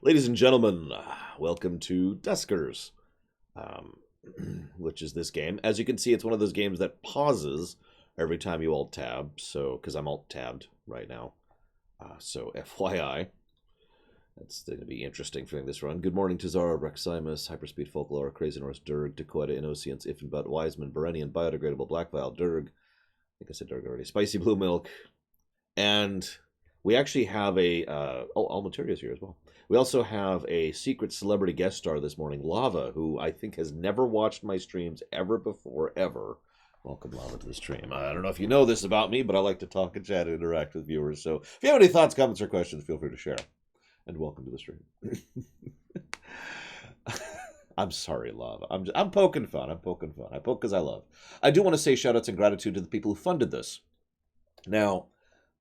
Ladies and gentlemen, welcome to Duskers, um, which is this game. As you can see, it's one of those games that pauses every time you alt-tab, so, because I'm alt-tabbed right now. So, FYI, that's going to be interesting for this run. Good morning to Zara, Reximus, Hyperspeed Folklore, Crazy Norse, Durg, Dakota, Innocence, Ifenbutt, Wiseman, Berenian, Biodegradable, Black Vial, Durg, I think I said Durg already, Spicy Blue Milk, and we actually have a, Almateria's here as well. We also have a secret celebrity guest star this morning, Lava, who I think has never watched my streams ever before, ever. Welcome, Lava, to the stream. I don't know if you know this about me, but I like to talk and chat and interact with viewers. So if you have any thoughts, comments, or questions, feel free to share. And welcome to the stream. I'm sorry, Lava. I'm poking fun. I poke because I love. I do want to say shout outs and gratitude to the people who funded this. Now,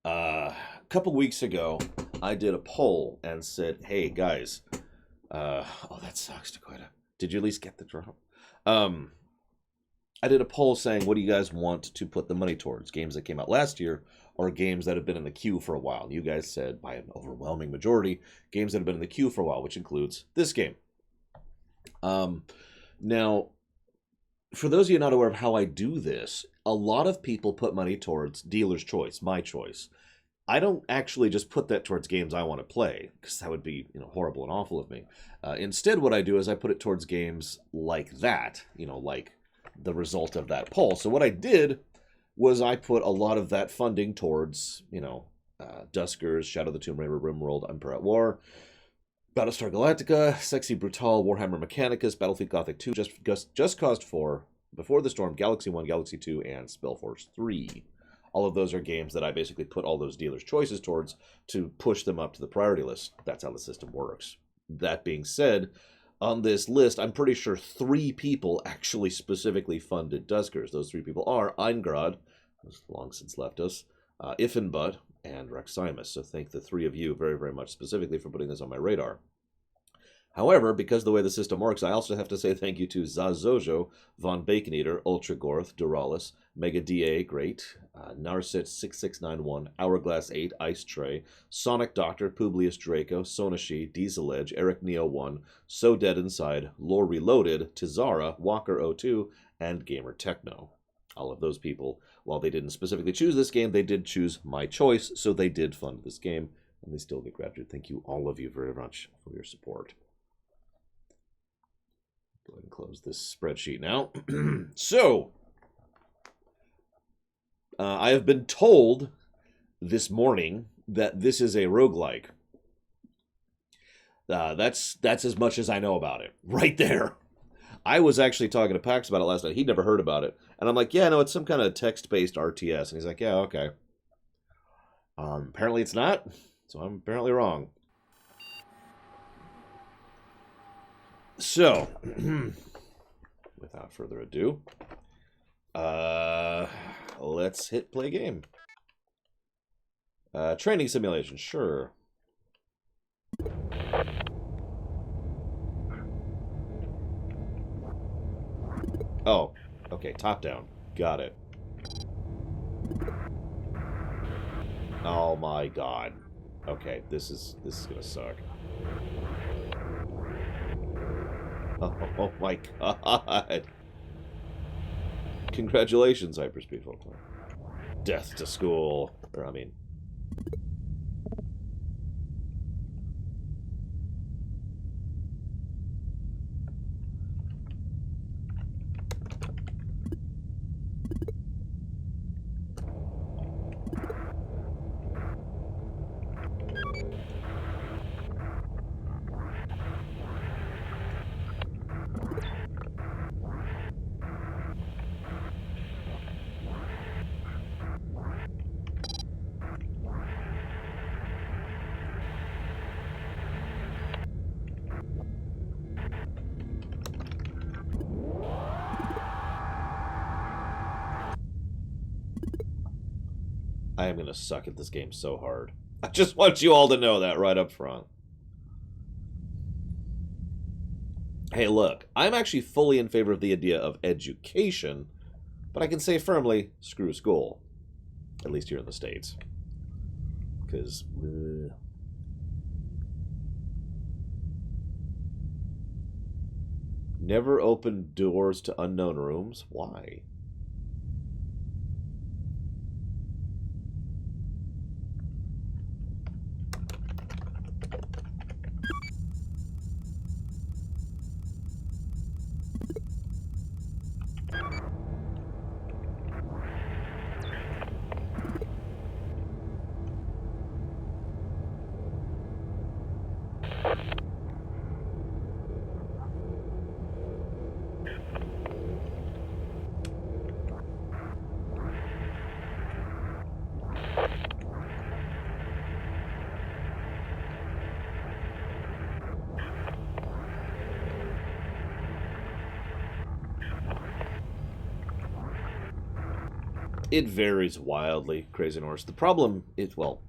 a couple weeks ago, I did a poll and said, hey, guys, oh, that sucks, Dakota. Did you at least get the drop? I did a poll saying, what do you guys want to put the money towards? Games that came out last year or games that have been in the queue for a while? And you guys said, by an overwhelming majority, games that have been in the queue for a while, which includes this game. Now, for those of you not aware of how I do this, a lot of people put money towards dealer's choice, my choice. I don't actually just put that towards games I want to play, because that would be, horrible and awful of me. Instead, what I do is I put it towards games like that, like the result of that poll. So what I did was I put a lot of that funding towards, Duskers, Shadow of the Tomb Raider, RimWorld, Empire at War, Battlestar Galactica, Sexy Brutal, Warhammer Mechanicus, Battlefield Gothic 2, Just Cause 4, Before the Storm, Galaxy 1, Galaxy 2, and Spellforce 3. All of those are games that I basically put all those dealers' choices towards to push them up to the priority list. That's how the system works. That being said, on this list, I'm pretty sure 3 people actually specifically funded Duskers. Those 3 people are Eingrad, who's long since left us, Ifenbutt, and Reximus. So thank the 3 of you very, very much specifically for putting this on my radar. However, because the way the system works, I also have to say thank you to Zazojo, Von Baconeater, Ultra Gorth, Duralis, Mega DA, great, Narset 6691, Hourglass 8, Ice Tray, Sonic Doctor, Publius Draco, Sonashi, Diesel Edge, Eric Neo 1, So Dead Inside, Lore Reloaded, Tizara, Walker 02, and Gamer Techno. All of those people, while they didn't specifically choose this game, they did choose my choice, so they did fund this game, and they still get gratitude. Thank you, all of you, very much for your support. Go ahead and close this spreadsheet now. So, I have been told this morning that this is a roguelike. That's as much as I know about it, right there. I was actually talking to Pax about it last night. He'd never heard about it. And I'm like, yeah, no, it's some kind of text-based RTS. And he's like, yeah, okay. Apparently it's not, so I'm apparently wrong. So, without further ado, let's hit play game. Training simulation, sure. Oh, okay, top down. Got it. Oh my god. Okay, this is gonna suck. Oh my god. Congratulations, Hyperspeed Folklore. Death to school. Or, I mean... I am going to suck at this game so hard. I just want you all to know that right up front. Hey, look, I'm actually fully in favor of the idea of education, but I can say firmly, screw school. At least here in the States. Because... Never open doors to unknown rooms? Why? It varies wildly, Crazy Norse. The problem is, well,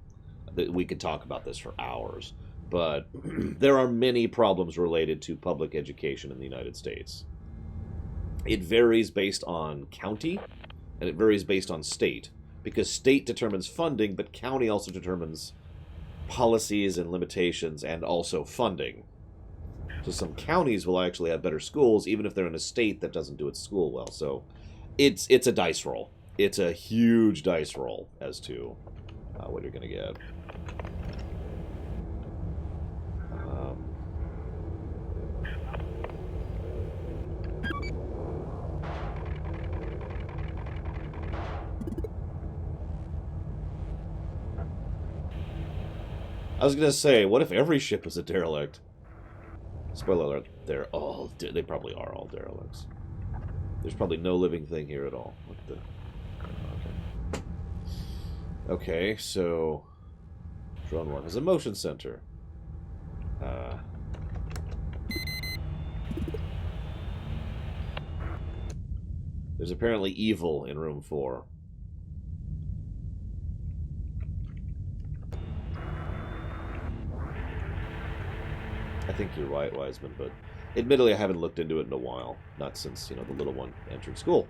we could talk about this for hours, but there are many problems related to public education in the United States. It varies based on county, and it varies based on state, because state determines funding, but county also determines policies and limitations and also funding. So some counties will actually have better schools, even if they're in a state that doesn't do its school well. So it's a dice roll. It's a huge dice roll as to what you're going to get. I was going to say, what if every ship is a derelict? Spoiler alert, they probably are all derelicts. There's probably no living thing here at all. What the... Okay, so... Drone 1 has a motion center. There's apparently evil in room 4. I think you're right, Wiseman, but admittedly I haven't looked into it in a while. Not since, the little one entered school.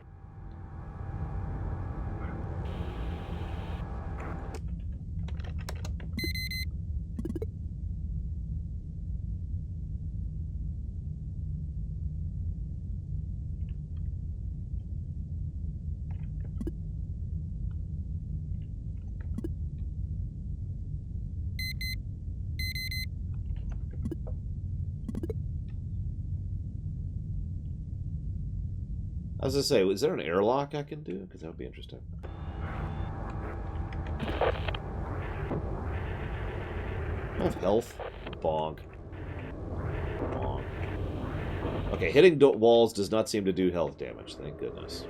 I was going to say, is there an airlock I can do? Because that would be interesting. I have health. Bonk. Bonk. Okay, hitting walls does not seem to do health damage. Thank goodness.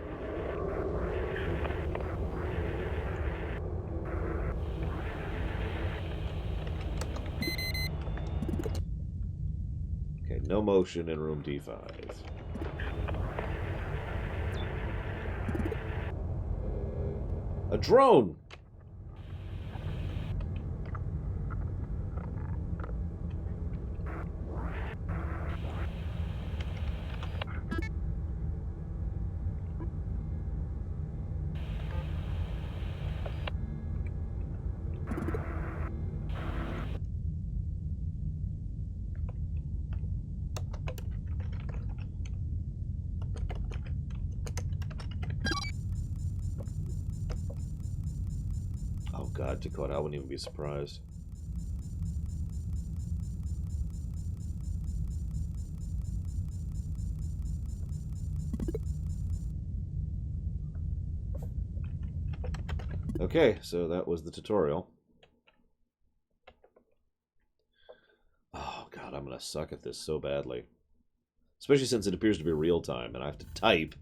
Okay, no motion in room D5. A drone! Oh god, Dakota, I wouldn't even be surprised. Okay, so that was the tutorial. Oh god, I'm gonna suck at this so badly. Especially since it appears to be real time and I have to type.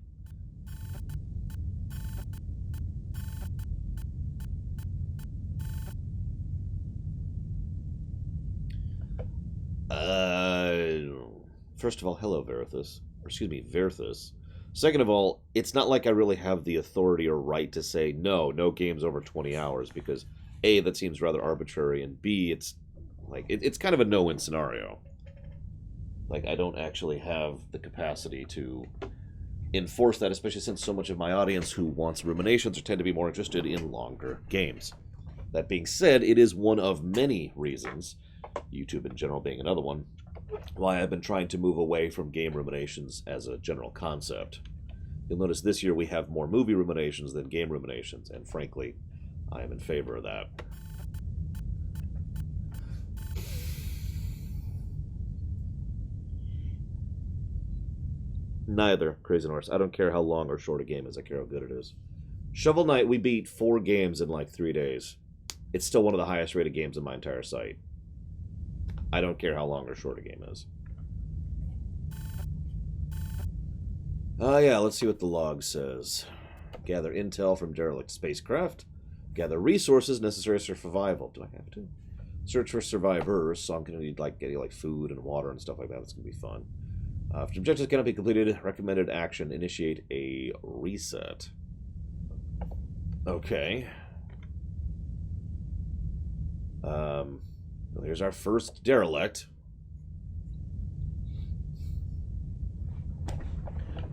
First of all, hello, Verithus. Or, excuse me, Verithus. Second of all, it's not like I really have the authority or right to say, no game's over 20 hours, because A, that seems rather arbitrary, and B, it's like, it's kind of a no-win scenario. Like, I don't actually have the capacity to enforce that, especially since so much of my audience who wants ruminations tend to be more interested in longer games. That being said, it is one of many reasons, YouTube in general being another one, why I've been trying to move away from game ruminations as a general concept. You'll notice this year we have more movie ruminations than game ruminations, and frankly, I am in favor of that. Neither, Crazy Norse. I don't care how long or short a game is, I care how good it is. Shovel Knight, we beat 4 games in like 3 days. It's still one of the highest rated games on my entire site. I don't care how long or short a game is. Yeah, let's see what the log says. Gather intel from derelict spacecraft. Gather resources necessary for survival. Do I have to? Search for survivors, so I'm going to need getting like food and water and stuff like that. It's going to be fun. If objectives cannot be completed, recommended action, initiate a reset. Okay. Well, here's our first derelict.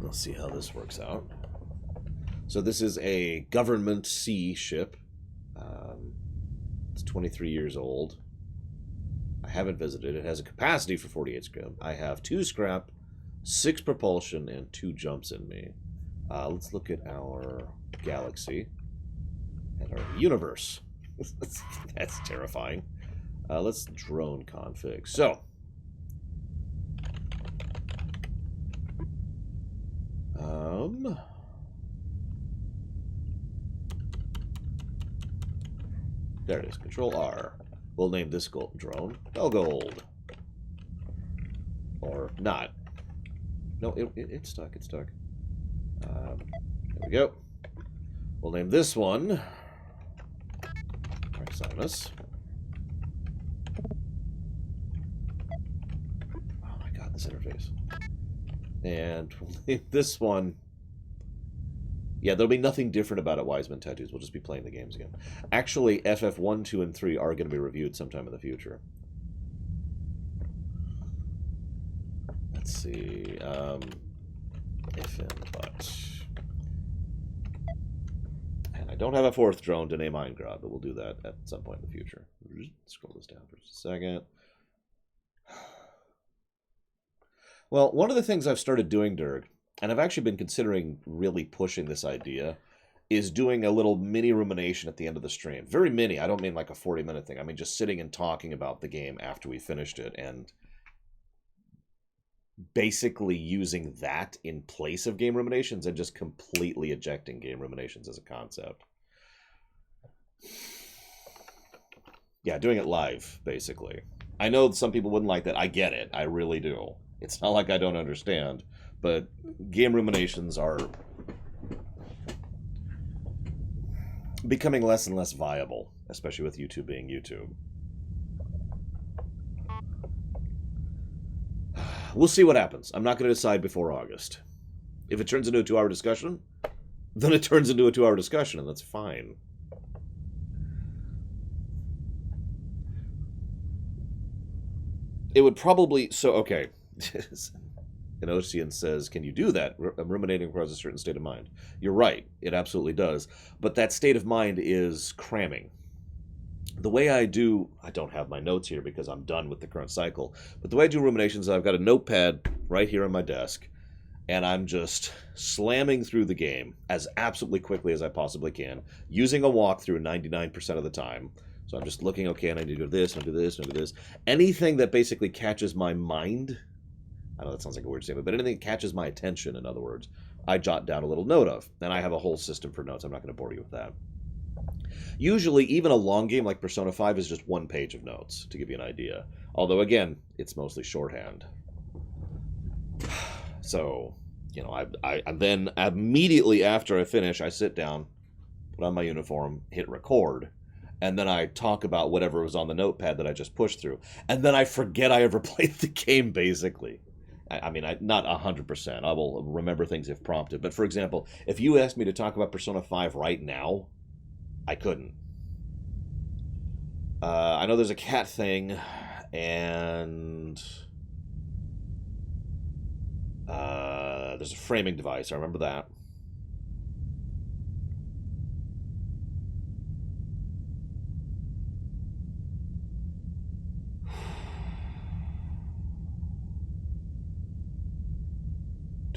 Let's see how this works out. So this is a government sea ship. It's 23 years old. I haven't visited. It has a capacity for 48 scrap. I have 2 scrap, 6 propulsion, and 2 jumps in me. Let's look at our galaxy and our universe. That's terrifying. Let's drone config. So, there it is. Control R. We'll name this drone Gold. Or not. No, it's stuck. It's stuck. There we go. We'll name this one Maximus. Oh my god, this interface. And we'll name this one. Yeah, there'll be nothing different about it, Wiseman Tattoos. We'll just be playing the games again. Actually, FF1, 2, and 3 are going to be reviewed sometime in the future. Let's see. If and but. And I don't have a 4th drone to name Eingrad, but we'll do that at some point in the future. Scroll this down for just a second. Well, one of the things I've started doing, Dirk, and I've actually been considering really pushing this idea, is doing a little mini rumination at the end of the stream. Very mini. I don't mean like a 40-minute thing. I mean just sitting and talking about the game after we finished it and basically using that in place of game ruminations and just completely ejecting game ruminations as a concept. Yeah, doing it live, basically. I know some people wouldn't like that. I get it. I really do. It's not like I don't understand. But game ruminations are becoming less and less viable, especially with YouTube being YouTube. We'll see what happens. I'm not going to decide before August. If it turns into a 2-hour discussion, then it turns into a 2-hour discussion, and that's fine. It would probably... So, okay. And Ocean says, can you do that? Ruminating requires a certain state of mind. You're right. It absolutely does. But that state of mind is cramming. The way I don't have my notes here because I'm done with the current cycle, but the way I do ruminations, I've got a notepad right here on my desk, and I'm just slamming through the game as absolutely quickly as I possibly can, using a walkthrough 99% of the time. So I'm just looking, okay, and I need to do this, and I do this, and I do this. Anything that basically catches my mind, I know that sounds like a weird statement, but anything that catches my attention, in other words, I jot down a little note of. And I have a whole system for notes. I'm not going to bore you with that. Usually, even a long game like Persona 5 is just 1 page of notes, to give you an idea. Although, again, it's mostly shorthand. So, you know, I then immediately after I finish, I sit down, put on my uniform, hit record, and then I talk about whatever was on the notepad that I just pushed through. And then I forget I ever played the game, basically. I mean, not 100%. I will remember things if prompted. But, for example, if you asked me to talk about Persona 5 right now, I couldn't. I know there's a cat thing, and there's a framing device. I remember that.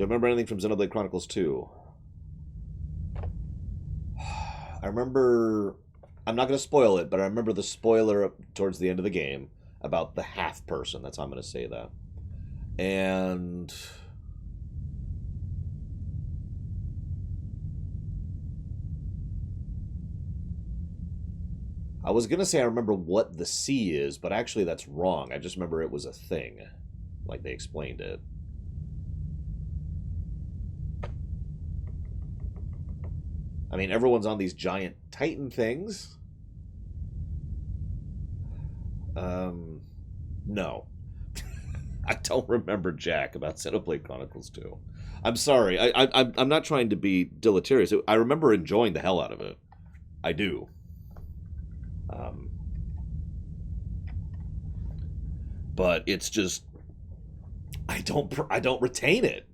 Do I remember anything from Xenoblade Chronicles 2? I remember... I'm not going to spoil it, but I remember the spoiler towards the end of the game about the half person. That's how I'm going to say that. And... I was going to say I remember what the sea is, but actually that's wrong. I just remember it was a thing. Like they explained it. I mean, everyone's on these giant Titan things. No. I don't remember jack about Xenoblade Chronicles 2. I'm sorry. I'm not trying to be deleterious. I remember enjoying the hell out of it. I do. But it's just I don't retain it.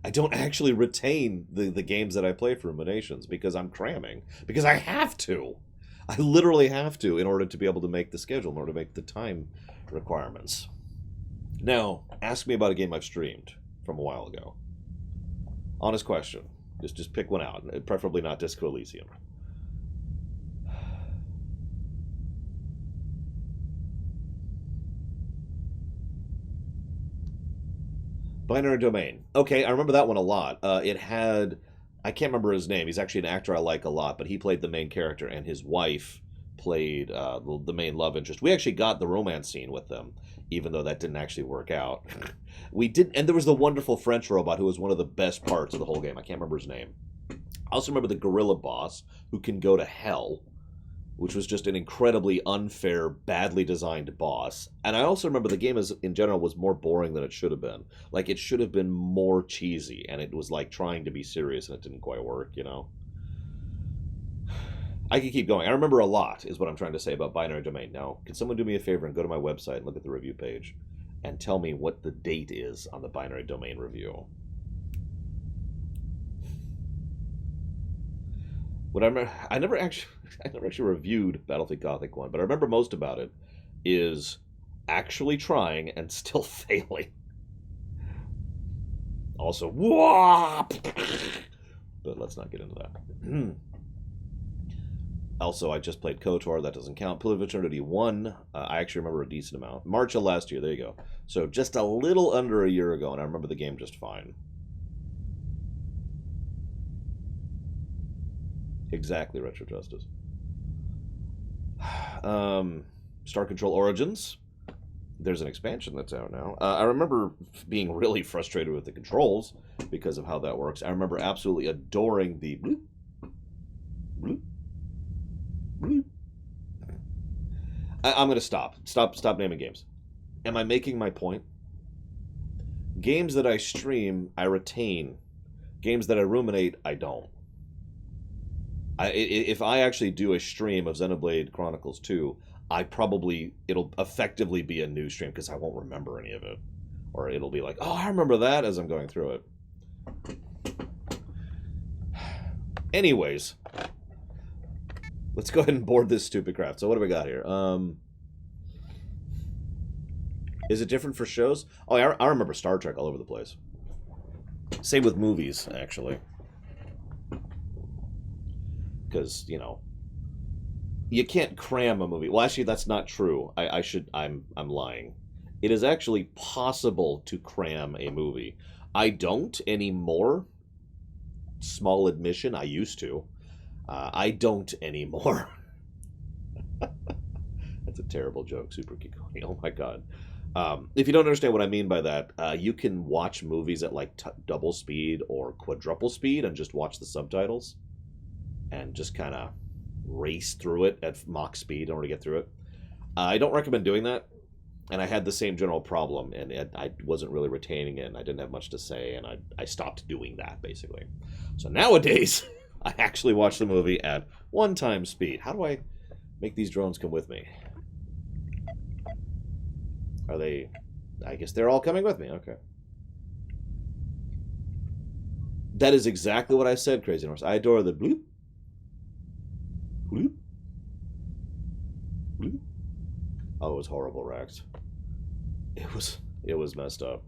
I don't actually retain the games that I play for Ruminations because I'm cramming. Because I have to. I literally have to in order to be able to make the schedule, in order to make the time requirements. Now, ask me about a game I've streamed from a while ago. Honest question. Just pick one out, preferably not Disco Elysium. Binary Domain. Okay, I remember that one a lot. It had... I can't remember his name. He's actually an actor I like a lot, but he played the main character, and his wife played the main love interest. We actually got the romance scene with them, even though that didn't actually work out. We did, and there was the wonderful French robot who was one of the best parts of the whole game. I can't remember his name. I also remember the gorilla boss who can go to hell, which was just an incredibly unfair, badly designed boss. And I also remember the game in general was more boring than it should have been. Like, it should have been more cheesy, and it was like trying to be serious, and it didn't quite work, you know? I could keep going. I remember a lot, is what I'm trying to say about Binary Domain. Now, can someone do me a favor and go to my website and look at the review page and tell me what the date is on the Binary Domain review? What I never actually reviewed Battlefield Gothic 1, but I remember most about it is actually trying and still failing. Also, whoop! But let's not get into that. Also, I just played KOTOR. That doesn't count. Pillar of Eternity 1, I actually remember a decent amount. March of last year, there you go. So just a little under a year ago, and I remember the game just fine. Exactly, Retro Justice. Star Control Origins. There's an expansion that's out now. I remember being really frustrated with the controls because of how that works. I remember absolutely adoring the bloop, bloop, bloop. I'm going to stop. Stop naming games. Am I making my point? Games that I stream, I retain. Games that I ruminate, I don't. If I actually do a stream of Xenoblade Chronicles 2, it'll effectively be a new stream because I won't remember any of it. Or it'll be like, oh, I remember that as I'm going through it. Anyways, let's go ahead and board this stupid crap. So what do we got here? Is it different for shows? Oh, I remember Star Trek all over the place. Same with movies, actually. Because, you know, you can't cram a movie. Well, actually, that's not true. I'm lying. It is actually possible to cram a movie. I don't anymore. Small admission, I used to. I don't anymore. That's a terrible joke, Super Kikoni. Oh my god. If you don't understand what I mean by that, you can watch movies at like double speed or quadruple speed and just watch the subtitles. And just kind of race through it at Mach speed in order to get through it. I don't recommend doing that, and I had the same general problem, and I wasn't really retaining it, and I didn't have much to say, and I stopped doing that, basically. So nowadays, I actually watch the movie at 1x speed. How do I make these drones come with me? Are they... I guess they're all coming with me, okay. That is exactly what I said, Crazy Norse. I adore the bloop. Bloop. Bloop. Oh, it was horrible, Rex. It was messed up.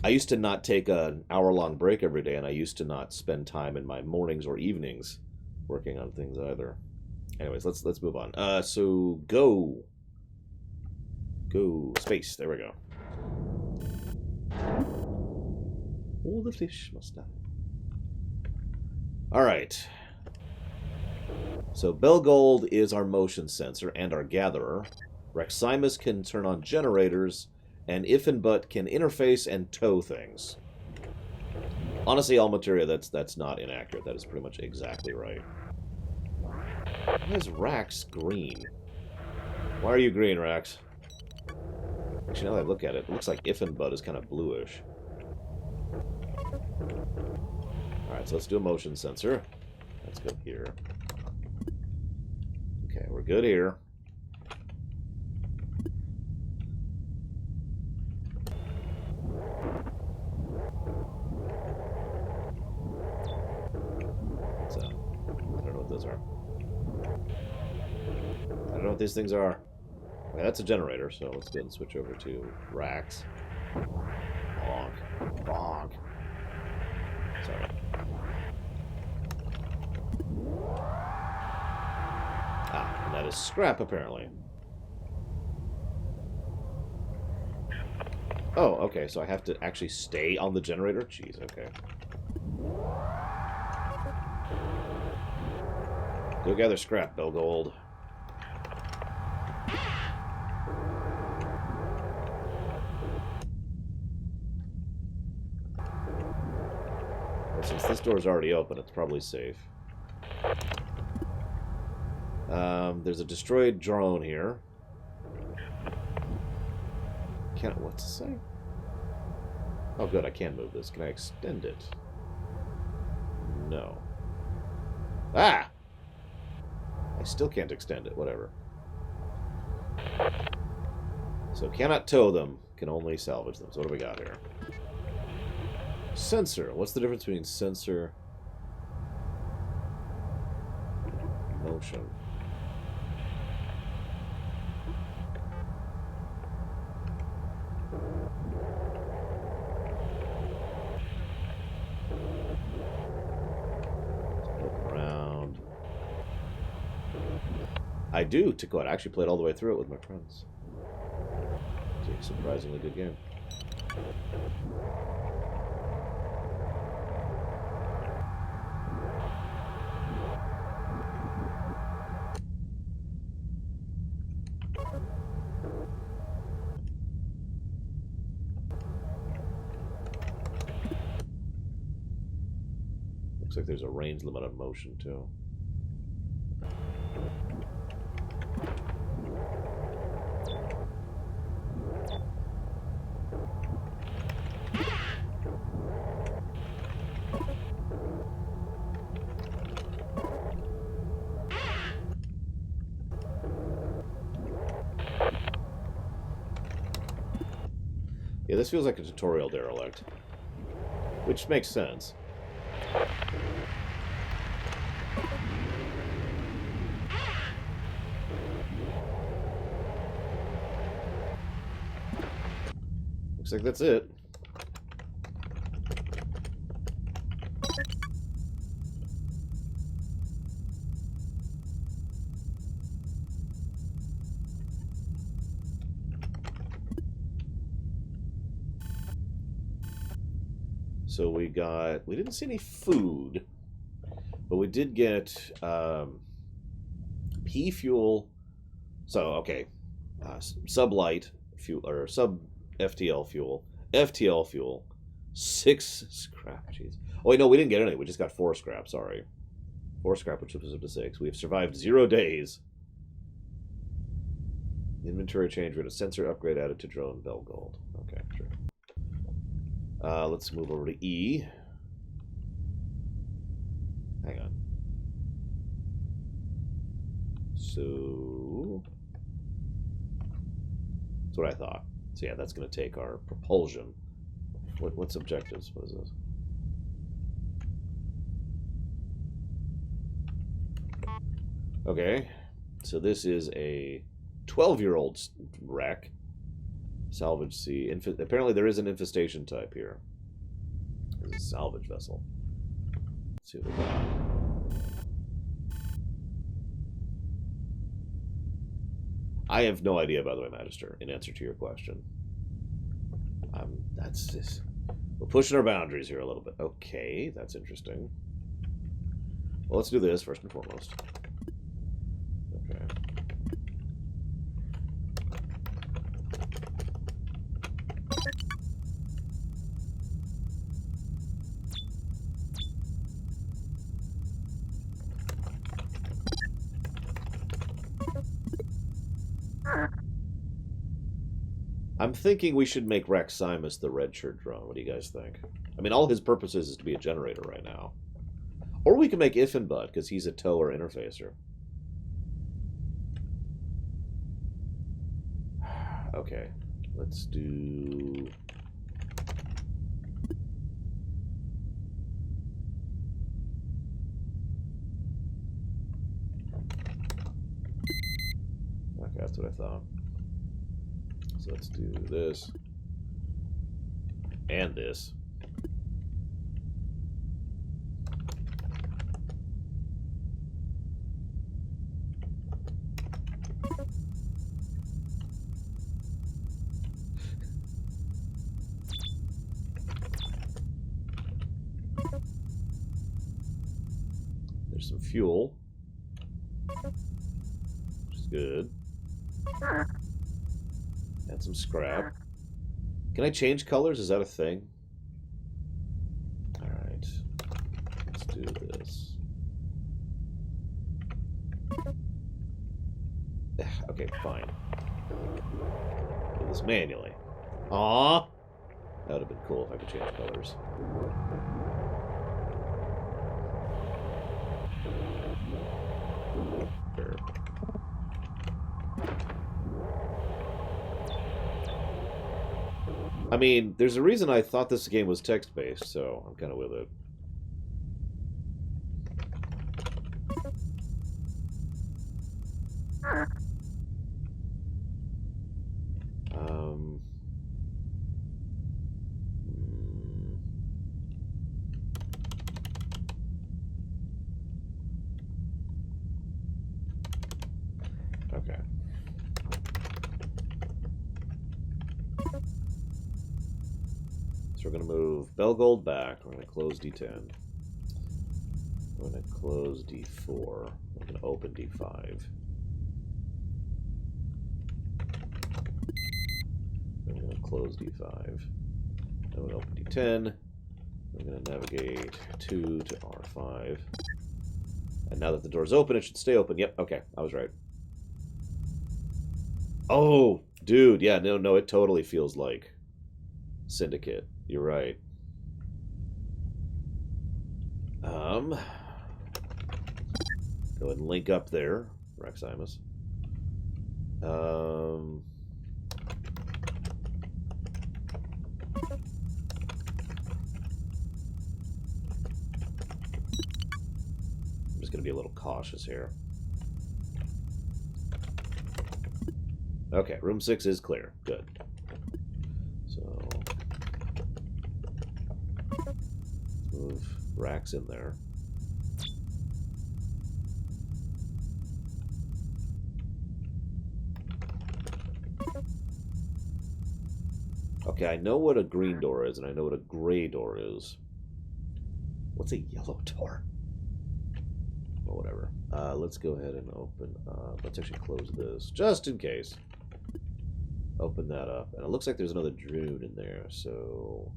I used to not take an hour-long break every day, and I used to not spend time in my mornings or evenings working on things either. Anyways, let's move on. So go space. There we go. Oh, the fish must die. All right. So Belgold is our motion sensor and our gatherer. Reximus can turn on generators, and if and but can interface and tow things. Honestly, Almateria, that's not inaccurate. That is pretty much exactly right. Why is Rax green? Why are you green, Rax? Actually, now that I look at it, it looks like if and but is kind of bluish. Alright, so let's do a motion sensor. Let's go here. Okay, we're good here. What's that? I don't know what those are. I don't know what these things are. Okay, that's a generator, so let's go ahead and switch over to Rax. Bonk. Bonk. Sorry. Ah, and that is scrap, apparently. Oh, okay, so I have to actually stay on the generator? Jeez, okay. Go gather scrap, Belgold. Well, since this door's already open, it's probably safe. There's a destroyed drone here. What's it say? Oh, good, I can move this. Can I extend it? No. Ah! I still can't extend it, whatever. So, cannot tow them, can only salvage them. So what do we got here? Sensor. What's the difference between sensor and motion? I do, to go out. I actually played all the way through it with my friends. It's a surprisingly good game. Looks like there's a range limit on motion, too. Yeah, this feels like a tutorial derelict, which makes sense. Looks like that's it. So we didn't see any food, but we did get P fuel. So, okay, sublight fuel, or sub FTL fuel, 6 scrap, jeez. Oh, wait, no, we didn't get any, we just got 4 scrap, sorry. 4 scrap, which was up to 6. We have survived 0 days. Inventory change, we had a sensor upgrade added to drone Belgold. Okay, sure. Let's move over to E. Hang on. So that's what I thought. So yeah, that's going to take our propulsion. What's objectives? What is this? Okay, so this is a 12-year-old wreck. Salvage sea. Apparently there is an infestation type here. There's a salvage vessel. Let's see what we got. I have no idea, by the way, Magister, in answer to your question. That's just... We're pushing our boundaries here a little bit. Okay, that's interesting. Well, let's do this first and foremost. Okay. I'm thinking we should make Raximus the red shirt drone. What do you guys think? I mean, all his purpose is to be a generator right now. Or we can make Iffinbud, because he's a tow or interfacer. Okay, let's do... Okay, that's what I thought. So let's do this. And this. There's some fuel, which is good. And some scrap. Can I change colors? Is that a thing? Alright. Let's do this. Okay, fine. Do this manually. Aww! That would have been cool if I could change colors. Sure. I mean, there's a reason I thought this game was text-based, so I'm kind of with it. Okay. So we're going to move Belgold back. We're going to close D10. We're going to close D4. We're going to open D5. Then we're going to close D5. Then we're going to open D10. We're going to navigate 2 to R5. And now that the door's open, it should stay open. Yep, okay, I was right. Oh, dude, yeah, no, it totally feels like Syndicate. You're right. Go ahead and link up there, Raximus. I'm just going to be a little cautious here. Okay, room 6 is clear. Good. So, move Rax in there. Okay, I know what a green door is, and I know what a gray door is. What's a yellow door? Well, whatever. Let's go ahead and open up. Let's actually close this, just in case. Open that up. And it looks like there's another Droon in there, so...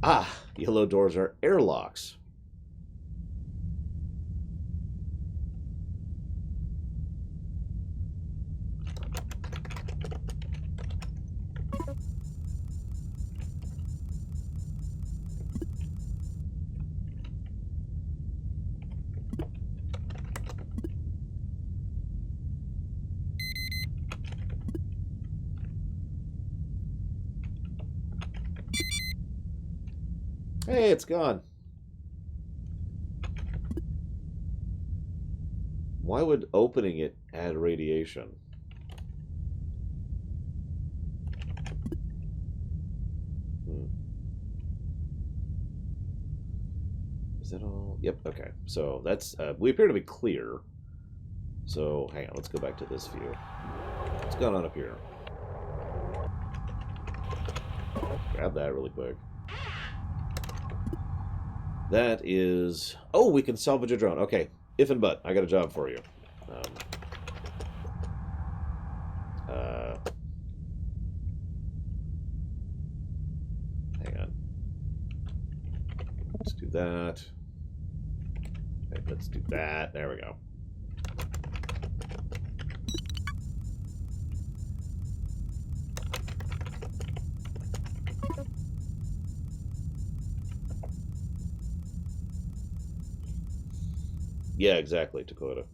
Ah! Yellow doors are airlocks. Hey, it's gone. Why would opening it Add radiation. Is that all? Yep, okay. So that's, we appear to be clear. So, hang on, let's go back to this view. What's going on up here? Grab that really quick. That is... Oh, we can salvage a drone. Okay, if and but, I got a job for you. Hang on. Let's do that. Okay, let's do that. There we go. Yeah, exactly, Dakota.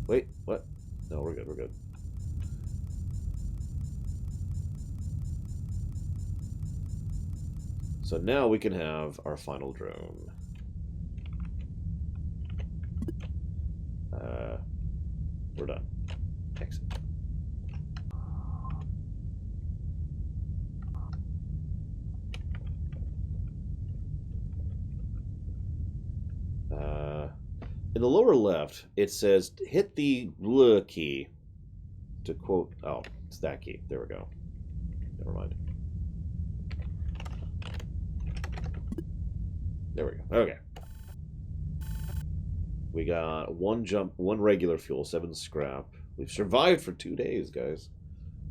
Wait, what? No, we're good, we're good. So now we can have our final drone. We're done. Exit. In the lower left, it says hit the L key to quote. Oh, it's that key. There we go. Never mind. There we go. Okay. We got one jump, one regular fuel, 7 scrap. We've survived for 2 days, guys.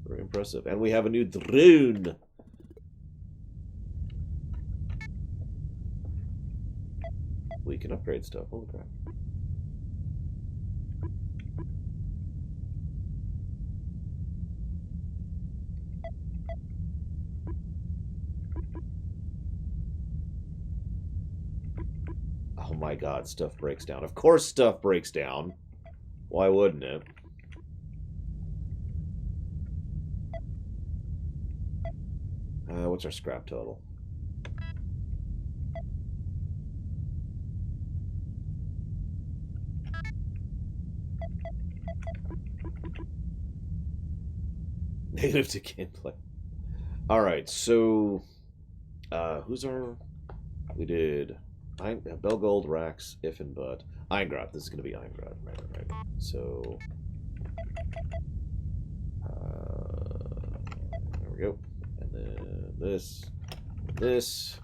Very impressive. And we have a new drone. We can upgrade stuff. Holy crap. Oh my god, stuff breaks down. Of course stuff breaks down. Why wouldn't it? What's our scrap total? Negative to gameplay. Alright, so... who's our... We did... Belgold, Rax, If and But. Eingrad. This is going to be Eingrad. Right. So... there we go. And then this. This.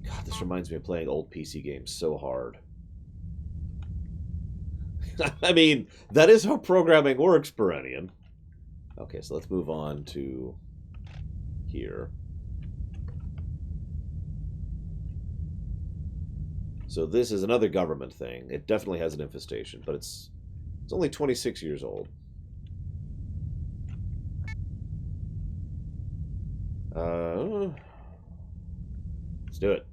God, this reminds me of playing old PC games so hard. I mean, that is how programming works, Perennian. Okay, so let's move on to here. So this is another government thing. It definitely has an infestation, but it's only 26 years old. Let's do it.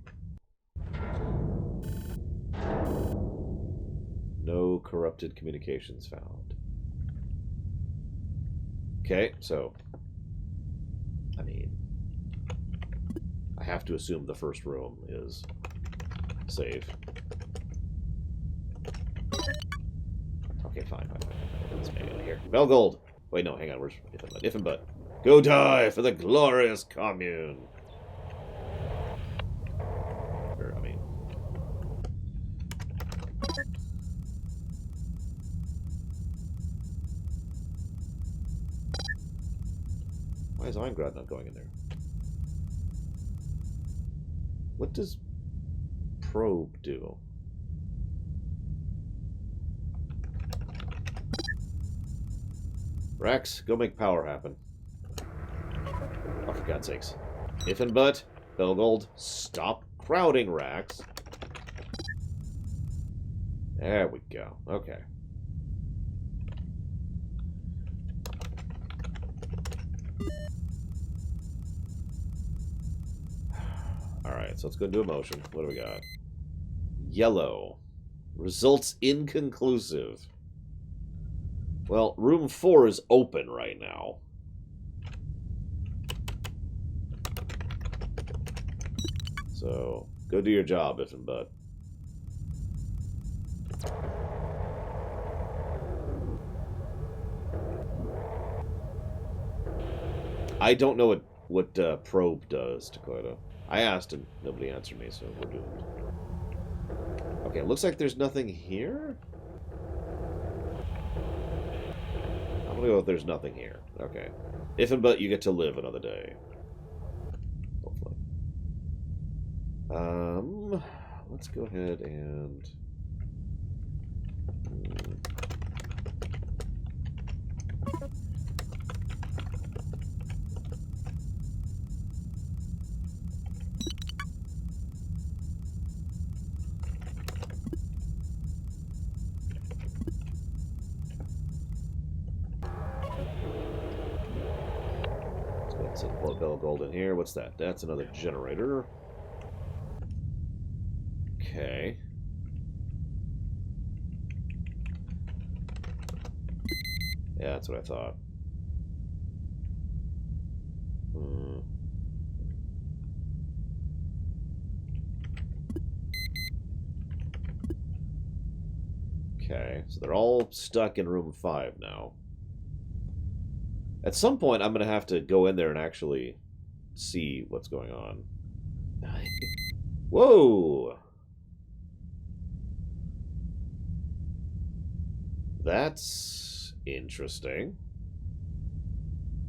No corrupted communications found. Okay, so... I mean... I have to assume the first room is safe. Okay, fine. Let's make it here. Belgold! Wait, no, hang on. Where's If and But? Go die for the glorious commune! I mean... Why is Eingrad not going in there? What does probe do? Rax, go make power happen. Oh, for God's sakes. If and But, Belgold, stop crowding, Rax. There we go. Okay. Alright, so let's go do a motion. What do we got? Yellow. Results inconclusive. Well, room 4 is open right now. So, go do your job, if and but. I don't know what probe does, Dakota. I asked and nobody answered me, so we're doomed. Okay, looks like there's nothing here. I'm gonna go with there's nothing here. Okay. If and but you get to live another day. Hopefully. Let's go ahead and... Let's put a bill of gold in here. What's that? That's another generator. Okay. Yeah, that's what I thought. Okay, so they're all stuck in room 5 now. At some point, I'm going to have to go in there and actually see what's going on. Whoa! That's interesting.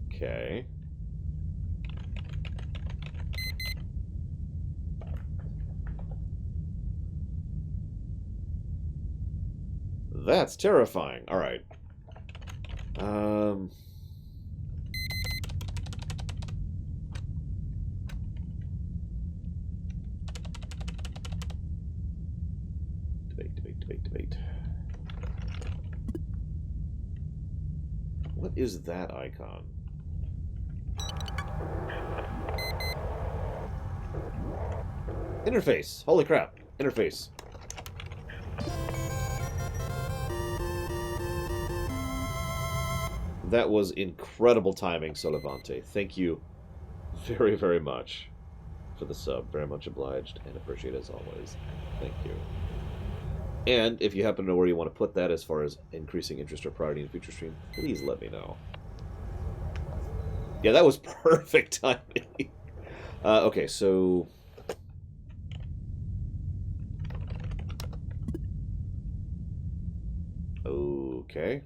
Okay. That's terrifying. All right. Debate. What is that icon? Interface. Holy crap. Interface. That was incredible timing, Solivante. Thank you very, very much for the sub. Very much obliged and appreciate as always. Thank you. And if you happen to know where you want to put that as far as increasing interest or priority in future stream, please let me know. Yeah, that was perfect timing. Okay, so... Okay.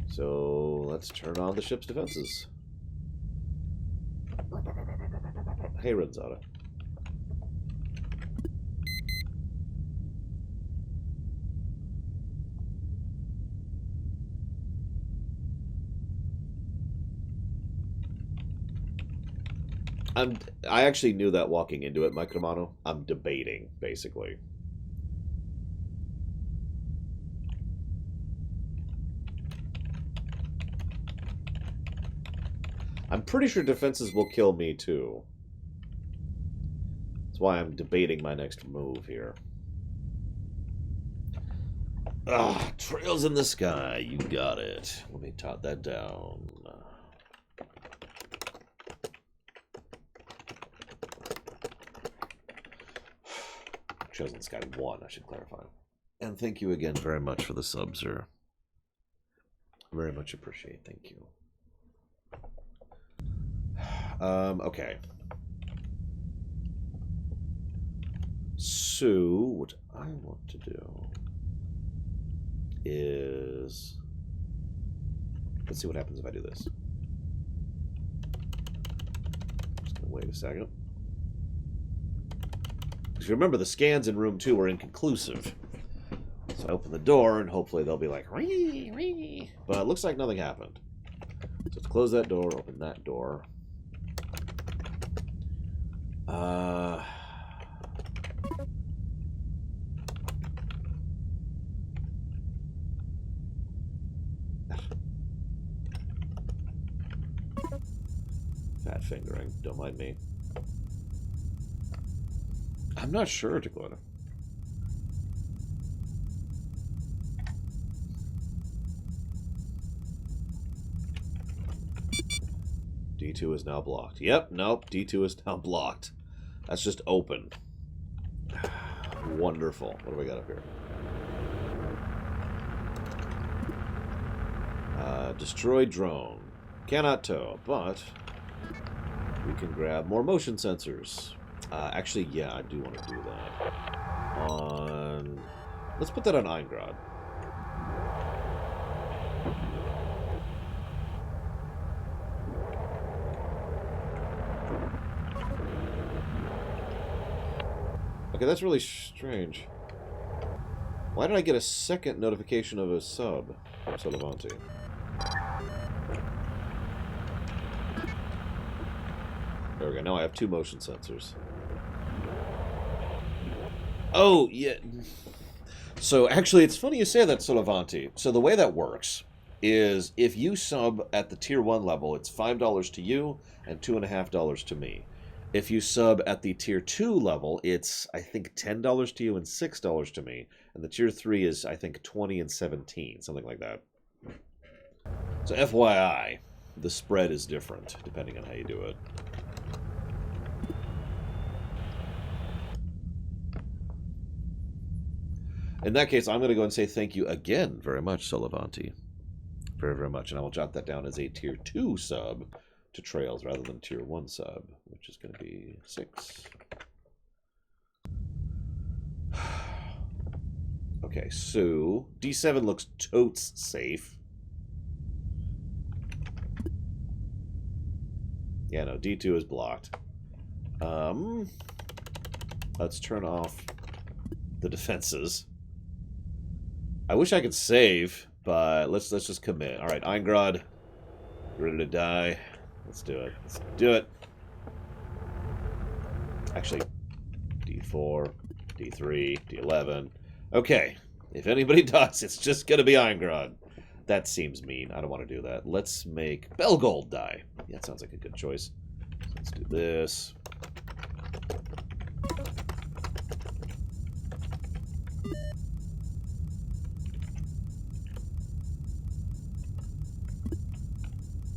So, let's turn on the ship's defenses. Hey, Renzada. I actually knew that walking into it, Mike Romano. I'm debating, basically. I'm pretty sure defenses will kill me, too. That's why I'm debating my next move here. Ah, trails in the sky. You got it. Let me tot that down. Trails in the sky 1, I should clarify. And thank you again very much for the sub, sir. Very much appreciate. Thank you. Okay. So, what I want to do is... Let's see what happens if I do this. Just gonna wait a second. Because remember, the scans in room 2 were inconclusive. So I open the door, and hopefully they'll be like, "Ree, ree." But it looks like nothing happened. So let's close that door, open that door. Fat fingering, don't mind me. I'm not sure, Dakota. D2 is now blocked. Yep, nope, D2 is now blocked. That's just open. Wonderful. What do we got up here? Destroy drone. Cannot tow, but we can grab more motion sensors. Actually, yeah, I do want to do that. Let's put that on Eingrad. Okay, that's really strange. Why did I get a second notification of a sub from Solevanti? There we go. Now I have 2 motion sensors. Oh, yeah. So, actually, it's funny you say that, Solevanti. So, the way that works is if you sub at the Tier 1 level, it's $5 to you and $2.50 to me. If you sub at the Tier 2 level, it's, I think, $10 to you and $6 to me. And the Tier 3 is, I think, $20 and $17, something like that. So, FYI, the spread is different, depending on how you do it. In that case, I'm going to go and say thank you again very much, Solevanti. Very, very much. And I will jot that down as a Tier 2 sub to Trails rather than Tier 1 sub, which is going to be 6. Okay, so D7 looks totes safe. Yeah, no, D2 is blocked. Let's turn off the defenses. I wish I could save, but let's just commit. All right, Eingrad, ready to die. Let's do it. Let's do it. Actually, D4, D3, D11. Okay, if anybody dies, it's just gonna be Eingrad. That seems mean. I don't want to do that. Let's make Belgold die. Yeah, that sounds like a good choice. So let's do this.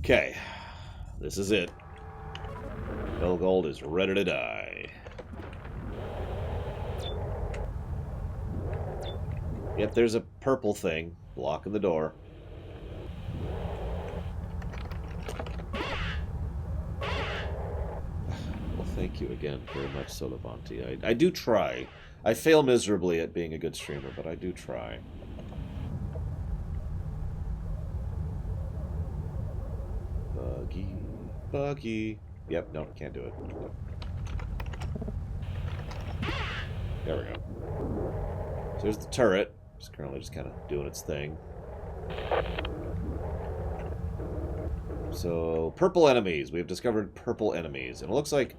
Okay, this is it. Belgold is ready to die. Yep, there's a purple thing blocking the door. Well, thank you again very much, Solevanti. I do try. I fail miserably at being a good streamer, but I do try. Buggy. Yep, no, can't do it. There we go. So there's the turret. It's currently just kind of doing its thing. So, purple enemies. We have discovered purple enemies. And it looks like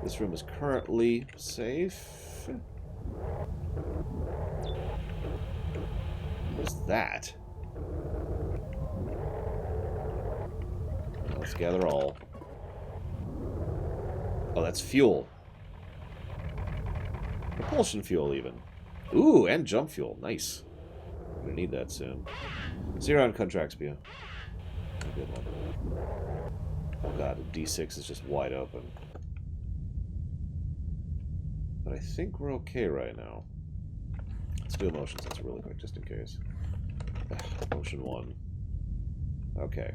this room is currently safe. What is that? Let's gather all. Oh, that's fuel. Propulsion fuel, even. Ooh, and jump fuel. Nice. I'm gonna need that soon. See you around Contraxpia. Good one. Oh god, D6 is just wide open. But I think we're okay right now. Let's do a motion sensor really quick, just in case. Motion 1. Okay.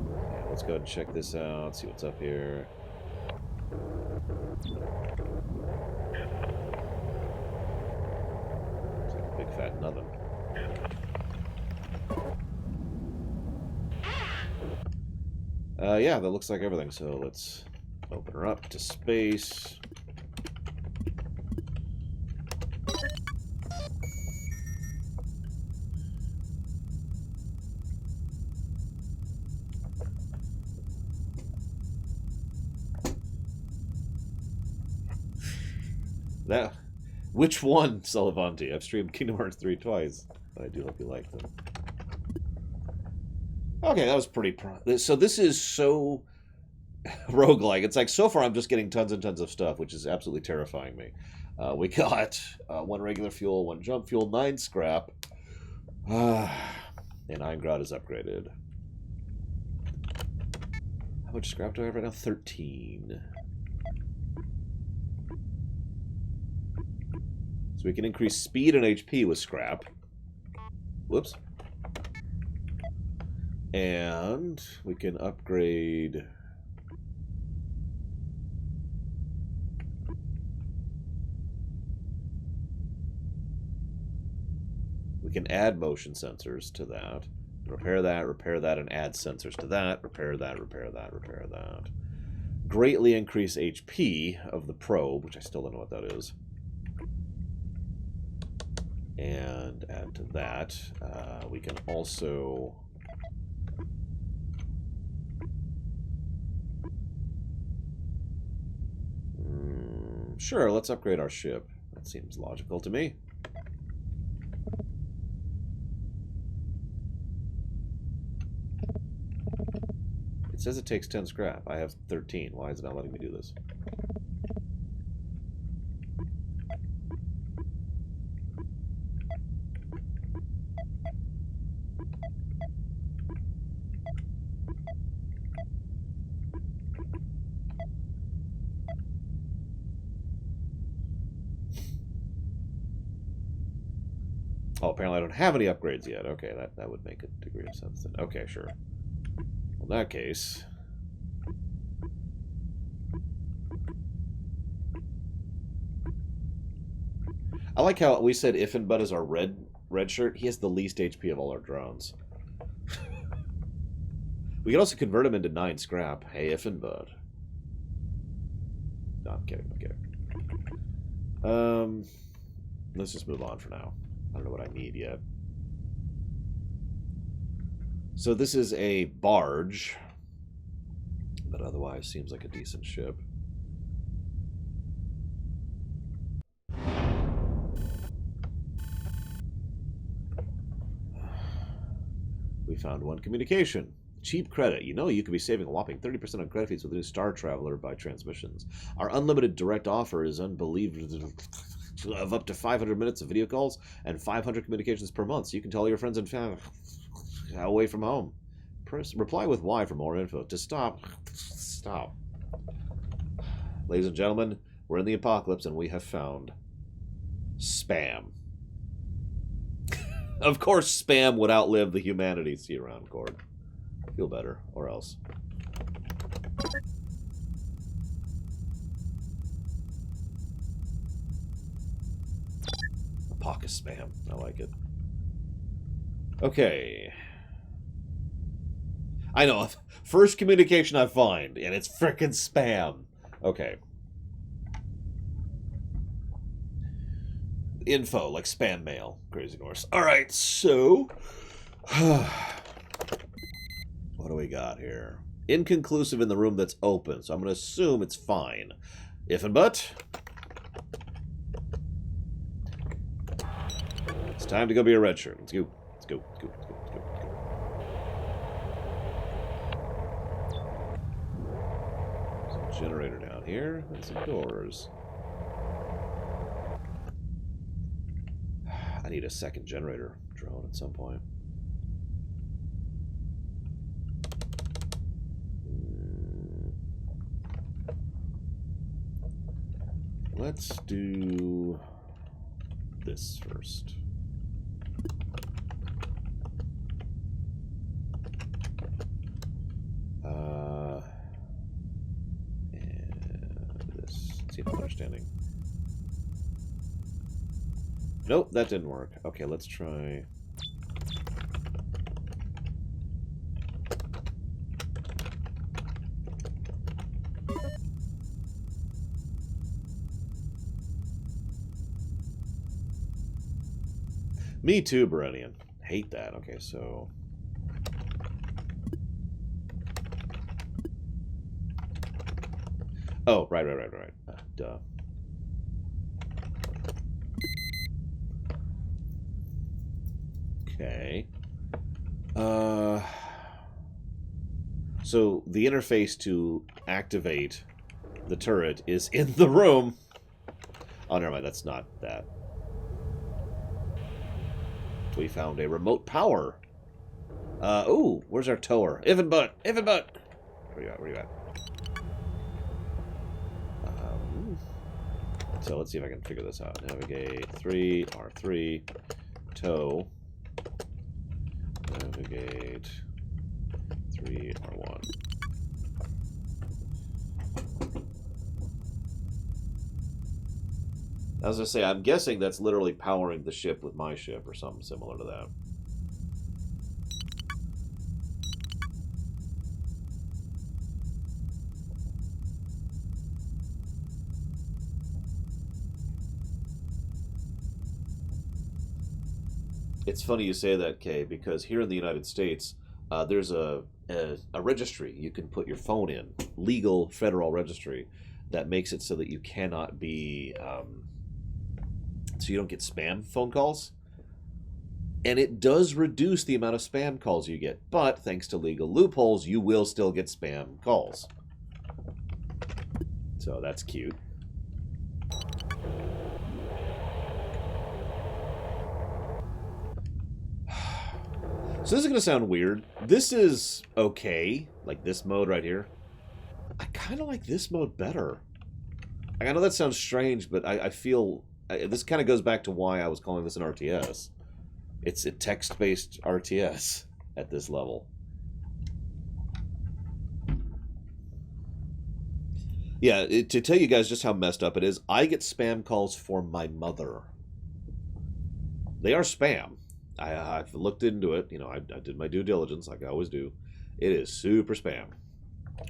Yeah, let's go ahead and check this out, see what's up here. It's like a big fat nothing. Yeah, that looks like everything, so let's open her up to space. That, which one, Solevanti? I've streamed Kingdom Hearts 3 twice, but I do hope you like them. Okay, that was pretty so this is so roguelike. It's like, so far I'm just getting tons and tons of stuff, which is absolutely terrifying me. We got 1 regular fuel, 1 jump fuel, 9 scrap. And Eingrad is upgraded. How much scrap do I have right now? 13. So we can increase speed and HP with scrap. Whoops. And we can upgrade... We can add motion sensors to that. Repair that, and add sensors to that. Repair that, repair that, repair that. Greatly increase HP of the probe, which I still don't know what that is. And add to that. We can also... Sure, let's upgrade our ship. That seems logical to me. It says it takes 10 scrap. I have 13. Why is it not letting me do this? Oh, apparently I don't have any upgrades yet. Okay, that would make a degree of sense then. Okay, sure. Well, in that case... I like how we said If and Bud is our red shirt. He has the least HP of all our drones. We can also convert him into 9 scrap. Hey, If and Bud. No, I'm kidding. I'm kidding. Let's just move on for now. I don't know what I need yet. So this is a barge, but otherwise seems like a decent ship. We found one communication. Cheap credit. You know you could be saving a whopping 30% on credit fees with the new Star Traveler by Transmissions. Our unlimited direct offer is unbelievable. Of up to 500 minutes of video calls and 500 communications per month, so you can tell your friends and family away from home. Reply with Y for more info. To stop. Stop. Ladies and gentlemen, we're in the apocalypse and we have found spam. Of course spam would outlive the humanity. See you around, Cord. Feel better, or else. Pocket spam. I like it. Okay. I know. First communication I find, and it's frickin' spam. Okay. Info, like spam mail. Crazy Norse. Alright, so... what do we got here? Inconclusive in the room that's open, so I'm going to assume it's fine. If and but... It's time to go be a red shirt. Let's go. Let's go. Let's go. Let's go. Let's go. Let's go. There's a generator down here and some doors. I need a second generator drone at some point. Let's do this first. And this. Let's see if I'm understanding. Nope, that didn't work. Okay, let's try. Me too, Berenian. Hate that. Okay, so... Oh, right. Duh. Okay. So the interface to activate the turret is in the room. Oh, never mind. That's not that. We found a remote power. Ooh, where's our tower? If and but. Where you at? Where you at? So let's see if I can figure this out. Navigate 3, R3, tow. Navigate 3, R1. As I say, I'm guessing that's literally powering the ship with my ship or something similar to that. It's funny you say that, Kay, because here in the United States, there's a registry you can put your phone in, legal federal registry, that makes it so that you cannot be, so you don't get spam phone calls. And it does reduce the amount of spam calls you get, but thanks to legal loopholes, you will still get spam calls. So that's cute. So this is going to sound weird. This is okay, like this mode right here. I kind of like this mode better. I know that sounds strange, but I feel... this kind of goes back to why I was calling this an RTS. It's a text-based RTS at this level. Yeah, to tell you guys just how messed up it is, I get spam calls for my mother. They are spam. I've looked into it. You know, I did my due diligence, like I always do. It is super spam.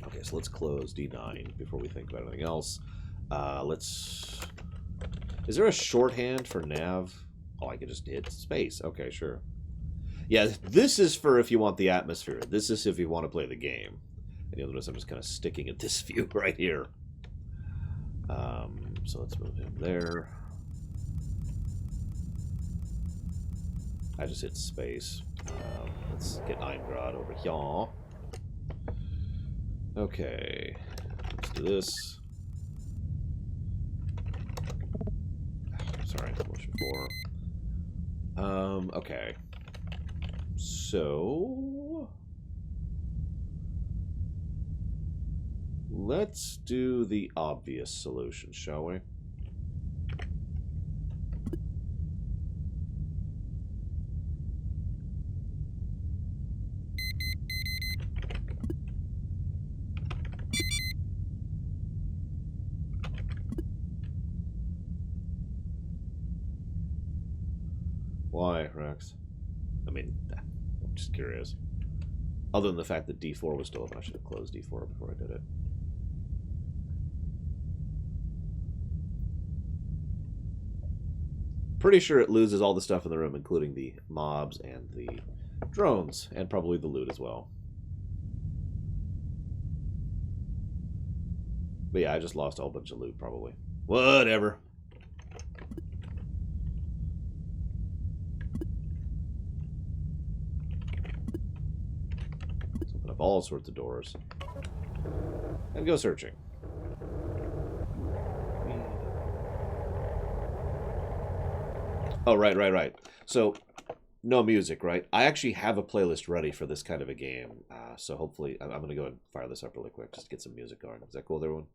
Okay, so let's close D9 before we think about anything else. Let's... Is there a shorthand for nav? Oh, I can just hit space. Okay, sure. Yeah, this is for if you want the atmosphere. This is if you want to play the game. And you'll notice I'm just kind of sticking at this view right here. So let's move him there. I just hit space. Let's get Eingrad over here. Okay. Let's do this. Sorry, motion 4. Okay. So... let's do the obvious solution, shall we? Why, Rex? I mean, I'm just curious. Other than the fact that D4 was still open, I should have closed D4 before I did it. Pretty sure it loses all the stuff in the room, including the mobs and the drones, and probably the loot as well. But yeah, I just lost a whole bunch of loot, probably. Whatever. Let's open up all sorts of doors. And go searching. Oh, right. So, no music, right? I actually have a playlist ready for this kind of a game. So hopefully, I'm going to go and fire this up really quick just to get some music going. Is that cool with everyone?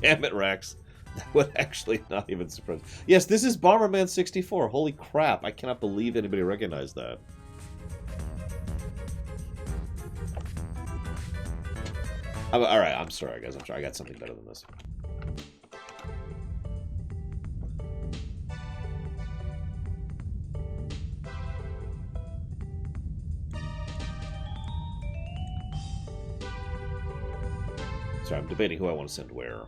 Damn it, Rex. That would actually not even surprise. Yes, this is Bomberman 64. Holy crap. I cannot believe anybody recognized that. Alright, I'm sorry, guys. I'm sorry. I got something better than this. Sorry, I'm debating who I want to send where.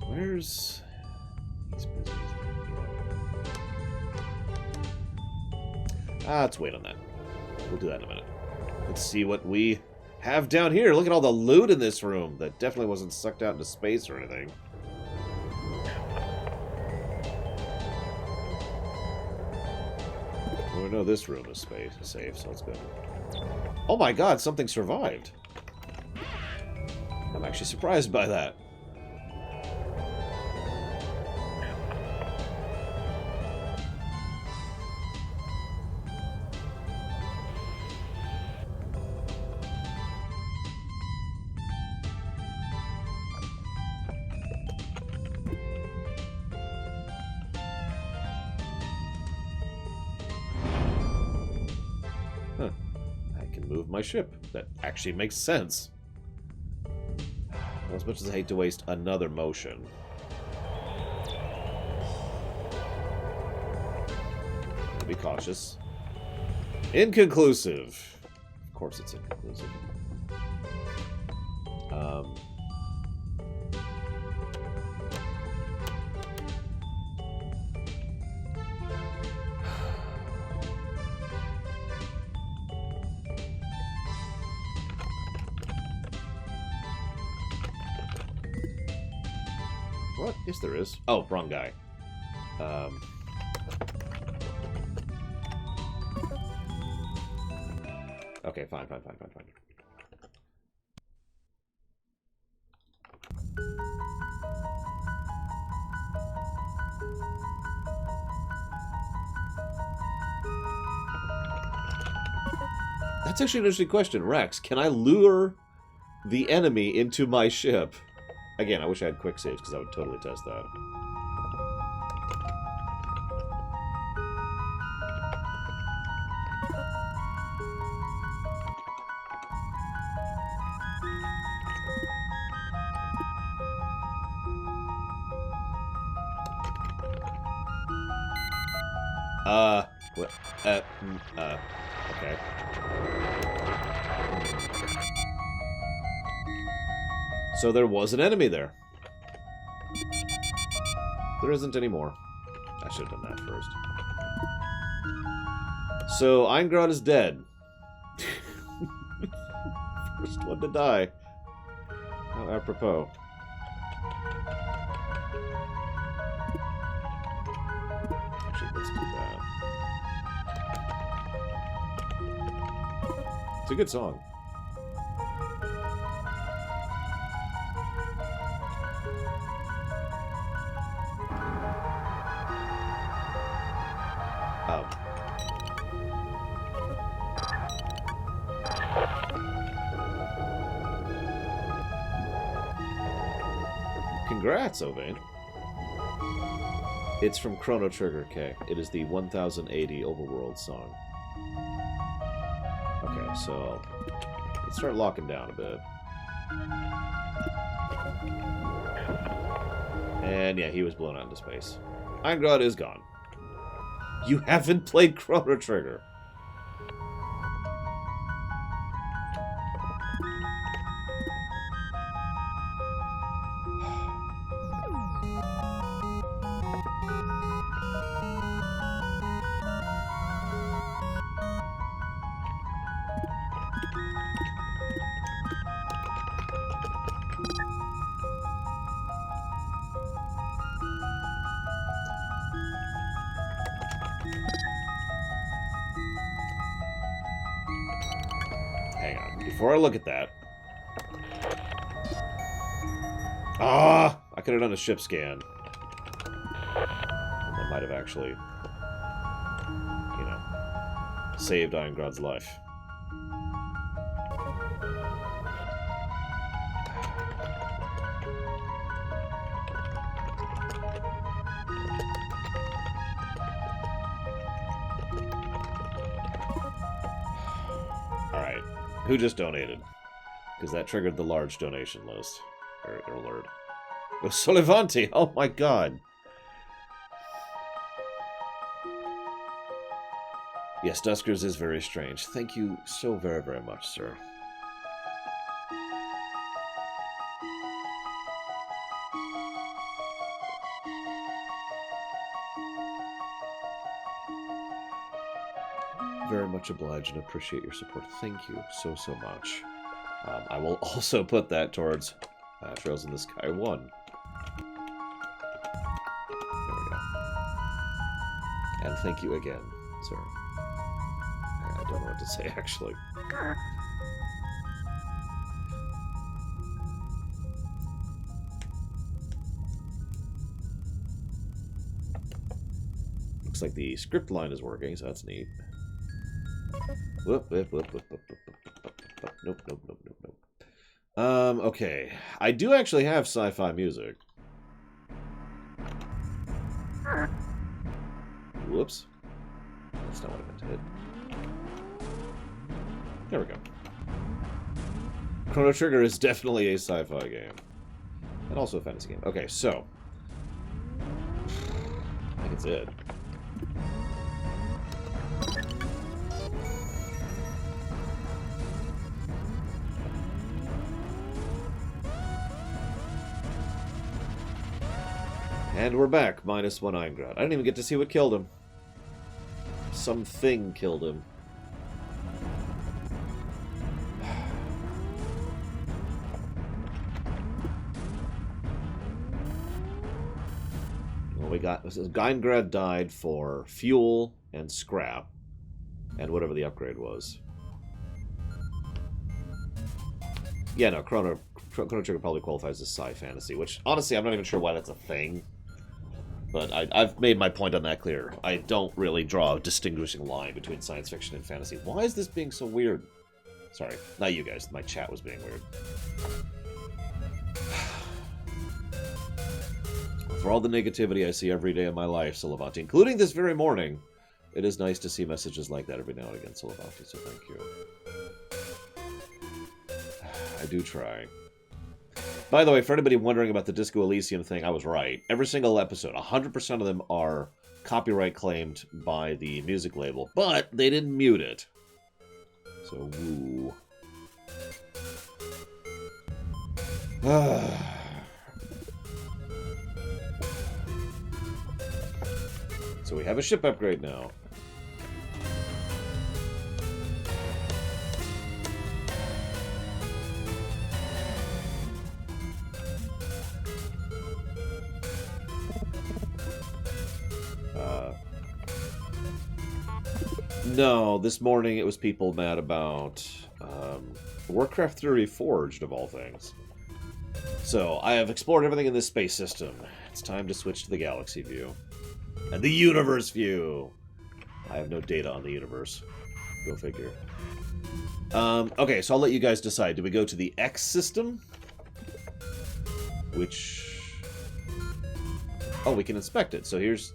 Where's... He's busy. Let's wait on that. We'll do that in a minute. Let's see what we have down here. Look at all the loot in this room. That definitely wasn't sucked out into space or anything. Well, we know this room is safe, so it's good. Oh my god, something survived. I'm actually surprised by that. Huh. I can move my ship. That actually makes sense. Well, as much as I hate to waste another motion. Be cautious. Inconclusive. Of course it's inconclusive. What? Yes, there is. Oh, wrong guy. Okay, fine. That's actually an interesting question. Rex, can I lure the enemy into my ship? Again, I wish I had quick saves, because I would totally test that. What? Okay. So there was an enemy there. There isn't anymore. I should have done that first. So Eingrod is dead. First one to die. How apropos. Actually, let's do that. It's a good song. Congrats, Ovain. It's from Chrono Trigger K. It is the 1080 Overworld song. Okay, so let's start locking down a bit. And yeah, he was blown out into space. Eingrod is gone. You haven't played Chrono Trigger. Hang on. Before I look at that... Ah! I could have done a ship scan. That might have actually, you know, saved Eingrod's life. Alright. Who just donated? Because that triggered the large donation list. Or alert. Oh, Solivanti! Oh my god! Yes, Duskers is very strange. Thank you so very, very much, sir. Very much obliged and appreciate your support. Thank you so, so much. I will also put that towards Trails in the Sky 1. There we go. And thank you again, sir. I don't know what to say, actually. Looks like the script line is working, so that's neat. Whoop, whoop, whoop, whoop, whoop, whoop, whoop, whoop. Nope, nope, nope, nope, nope. Okay. I do actually have sci-fi music. Whoops. That's not what I meant to hit. There we go. Chrono Trigger is definitely a sci-fi game. And also a fantasy game. Okay, so. I think it's it. And we're back, -1 Eingrad. I didn't even get to see what killed him. Something killed him. Well, we got... Eingrad died for fuel and scrap. And whatever the upgrade was. Yeah, no, Chrono Trigger probably qualifies as sci-fantasy, which, honestly, I'm not even sure why that's a thing. But I've made my point on that clear. I don't really draw a distinguishing line between science fiction and fantasy. Why is this being so weird? Sorry, not you guys. My chat was being weird. For all the negativity I see every day of my life, Solavanti, including this very morning, it is nice to see messages like that every now and again, Solavanti, so thank you. I do try. By the way, for anybody wondering about the Disco Elysium thing, I was right. Every single episode, 100% of them are copyright claimed by the music label, but they didn't mute it. So, woo. So we have a ship upgrade now. No, this morning it was people mad about Warcraft 3 Reforged, of all things. So, I have explored everything in this space system. It's time to switch to the galaxy view. And the universe view! I have no data on the universe. Go figure. Okay, so I'll let you guys decide. Do we go to the X system? Which... Oh, we can inspect it. So here's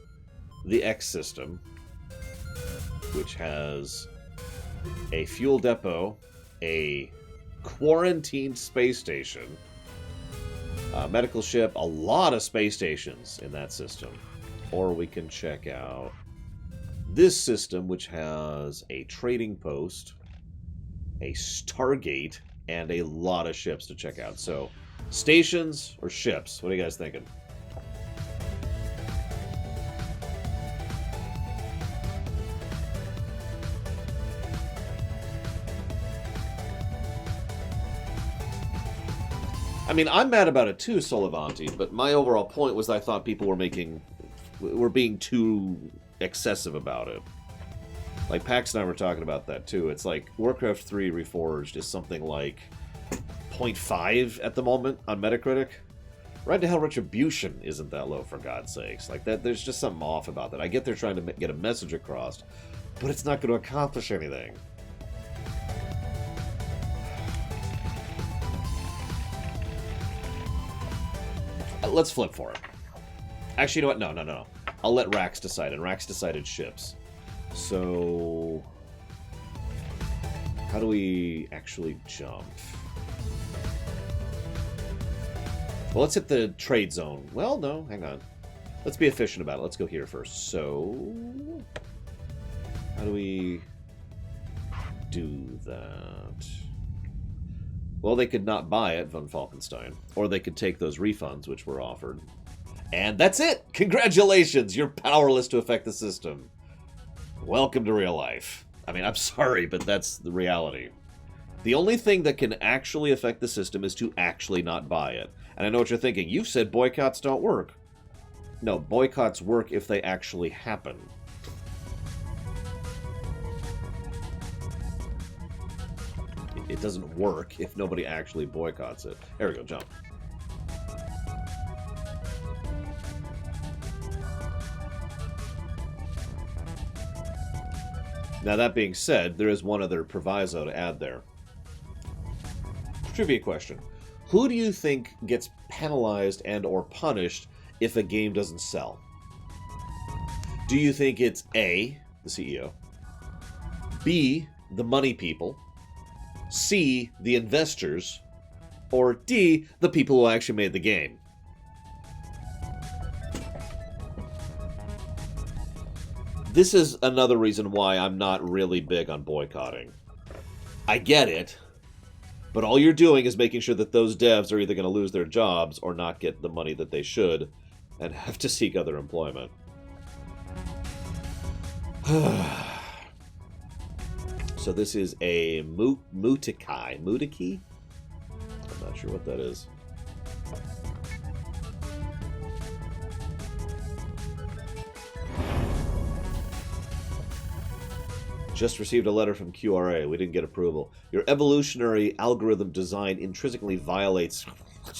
the X system, which has a fuel depot, a quarantined space station, a medical ship, a lot of space stations in that system. Or we can check out this system, which has a trading post, a Stargate, and a lot of ships to check out. So, stations or ships? What are you guys thinking? I mean, I'm mad about it too, Solavanti, but my overall point was I thought people were being too excessive about it. Like, Pax and I were talking about that too. It's like, Warcraft 3 Reforged is something like 0.5 at the moment on Metacritic. Right to Hell Retribution isn't that low, for God's sakes. Like, that, there's just something off about that. I get they're trying to get a message across, but it's not going to accomplish anything. Let's flip for it. Actually, you know what? No. I'll let Rax decide, and Rax decided ships. So... how do we actually jump? Well, let's hit the trade zone. Well, no, hang on. Let's be efficient about it. Let's go here first. So... How do we do that? Well, they could not buy it, von Falkenstein. Or they could take those refunds, which were offered. And that's it! Congratulations! You're powerless to affect the system. Welcome to real life. I mean, I'm sorry, but that's the reality. The only thing that can actually affect the system is to actually not buy it. And I know what you're thinking. You've said boycotts don't work. No, boycotts work if they actually happen. It doesn't work if nobody actually boycotts it. There we go, jump. Now, that being said, there is one other proviso to add there. Trivia question. Who do you think gets penalized and or punished if a game doesn't sell? Do you think it's A, the CEO, B, the money people, C, the investors, or D, the people who actually made the game? This is another reason why I'm not really big on boycotting. I get it, but all you're doing is making sure that those devs are either going to lose their jobs or not get the money that they should and have to seek other employment. So this is a Mutiki? Mutiki? I'm not sure what that is. Just received a letter from QRA. We didn't get approval. Your evolutionary algorithm design intrinsically violates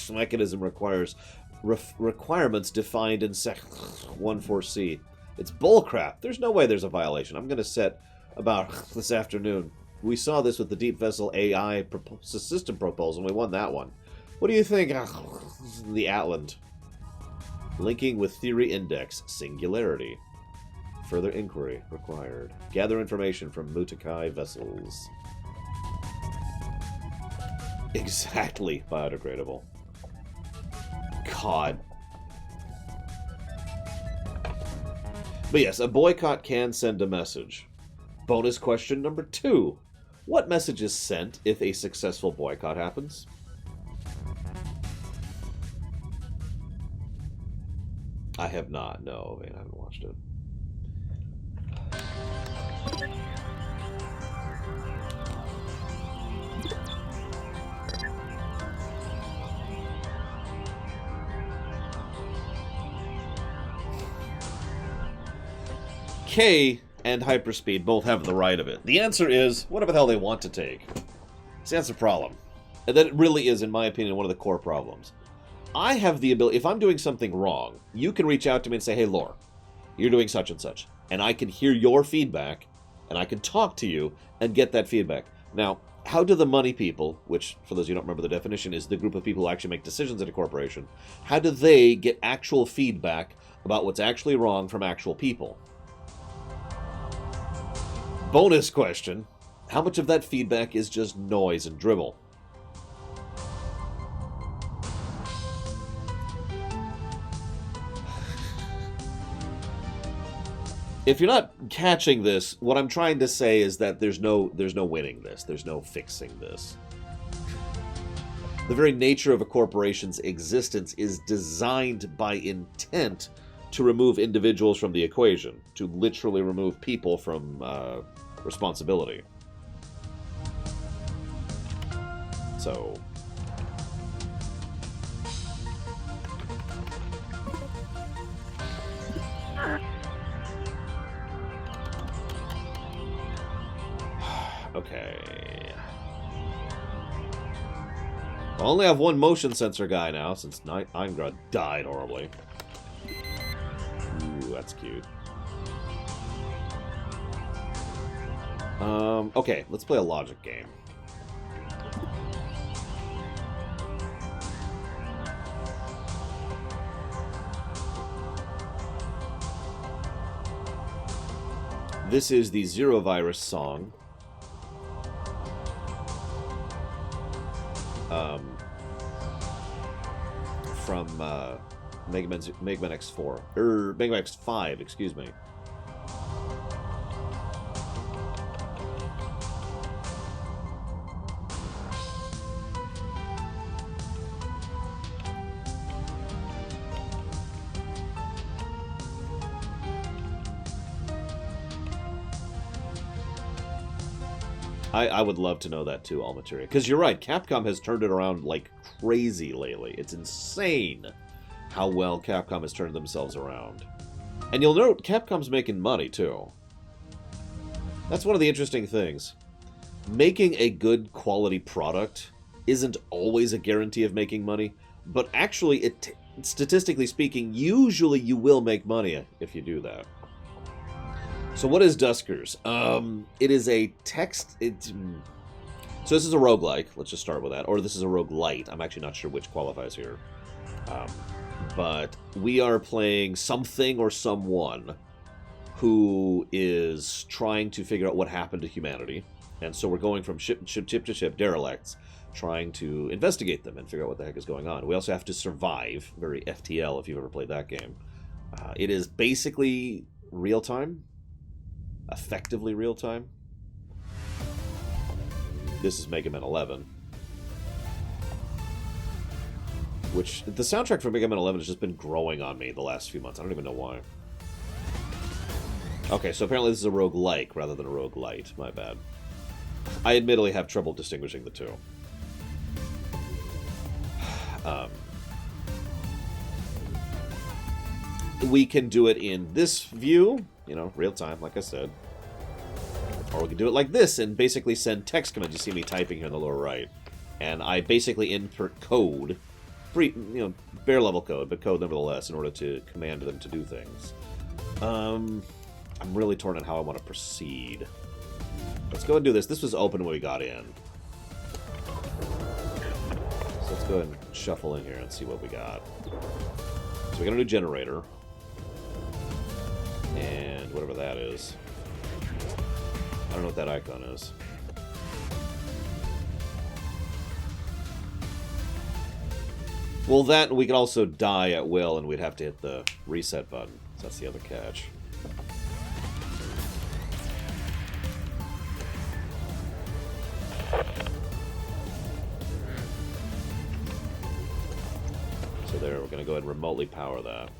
mechanism requirements defined in Sec 14C. It's bullcrap. There's no way there's a violation. I'm going to set about this afternoon. We saw this with the Deep Vessel AI system proposal, and we won that one. What do you think? The Atlant. Linking with theory index. Singularity. Further inquiry required. Gather information from Mutakai vessels. Exactly biodegradable. God. But yes, a boycott can send a message. Bonus question number 2. What message is sent if a successful boycott happens? I have not. No, I haven't watched it. K and hyperspeed both have the right of it. The answer is whatever the hell they want to take. See, that's the problem. And that really is, in my opinion, one of the core problems. I have the ability, if I'm doing something wrong, you can reach out to me and say, hey, Lore, you're doing such and such. And I can hear your feedback, and I can talk to you and get that feedback. Now, how do the money people, which, for those of you who don't remember the definition, is the group of people who actually make decisions in a corporation, how do they get actual feedback about what's actually wrong from actual people? Bonus question, how much of that feedback is just noise and dribble? If you're not catching this, what I'm trying to say is that there's no winning this. There's no fixing this. The very nature of a corporation's existence is designed by intent to remove individuals from the equation, to literally remove people from responsibility. So... Okay. I only have one motion sensor guy now, since Eingrad died horribly. Ooh, that's cute. Okay, let's play a logic game. This is the Zero Virus song. From Mega Man X4. Mega Man X5, excuse me. I would love to know that too, all materia. Because you're right, Capcom has turned it around like crazy lately. It's insane how well Capcom has turned themselves around. And you'll note Capcom's making money too. That's one of the interesting things. Making a good quality product isn't always a guarantee of making money, but actually, statistically speaking, usually you will make money if you do that. So what is Duskers? It is a text... So this is a roguelike. Let's just start with that. Or this is a roguelite. I'm actually not sure which qualifies here. But we are playing something or someone who is trying to figure out what happened to humanity. And so we're going from ship to ship, derelicts, trying to investigate them and figure out what the heck is going on. We also have to survive. Very FTL if you've ever played that game. It is basically real-time. Effectively real-time. This is Mega Man 11. Which, the soundtrack for Mega Man 11 has just been growing on me the last few months. I don't even know why. Okay, so apparently this is a roguelike rather than a roguelite. My bad. I admittedly have trouble distinguishing the two. We can do it in this view, you know, real time, like I said. Or we can do it like this and basically send text commands. You see me typing here in the lower right. And I basically input code, free, you know, bare level code, but code nevertheless, in order to command them to do things. I'm really torn on how I want to proceed. Let's go and do this. This was open when we got in. So let's go ahead and shuffle in here and see what we got. So we got a new generator. And whatever that is. I don't know what that icon is. Well, that, we could also die at will, and we'd have to hit the reset button. So that's the other catch. So there, we're going to go ahead and remotely power that.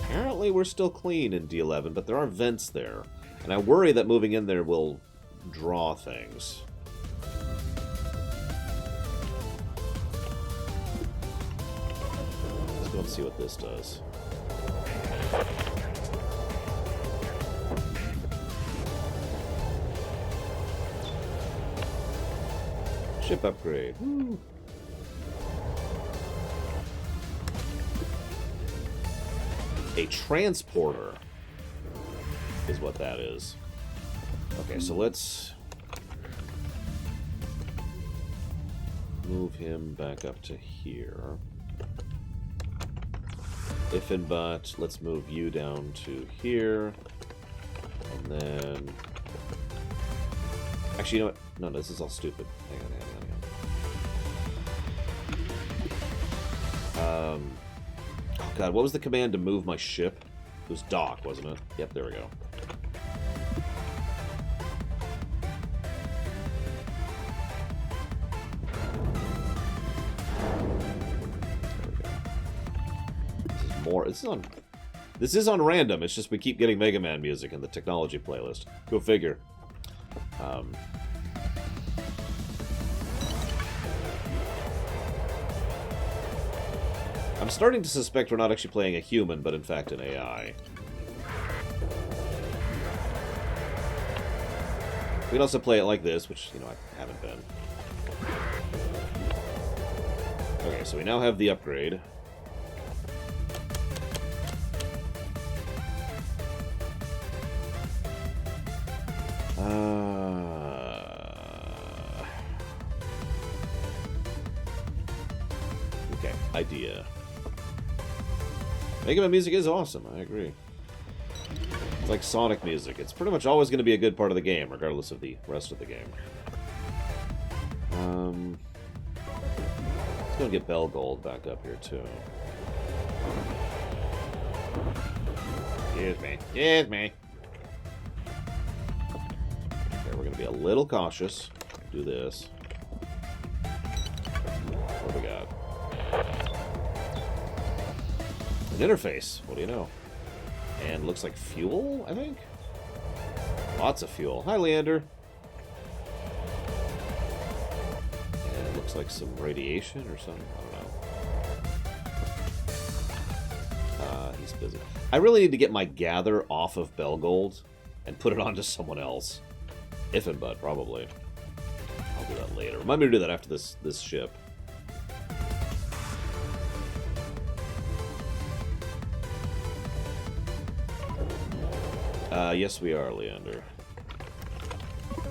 Apparently we're still clean in D11, but there are vents there. And I worry that moving in there will draw things. Let's go and see what this does. Ship upgrade. Woo. A transporter is what that is. Okay, so let's move him back up to here. If and but, let's move you down to here. And then... Actually, you know what? No, this is all stupid. Hang on. Oh god, what was the command to move my ship? It was dock, wasn't it? Yep, there we go. This is on random. It's just we keep getting Mega Man music in the technology playlist. Go figure. I'm starting to suspect we're not actually playing a human, but in fact an AI. We can also play it like this, which, you know, I haven't been. Okay, so we now have the upgrade. Okay, idea. Mega Man music is awesome, I agree. It's like Sonic music. It's pretty much always going to be a good part of the game, regardless of the rest of the game. Let's go and get Bell Gold back up here, too. Excuse me. gonna be a little cautious. Do this. What do we got? An interface. What do you know? And looks like fuel, I think? Lots of fuel. Hi, Leander. And it looks like some radiation or something. I don't know. He's busy. I really need to get my gather off of Belgold and put it onto someone else. If and but, probably. I'll do that later. Remind me to do that after this ship. Yes, we are, Leander. Let's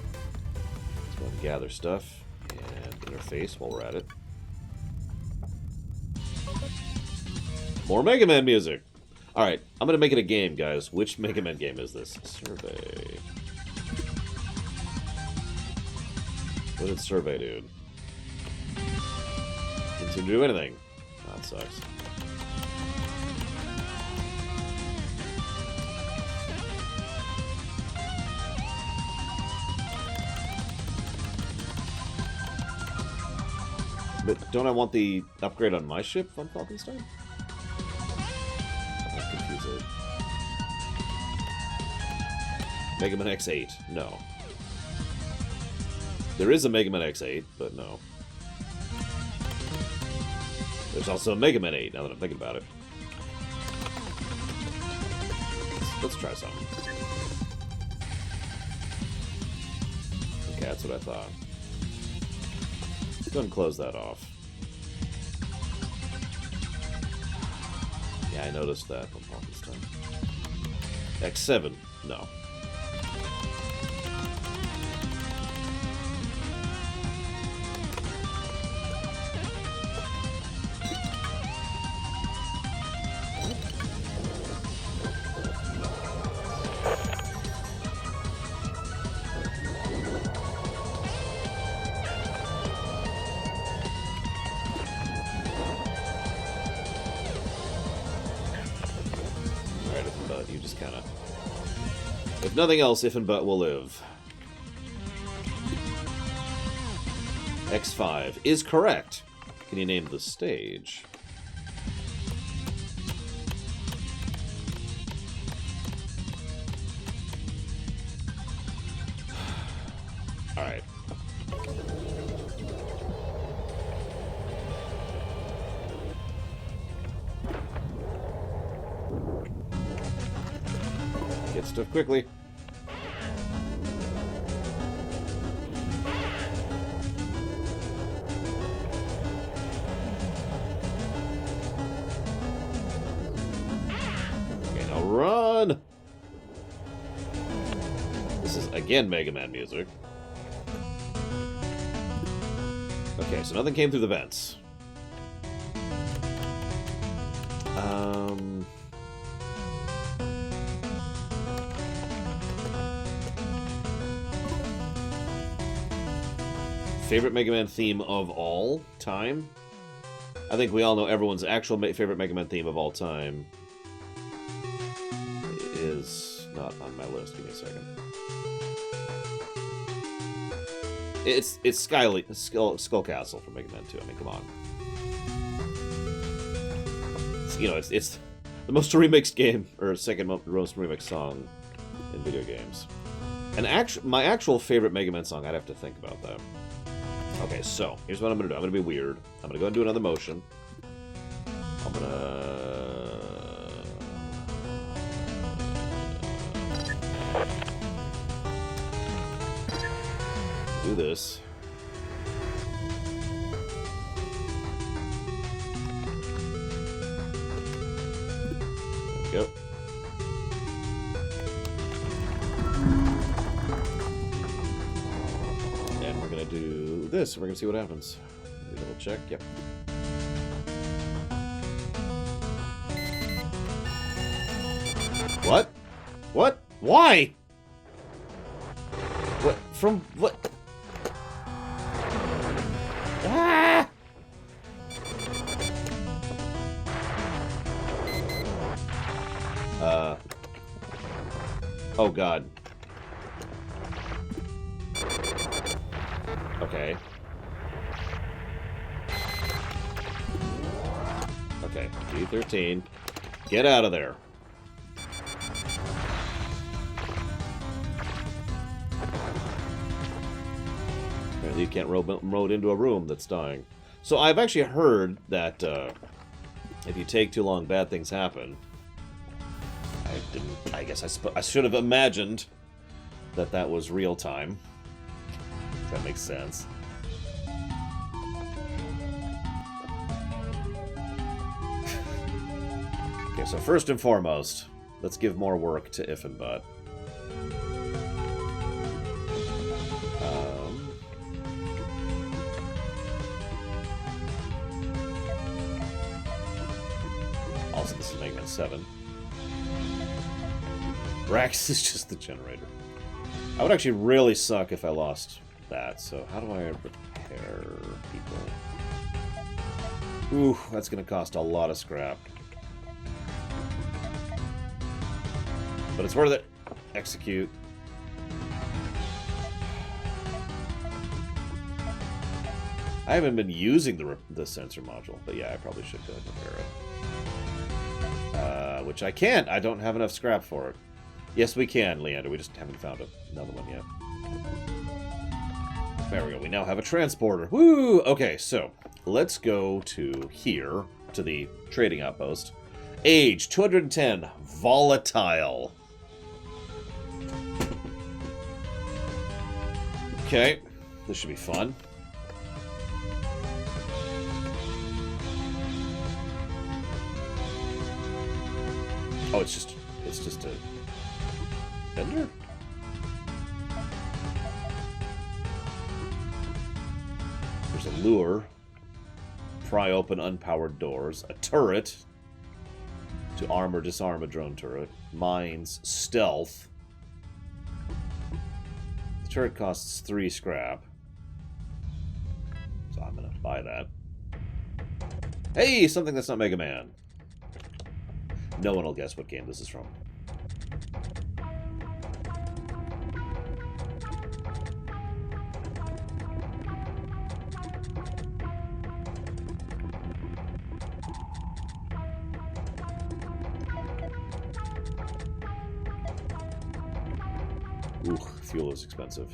go and gather stuff and interface while we're at it. More Mega Man music! Alright, I'm gonna make it a game, guys. Which Mega Man game is this? Survey. What did Survey do? Didn't seem to do anything. That sucks. But don't I want the upgrade on my ship on Falkenstein? I'm confused. Mega Man X8. No. There is a Mega Man X8, but no. There's also a Mega Man 8, now that I'm thinking about it. Let's try something. Okay, that's what I thought. Go ahead and close that off. Yeah, I noticed that from Pakistan. X7, no. If nothing else, if and but will live. X5 is correct. Can you name the stage? Alright. Get stuff quickly. Run! This is, again, Mega Man music. Okay, so nothing came through the vents. Favorite Mega Man theme of all time? I think we all know everyone's actual favorite Mega Man theme of all time is not on my list. Give me a second. It's Skull Castle from Mega Man 2. I mean, come on. You know, it's the most remixed game, or second most remixed song in video games. And my actual favorite Mega Man song, I'd have to think about that. Okay, so here's what I'm gonna do. I'm gonna be weird. I'm gonna go and do another motion. I'm gonna do this. There we go. And we're gonna do this. We're gonna see what happens. Double check. Yep. What? What? Why? What? From what? Ah! Oh God. Okay. Okay, G13. Get out of there. Apparently you can't remote into a room that's dying. So I've actually heard that if you take too long, bad things happen. I guess I should have imagined that that was real time. If that makes sense. Okay, so first and foremost, let's give more work to If and But. Also, this is Mega Man 7. Rax is just the generator. I would actually really suck if I lost that, so how do I repair people? Ooh, that's going to cost a lot of scrap. But it's worth it. Execute. I haven't been using the sensor module, but yeah, I probably should go and repair it. Which I can't. I don't have enough scrap for it. Yes, we can, Leander. We just haven't found another one yet. There we go. We now have a transporter. Woo! Okay, so let's go to here, to the trading outpost. Age, 210. Volatile. Okay. This should be fun. Oh, it's just a vendor? There's a lure. Pry open unpowered doors. A turret. To arm or disarm a drone turret. Mines. Stealth. The turret costs 3 scrap. So I'm gonna buy that. Hey! Something that's not Mega Man. No one will guess what game this is from. Ooh, fuel is expensive.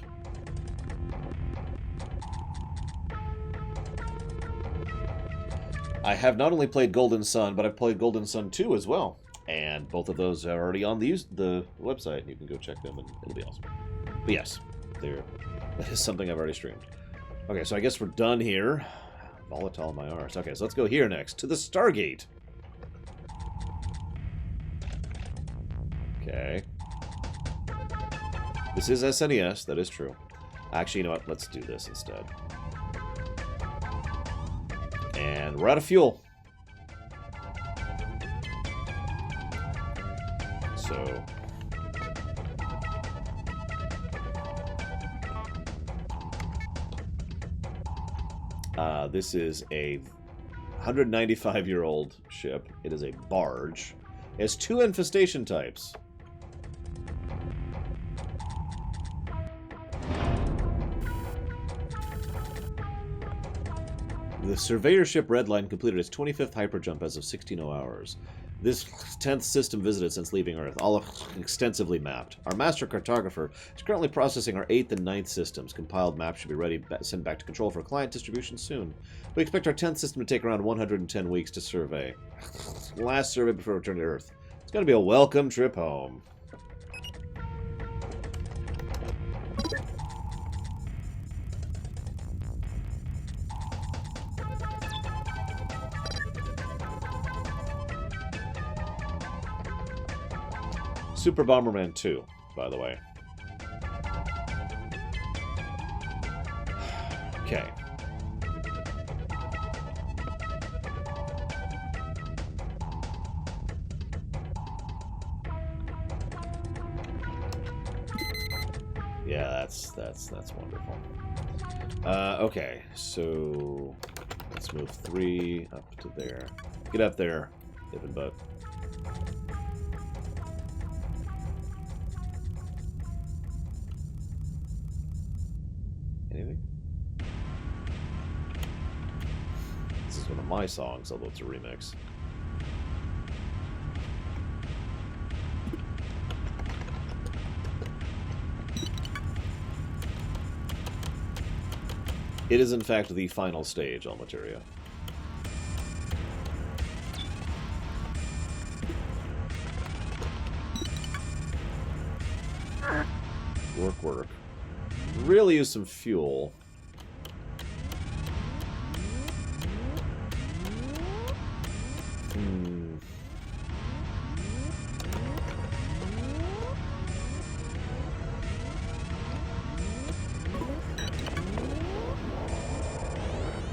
I have not only played Golden Sun, but I've played Golden Sun 2 as well. And both of those are already on the website. You can go check them, and it'll be awesome. But yes, that is something I've already streamed. Okay, so I guess we're done here. Volatile my arse. Okay, so let's go here next, to the Stargate. Okay. This is SNES, that is true. Actually, you know what? Let's do this instead. And we're out of fuel. So... this is a 195-year-old ship. It is a barge. It has 2 infestation types. The surveyor ship Redline completed its 25th hyperjump as of 16:00 hours. This 10th system visited since leaving Earth, all extensively mapped. Our master cartographer is currently processing our 8th and 9th systems. Compiled maps should be ready to send back to control for client distribution soon. We expect our 10th system to take around 110 weeks to survey. Last survey before return to Earth. It's going to be a welcome trip home. Super Bomberman 2, by the way. Okay. Yeah, that's wonderful. Okay, so let's move 3 up to there. Get up there, If and But. Anything? my songs, although it's a remix. It is, in fact, the final stage, Almateria. Work, work. Really use some fuel.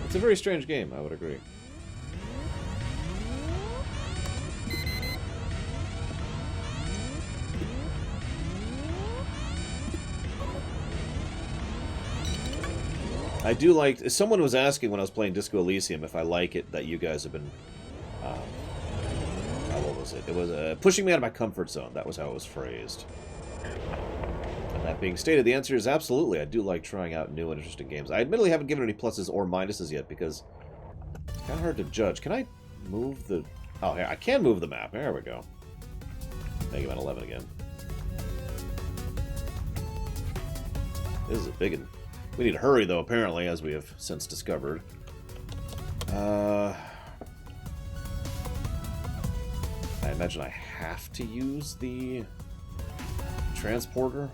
It's a very strange game, I would agree. I do like... Someone was asking when I was playing Disco Elysium if I like it that you guys have been... what was it? It was pushing me out of my comfort zone. That was how it was phrased. And that being stated, the answer is absolutely. I do like trying out new and interesting games. I admittedly haven't given any pluses or minuses yet because it's kind of hard to judge. Can I move the... Oh, here, I can move the map. There we go. Mega Man 11 again. This is a big one. We need to hurry, though, apparently, as we have since discovered. I imagine I have to use the transporter.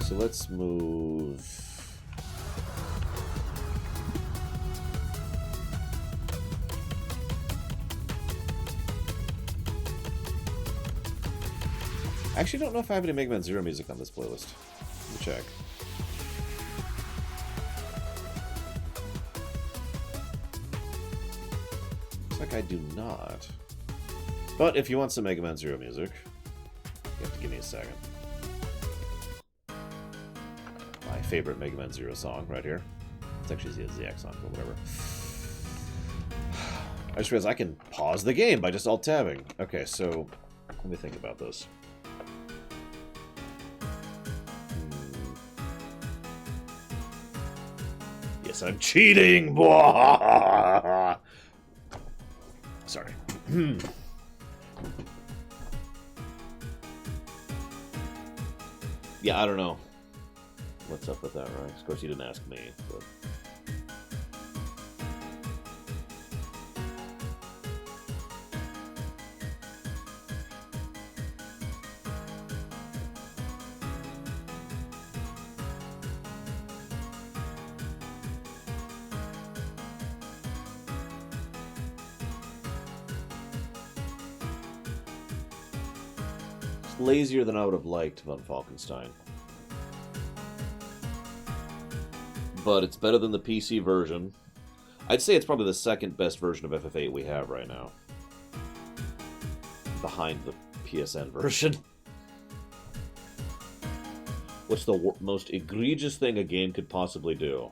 So let's move... I actually don't know if I have any Mega Man Zero music on this playlist. Let me check. Looks like I do not. But if you want some Mega Man Zero music, you have to give me a second. My favorite Mega Man Zero song right here. It's actually the ZX song, but whatever. I just realized I can pause the game by just alt-tabbing. Okay, so let me think about this. Yes, I'm cheating! Sorry. Yeah, I don't know what's up with that, right? Of course, you didn't ask me, but... lazier than I would have liked von Falkenstein. But it's better than the PC version. I'd say it's probably the second best version of FF8 we have right now. Behind the PSN version. What's the most egregious thing a game could possibly do?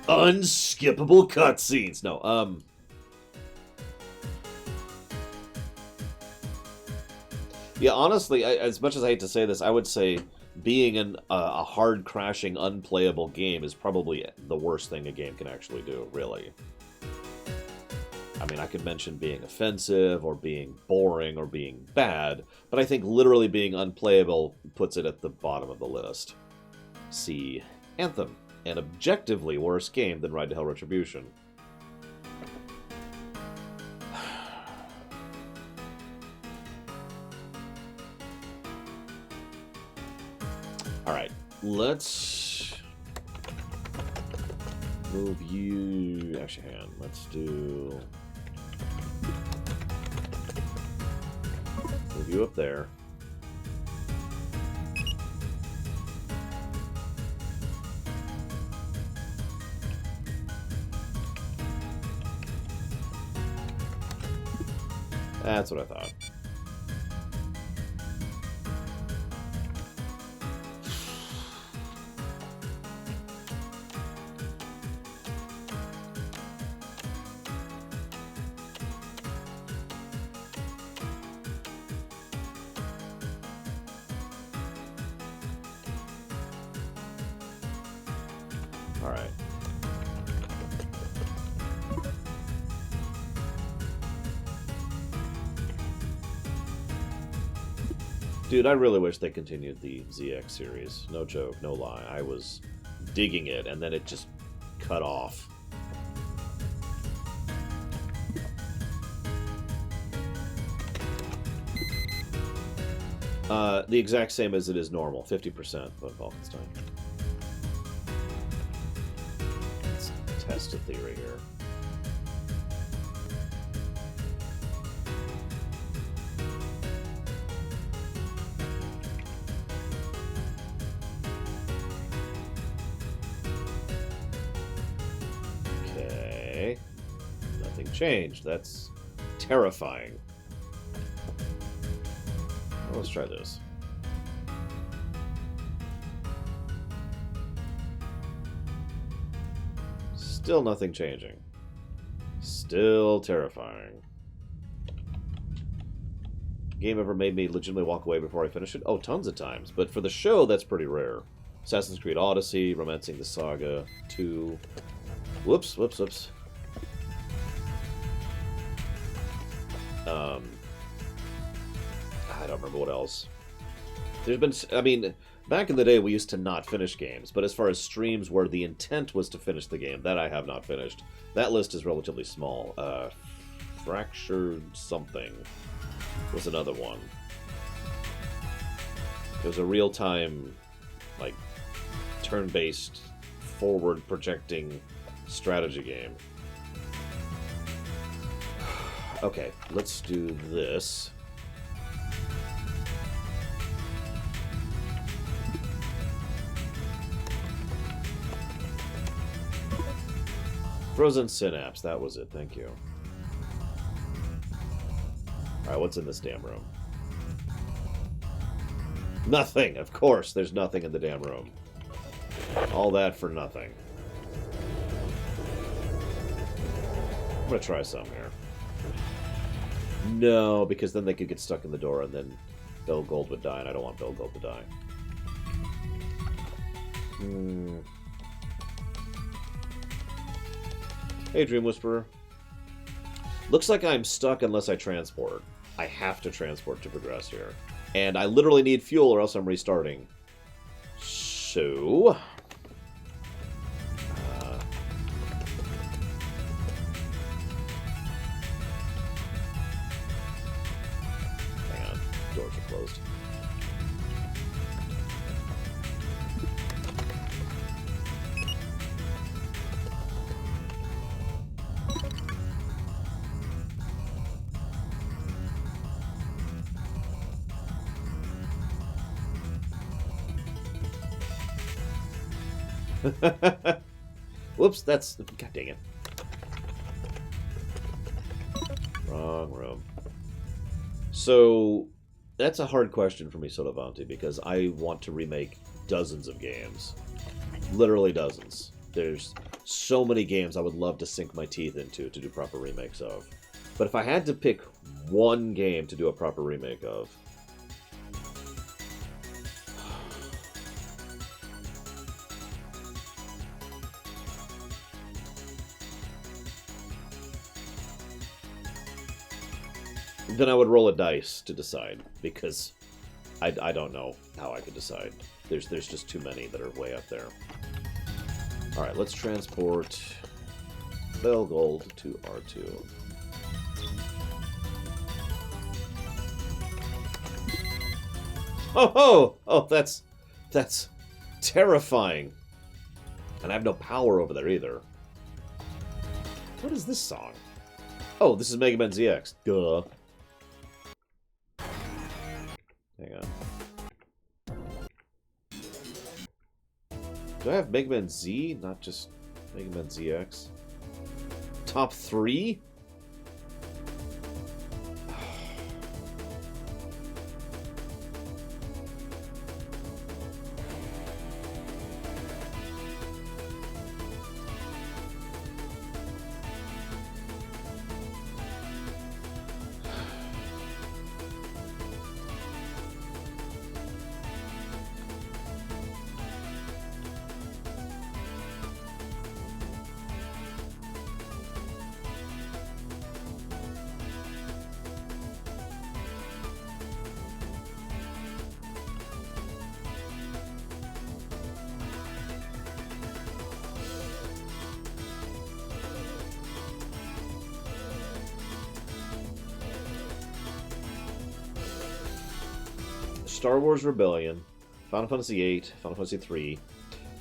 Unskippable cutscenes. No, yeah, honestly, as much as I hate to say this, I would say being a hard-crashing, unplayable game is probably the worst thing a game can actually do, really. I mean, I could mention being offensive, or being boring, or being bad, but I think literally being unplayable puts it at the bottom of the list. See Anthem. An objectively worse game than Ride to Hell Retribution. Alright, let's move you... Actually, hang on, let's do... Move you up there. That's what I thought. Alright. Dude, I really wish they continued the ZX series. No joke, no lie. I was digging it, and then it just cut off. The exact same as it is normal, 50% of Falkenstein. Let's test a theory here. Okay. Nothing changed. That's terrifying. Well, let's try this. Still nothing changing. Still terrifying. Game ever made me legitimately walk away before I finish it? Oh, tons of times. But for the show, that's pretty rare. Assassin's Creed Odyssey, Romancing the Saga 2. Whoops, whoops, whoops. I don't remember what else. There's been, I mean, back in the day we used to not finish games, but as far as streams where the intent was to finish the game, that I have not finished. That list is relatively small. Fractured something was another one. It was a real-time, like, turn-based, forward-projecting strategy game. Okay, let's do this. Frozen Synapse, that was it, thank you. Alright, what's in this damn room? Nothing, of course, there's nothing in the damn room. All that for nothing. I'm gonna try some here. No, because then they could get stuck in the door and then Bill Gold would die, and I don't want Bill Gold to die. Hey, Dream Whisperer. Looks like I'm stuck unless I transport. I have to transport to progress here. And I literally need fuel or else I'm restarting. So... hang on. Doors are closed. Whoops, that's... God dang it. Wrong room. So, that's a hard question for me, Sodavanti, because I want to remake dozens of games. Literally dozens. There's so many games I would love to sink my teeth into to do proper remakes of. But if I had to pick one game to do a proper remake of... then I would roll a dice to decide, because I don't know how I could decide. There's just too many that are way up there. Alright, let's transport Bell Gold to R2. Oh, that's terrifying. And I have no power over there either. What is this song? Oh, this is Mega Man ZX. Duh. Hang on. Do I have Mega Man Z? Not just Mega Man ZX? Top 3? Star Wars Rebellion, Final Fantasy VIII, Final Fantasy III,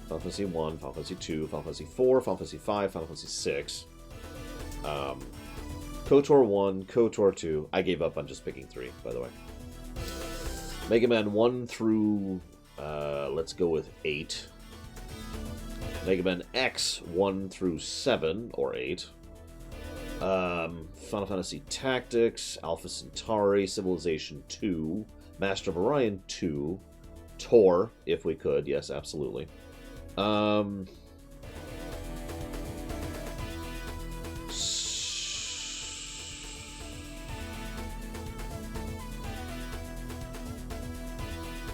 Final Fantasy 1, Final Fantasy 2, Final Fantasy 4, Final Fantasy 5, Final Fantasy 6, KOTOR 1, KOTOR 2. I gave up on just picking 3, by the way. Mega Man 1 through, let's go with 8. Mega Man X 1 through 7, or 8. Final Fantasy Tactics, Alpha Centauri, Civilization 2, Master of Orion 2, Tor, if we could, yes, absolutely.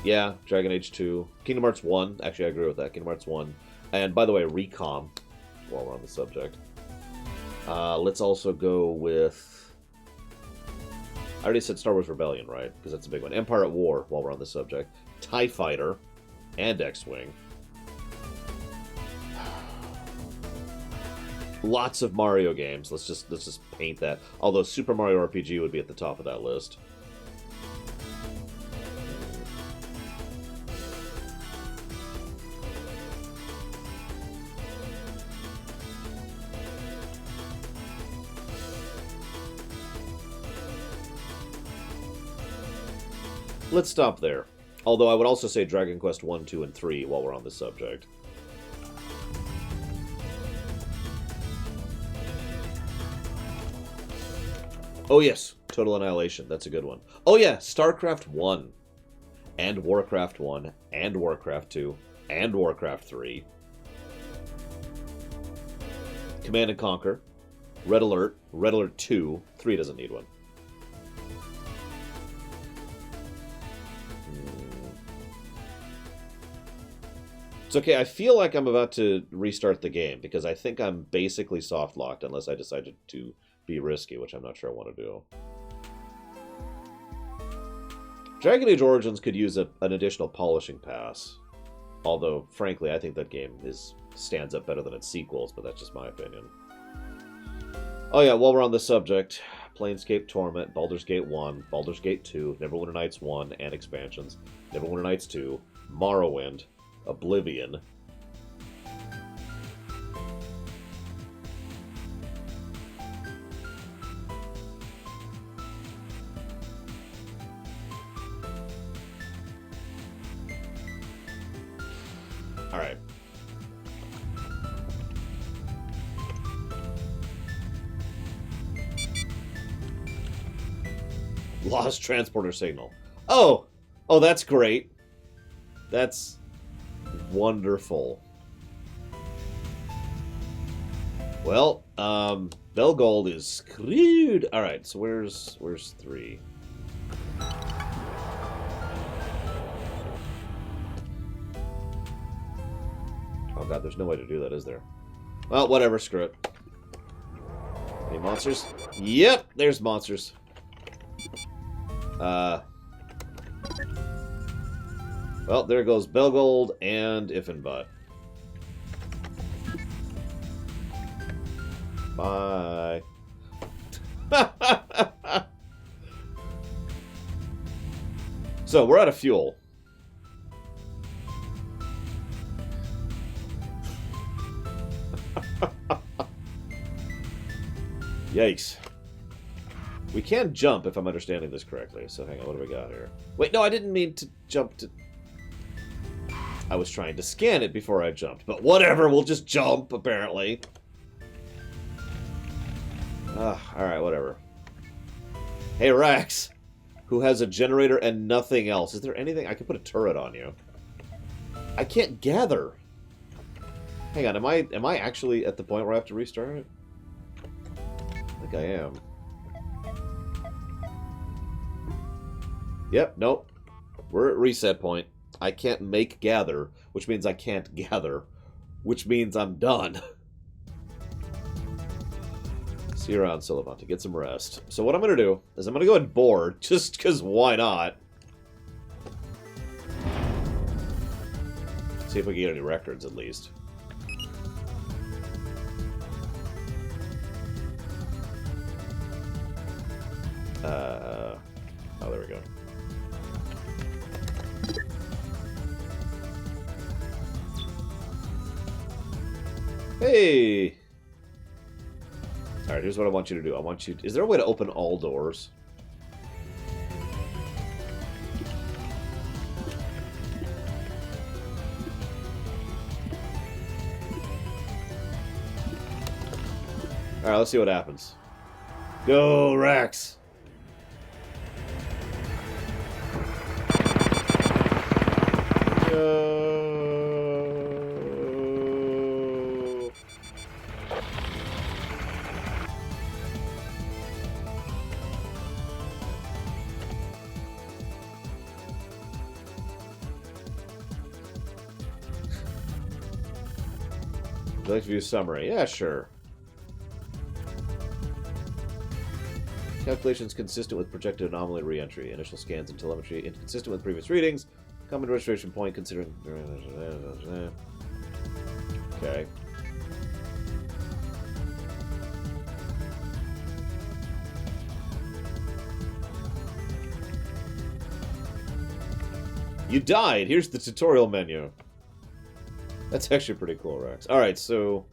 Yeah, Dragon Age 2. Kingdom Hearts 1. Actually, I agree with that. Kingdom Hearts 1. And, by the way, Recom, while we're on the subject. Let's also go with... I already said Star Wars Rebellion, right? Because that's a big one. Empire at War, while we're on the subject. TIE Fighter. And X-Wing. Lots of Mario games. Let's just paint that. Although Super Mario RPG would be at the top of that list. Let's stop there. Although I would also say Dragon Quest 1, 2, and 3 while we're on this subject. Oh yes, Total Annihilation. That's a good one. Oh yeah, StarCraft 1. And Warcraft 1. And Warcraft 2. And Warcraft 3. Command & Conquer. Red Alert. Red Alert 2. 3 doesn't need one. It's okay, I feel like I'm about to restart the game, because I think I'm basically soft-locked, unless I decided to be risky, which I'm not sure I want to do. Dragon Age Origins could use an additional polishing pass. Although, frankly, I think that game stands up better than its sequels, but that's just my opinion. Oh yeah, while we're on the subject, Planescape Torment, Baldur's Gate 1, Baldur's Gate 2, Neverwinter Nights 1, and expansions, Neverwinter Nights 2, Morrowind, Oblivion. All right. Lost transporter signal. Oh, that's great. That's wonderful. Well, Belgold is screwed. All right, so where's 3? Oh god, there's no way to do that, is there? Well, whatever, screw it. Any monsters? Yep, there's monsters. Well, there goes Belgold and Ifenbutt. Bye. So, we're out of fuel. Yikes. We can jump, if I'm understanding this correctly. So, hang on, what do we got here? Wait, no, I didn't mean to jump to... I was trying to scan it before I jumped, but whatever, we'll just jump, apparently. Alright, whatever. Hey, Rex, who has a generator and nothing else. Is there anything? I could put a turret on you. I can't gather. Hang on, am I actually at the point where I have to restart it? I think I am. Yep, nope. We're at reset point. I can't make gather, which means I can't gather, which means I'm done. See you around, Sylvanta. Get some rest. So what I'm going to do is I'm going to go and board, just because why not? See if we can get any records, at least. Oh, there we go. Hey! Alright, here's what I want you to do. I want you... Is there a way to open all doors? Alright, let's see what happens. Go, Rex! Go! Would you like to view summary? Yeah, sure. Calculations consistent with projected anomaly re-entry. Initial scans and telemetry inconsistent with previous readings. Common registration point considering... Okay. You died! Here's the tutorial menu. That's actually pretty cool, Rex. Alright, so...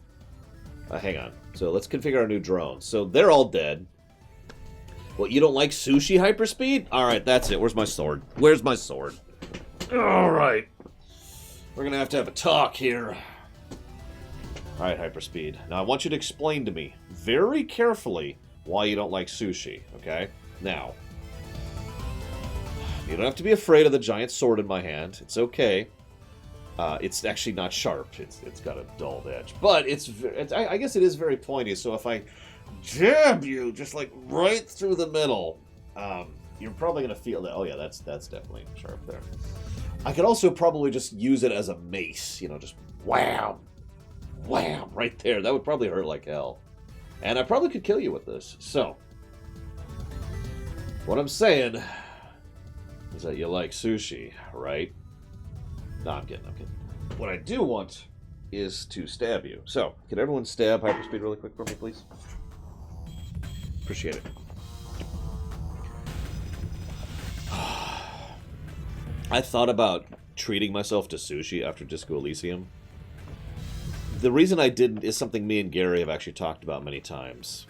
hang on. So let's configure our new drones. So they're all dead. What, you don't like sushi hyperspeed? Alright, that's it. Where's my sword? Where's my sword? Alright. We're gonna have a talk here. Alright, hyperspeed. Now I want you to explain to me, very carefully, why you don't like sushi, okay? Now, you don't have to be afraid of the giant sword in my hand. It's okay. It's actually not sharp. It's got a dull edge. But I guess it is very pointy, so if I jab you just like right through the middle, you're probably going to feel that. Oh yeah, that's definitely sharp there. I could also probably just use it as a mace, you know, just wham, wham, right there. That would probably hurt like hell. And I probably could kill you with this. So, what I'm saying is that you like sushi, right? No, I'm kidding. What I do want is to stab you. So, can everyone stab hyperspeed really quick for me, please? Appreciate it. I thought about treating myself to sushi after Disco Elysium. The reason I didn't is something me and Gary have actually talked about many times.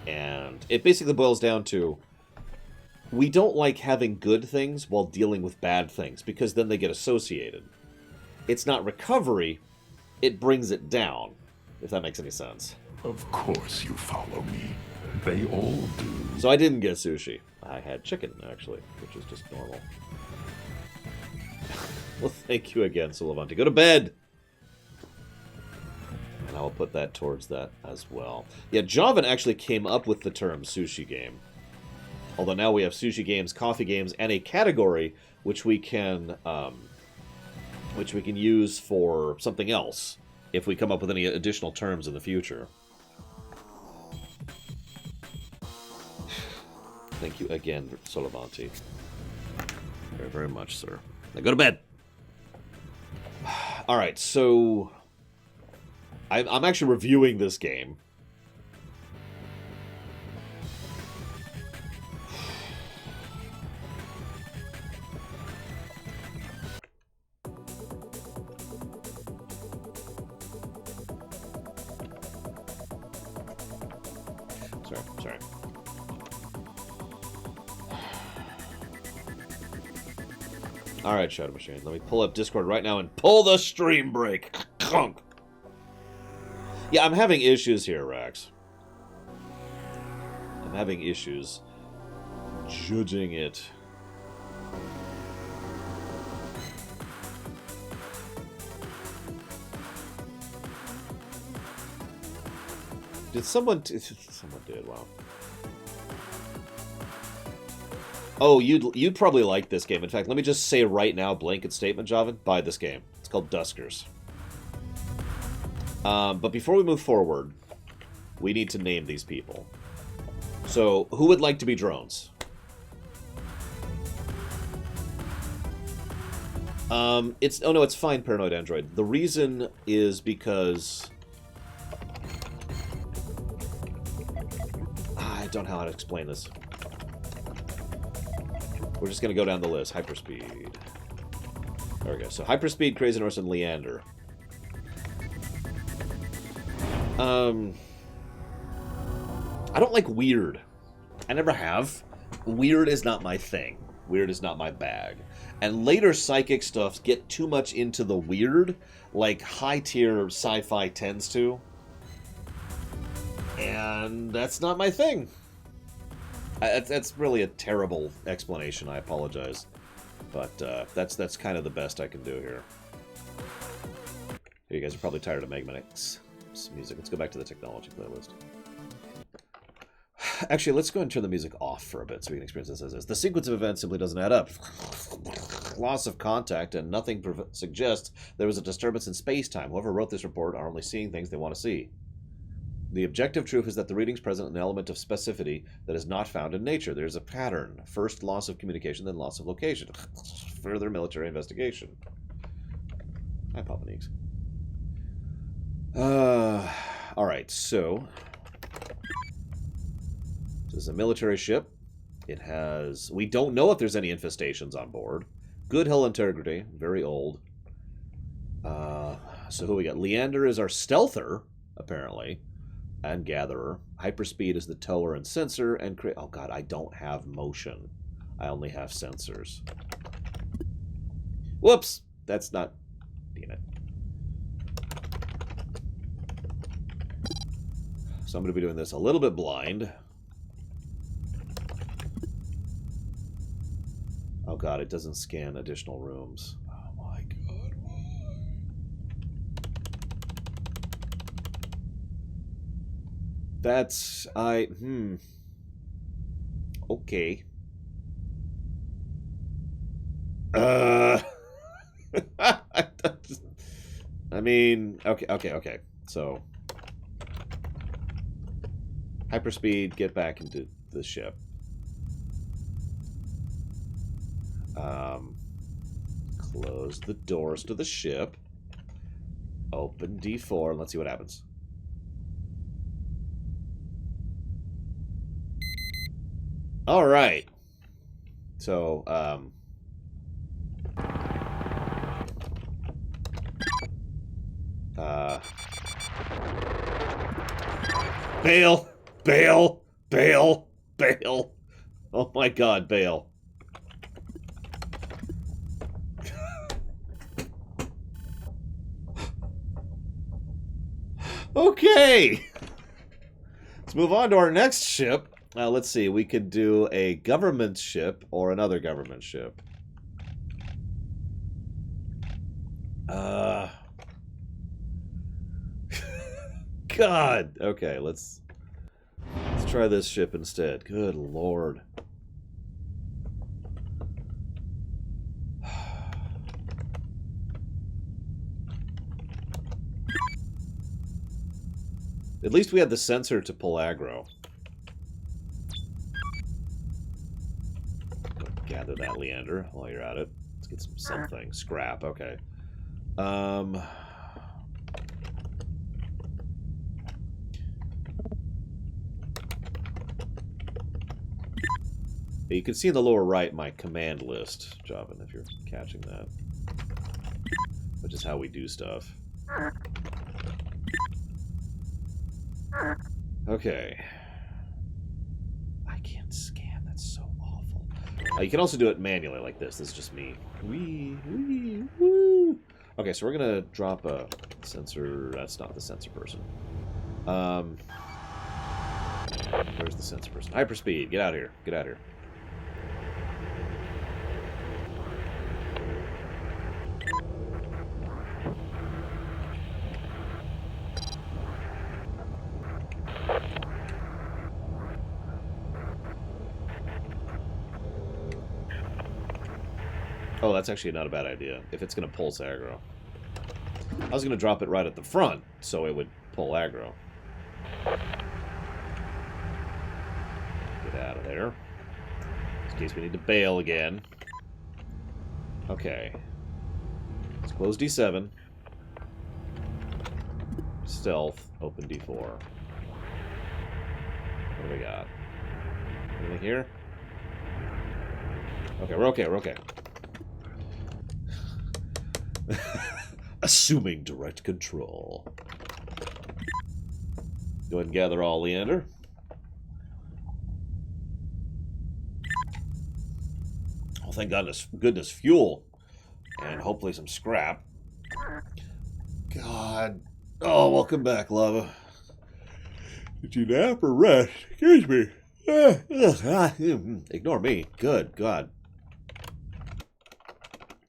And it basically boils down to, we don't like having good things while dealing with bad things, because then they get associated. It's not recovery, it brings it down, if that makes any sense. Of course you follow me. They all do. So I didn't get sushi. I had chicken, actually, which is just normal. Well, thank you again, Solavanti. Go to bed! And I will put that towards that as well. Yeah, Javan actually came up with the term sushi game. Although now we have sushi games, coffee games, and a category which we can use for something else if we come up with any additional terms in the future. Thank you again, Solavanti. Very, very much, sir. Now go to bed. All right, so I'm actually reviewing this game. Sorry. Alright, Shadow Machine. Let me pull up Discord right now and pull the stream break. Yeah, I'm having issues here, Rax. I'm having issues judging it. Did someone... Someone did, wow. Oh, you'd probably like this game. In fact, let me just say right now, blanket statement, Javan, buy this game. It's called Duskers. But before we move forward, we need to name these people. So, who would like to be drones? Oh no, it's fine, Paranoid Android. The reason is because... I don't know how to explain this. We're just going to go down the list. Hyperspeed. There we go. So Hyperspeed, Crazy Norse, and Leander. I don't like weird. I never have. Weird is not my thing. Weird is not my bag. And later psychic stuff get too much into the weird, like high-tier sci-fi tends to. And that's not my thing. That's really a terrible explanation. I apologize. But that's kind of the best I can do here. You guys are probably tired of Mega Man X music. Let's go back to the technology playlist. Actually, let's go and turn the music off for a bit so we can experience this as is. The sequence of events simply doesn't add up. Loss of contact, and nothing suggests there was a disturbance in space-time. Whoever wrote this report are only seeing things they want to see. The objective truth is that the readings present an element of specificity that is not found in nature. There's a pattern. First loss of communication, then loss of location. Further military investigation. Hi, Papa Neeks. Alright, so... This is a military ship. It has... We don't know if there's any infestations on board. Good hull integrity. Very old. So who we got? Leander is our stealther, apparently. And gatherer. Hyperspeed is the tower and sensor. And oh god, I don't have motion. I only have sensors. Whoops! That's not... Damn it. So I'm going to be doing this a little bit blind. Oh god, it doesn't scan additional rooms. Oh my god, why? That's... Okay. I mean, okay. So... Hyperspeed, get back into the ship. Close the doors to the ship. Open D4, and let's see what happens. Alright. So, bail! Bail! Bail! Bail! Oh my god, bail. Okay! Let's move on to our next ship. Let's see, we could do a government ship or another government ship. God! Okay, let's try this ship instead. Good lord. At least we had the sensor to pull aggro. Gather that, Leander, while you're at it. Let's get something. Scrap, okay. You can see in the lower right my command list, Javin, if you're catching that. Which is how we do stuff. Okay. I can't scan. That's so awful. You can also do it manually like this. This is just me. Wee, wee, woo. Okay, so we're gonna drop a sensor. That's not the sensor person. Where's the sensor person? Hyperspeed. Get out of here. Get out of here. Oh, that's actually not a bad idea, if it's going to pulse aggro. I was going to drop it right at the front, so it would pull aggro. Get out of there. In case we need to bail again. Okay. Let's close D7. Stealth, open D4. What do we got? Anything here? Okay, we're okay, we're okay. Assuming direct control. Go ahead and gather all, Leander. Oh, thank goodness, fuel. And hopefully some scrap. God. Oh, welcome back, Lava. Did you nap or rest? Excuse me. Ignore me. Good God.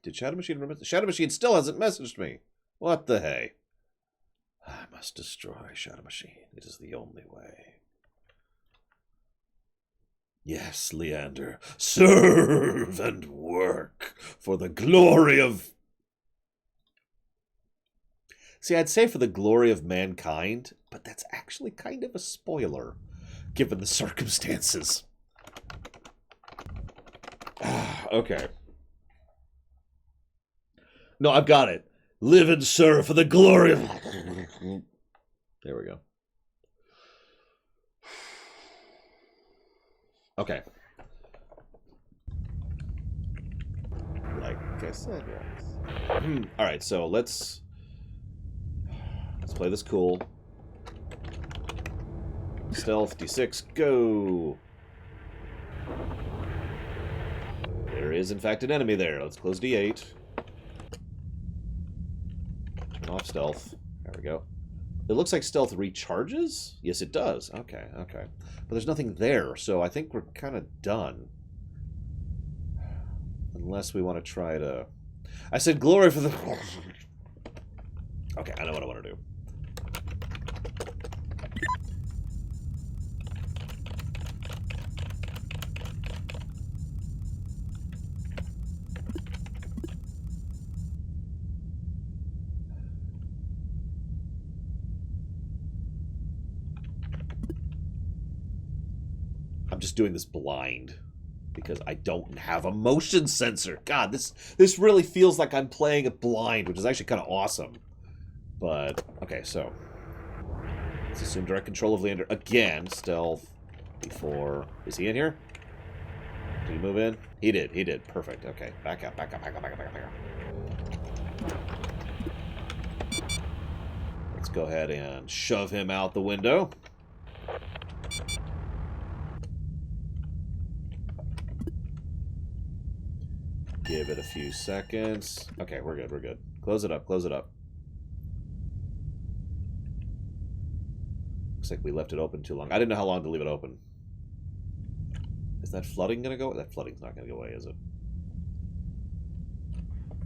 Did Shadow Machine remember? Shadow Machine still hasn't messaged me. What the hey? I must destroy Shadow Machine. It is the only way. Yes, Leander. Serve and work for the glory of... See, I'd say for the glory of mankind, but that's actually kind of a spoiler, given the circumstances. Okay. No, I've got it. Live and serve for the glory of... There we go. Okay. Like I said, yes. Alright, so let's play this cool. Stealth, D6, go! There is, in fact, an enemy there. Let's close D8. Turn off stealth. There we go. It looks like stealth recharges? Yes, it does. Okay, okay. But there's nothing there, so I think we're kind of done. Unless we want to try to... I said glory for the... Okay, I know what I want to do. I'm just doing this blind because I don't have a motion sensor. God, this really feels like I'm playing it blind, which is actually kind of awesome. But, okay, so let's assume direct control of Leander. Again, stealth before... Is he in here? Did he move in? He did. Perfect. Okay, back up. Let's go ahead and shove him out the window. Give it a few seconds. Okay, we're good. Close it up. Looks like we left it open too long. I didn't know how long to leave it open. Is that flooding going to go? That flooding's not going to go away, is it?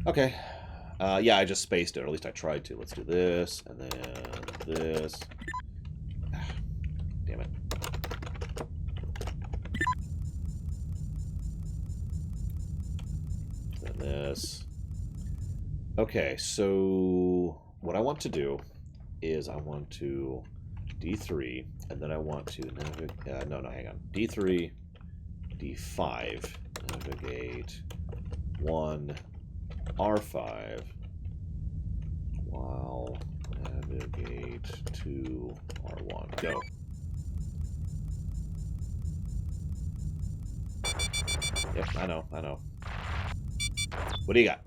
Okay. Yeah, I just spaced it, or at least I tried to. Let's do this, and then this. Damn it. Then this. Okay, so what I want to do is I want to D3, and then I want to navigate... no, hang on. D3, D5, navigate 1, R5, while navigate 2, R1. Go. Yep, I know. What do you got?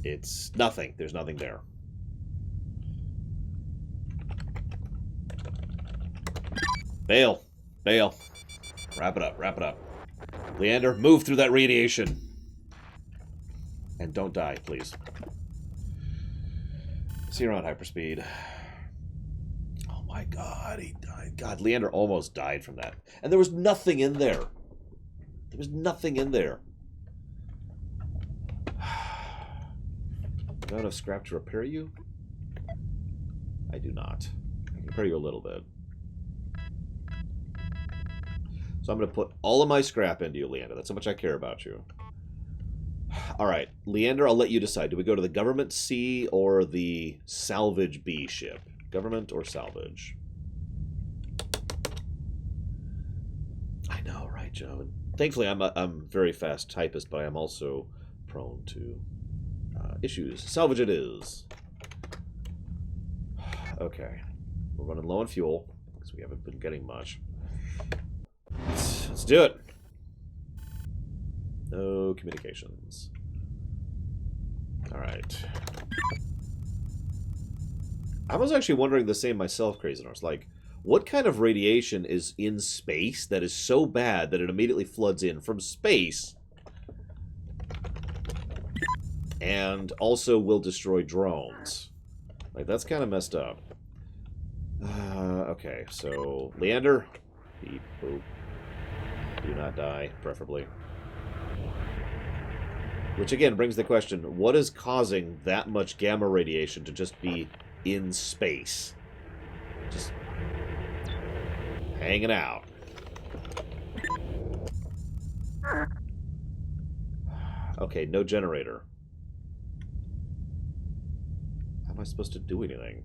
It's nothing. There's nothing there. Bail. Wrap it up. Leander, move through that radiation. And don't die, please. See you around hyperspeed. Oh my god, he died. God, Leander almost died from that. And there was nothing in there. Do I have enough scrap to repair you? I do not. I can repair you a little bit. So I'm going to put all of my scrap into you, Leander. That's how much I care about you. Alright, Leander, I'll let you decide. Do we go to the Government C or the Salvage B ship? Government or Salvage? I know, right, Joe? Thankfully, I'm very fast typist, but I am also prone to issues. Salvage it is. Okay. We're running low on fuel, because we haven't been getting much. Let's do it. No communications. Alright. I was actually wondering the same myself, Crazy Norse. Like, What kind of radiation is in space that is so bad that it immediately floods in from space and also will destroy drones? Like, that's kind of messed up. Okay, so Leander, beep, boop. Do not die, preferably. Which again brings the question, what is causing that much gamma radiation to just be in space? Just hanging out. Okay, no generator. How am I supposed to do anything?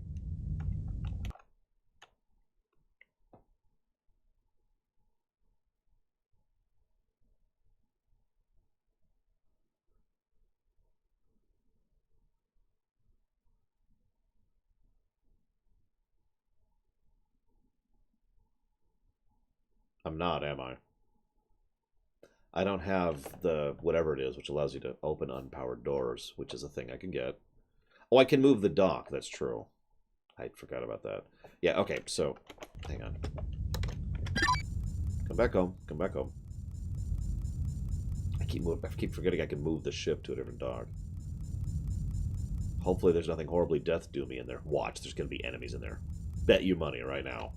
I'm not, am I? I don't have the whatever it is, which allows you to open unpowered doors, which is a thing I can get. Oh, I can move the dock. That's true. I forgot about that. Yeah, okay, so, hang on. Come back home. Come back home. I keep forgetting I can move the ship to a different dock. Hopefully there's nothing horribly death doomy in there. Watch, there's going to be enemies in there. Bet you money right now.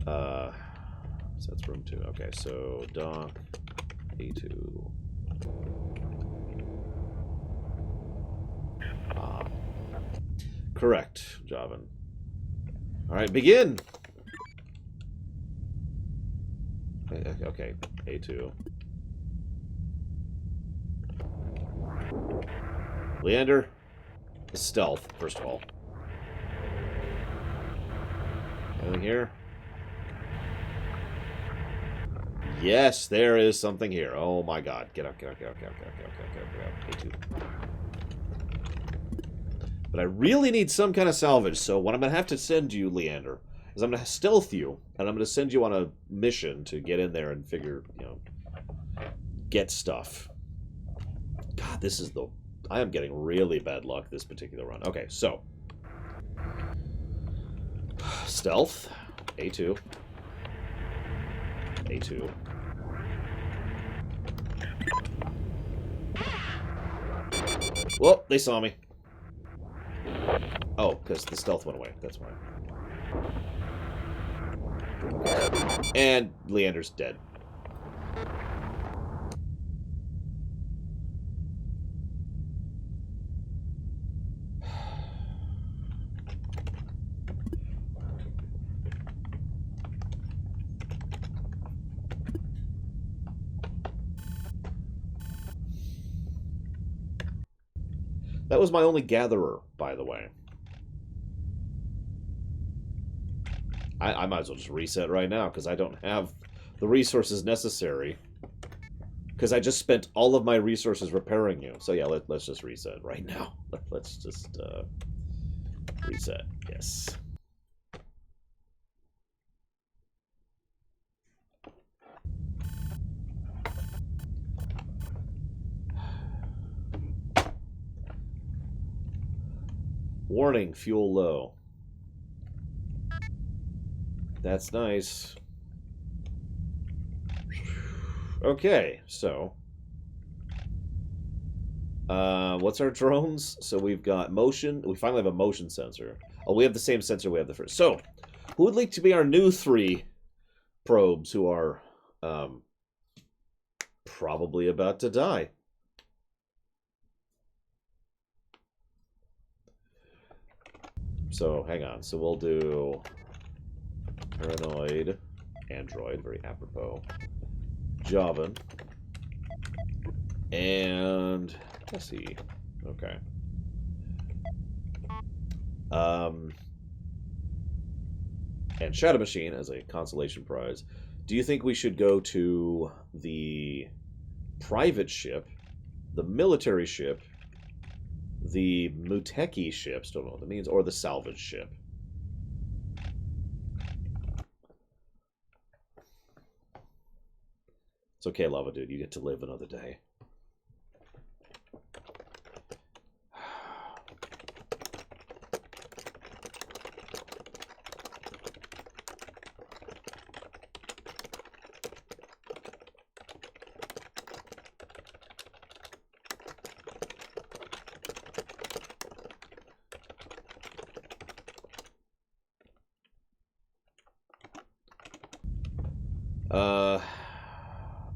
So that's room 2. Okay, so dock A2. Correct, Javan. Alright, begin! Okay, A2. Leander, stealth, first of all. Anything here? Yes, there is something here. Oh my god. Get out, get out, get out, get out, get out, get out, get out, get out. A2. But I really need some kind of salvage, so what I'm going to have to send you, Leander, is I'm going to stealth you, and I'm going to send you on a mission to get in there and figure, you know, get stuff. God, this is the... I am getting really bad luck this particular run. Okay, so. Stealth. A2. A2. Well, they saw me. Oh, because the stealth went away. That's why. And Leander's dead. That was my only gatherer, by the way. I might as well just reset right now, because I don't have the resources necessary. Because I just spent all of my resources repairing you. So yeah, let's just reset right now. Let's just reset. Yes. Warning, fuel low. That's nice. Okay, so what's our drones? So we've got motion. We finally have a motion sensor. Oh, we have the same sensor we have the first. So, who would like to be our new 3 probes who are probably about to die? So, hang on. So we'll do paranoid, android, very apropos. Javan. And let's see. Okay. And Shadow Machine as a consolation prize. Do you think we should go to the private ship, the military ship, the Muteki ships, don't know what that means, or the salvage ship? It's okay, Lava Dude. You get to live another day.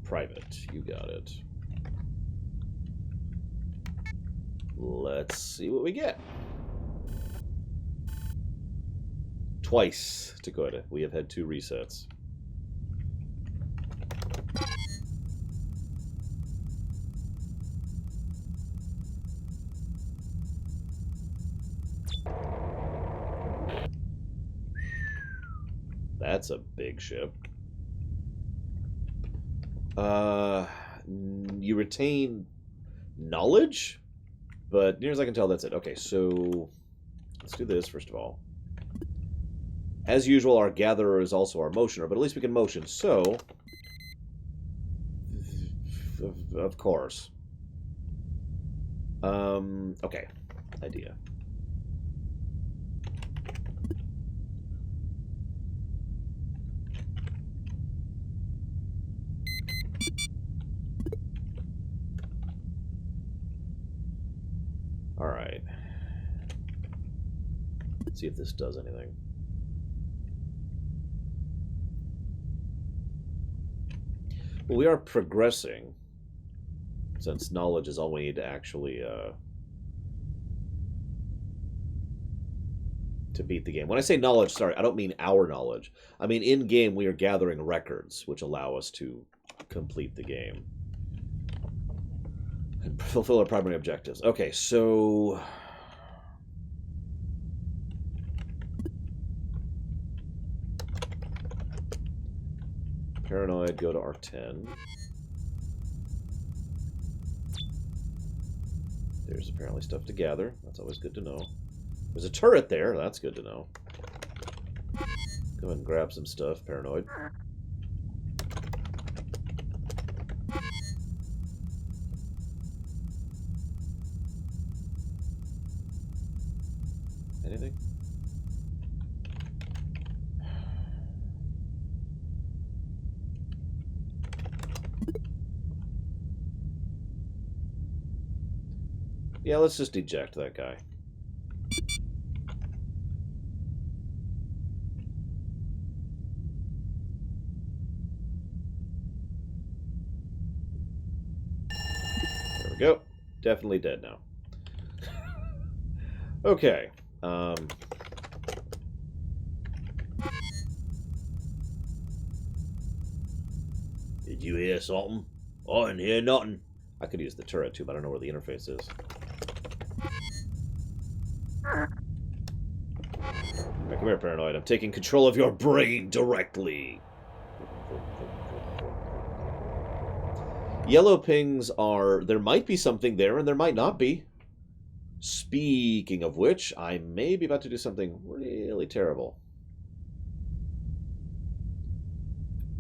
Private. You got it. Let's see what we get. Twice, Dakota. We have had 2 resets. That's a big ship. You retain knowledge, but near as I can tell, that's it. Okay, so let's do this first of all. As usual, our gatherer is also our motioner, but at least we can motion. So, of course. Okay, idea. All right. Let's see if this does anything. Well, we are progressing, since knowledge is all we need to actually to beat the game. When I say knowledge, sorry, I don't mean our knowledge. I mean in-game we are gathering records, which allow us to complete the game and fulfill our primary objectives. Okay, so Paranoid, go to R10. There's apparently stuff to gather. That's always good to know. There's a turret there. That's good to know. Go ahead and grab some stuff, Paranoid. Anything? Yeah, let's just eject that guy. There we go. Definitely dead now. Okay. Did you hear something? I didn't hear nothing. I could use the turret too, but I don't know where the interface is. Right, come here, Paranoid. I'm taking control of your brain directly. Yellow pings are... There might be something there, and there might not be. Speaking of which, I may be about to do something really terrible.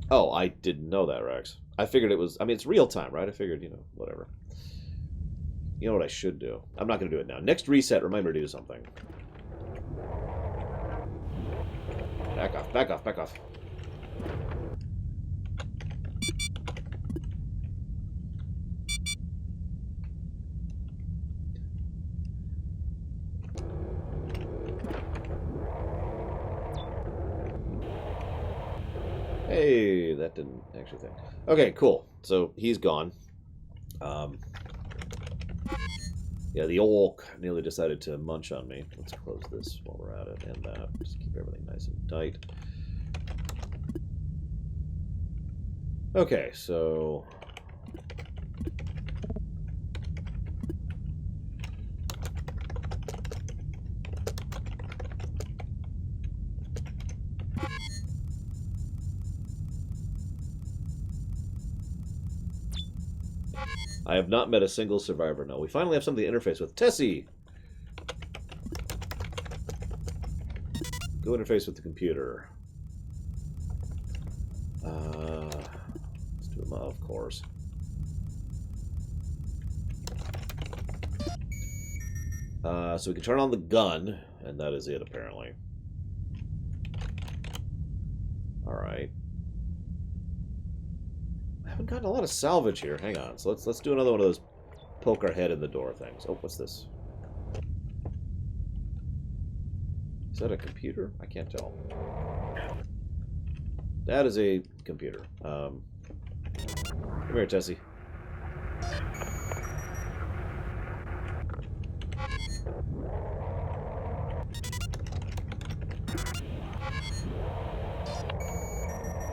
Oh, I didn't know that, Rex. I figured it was... I mean, it's real time, right? I figured, you know, whatever. You know what I should do? I'm not going to do it now. Next reset, remind me to do something. Back off, back off, back off. Hey, that didn't actually think. Okay, cool. So he's gone. Yeah, the orc nearly decided to munch on me. Let's close this while we're at it, and just keep everything nice and tight. Okay, so... I have not met a single survivor. No, we finally have something to interface with. Tessie! Go interface with the computer. Let's do them, of course. So we can turn on the gun, and that is it, apparently. Alright. I haven't gotten a lot of salvage here. Hang on. So let's do another one of those poke our head in the door things. Oh, what's this? Is that a computer? I can't tell. That is a computer. Come here, Tessie.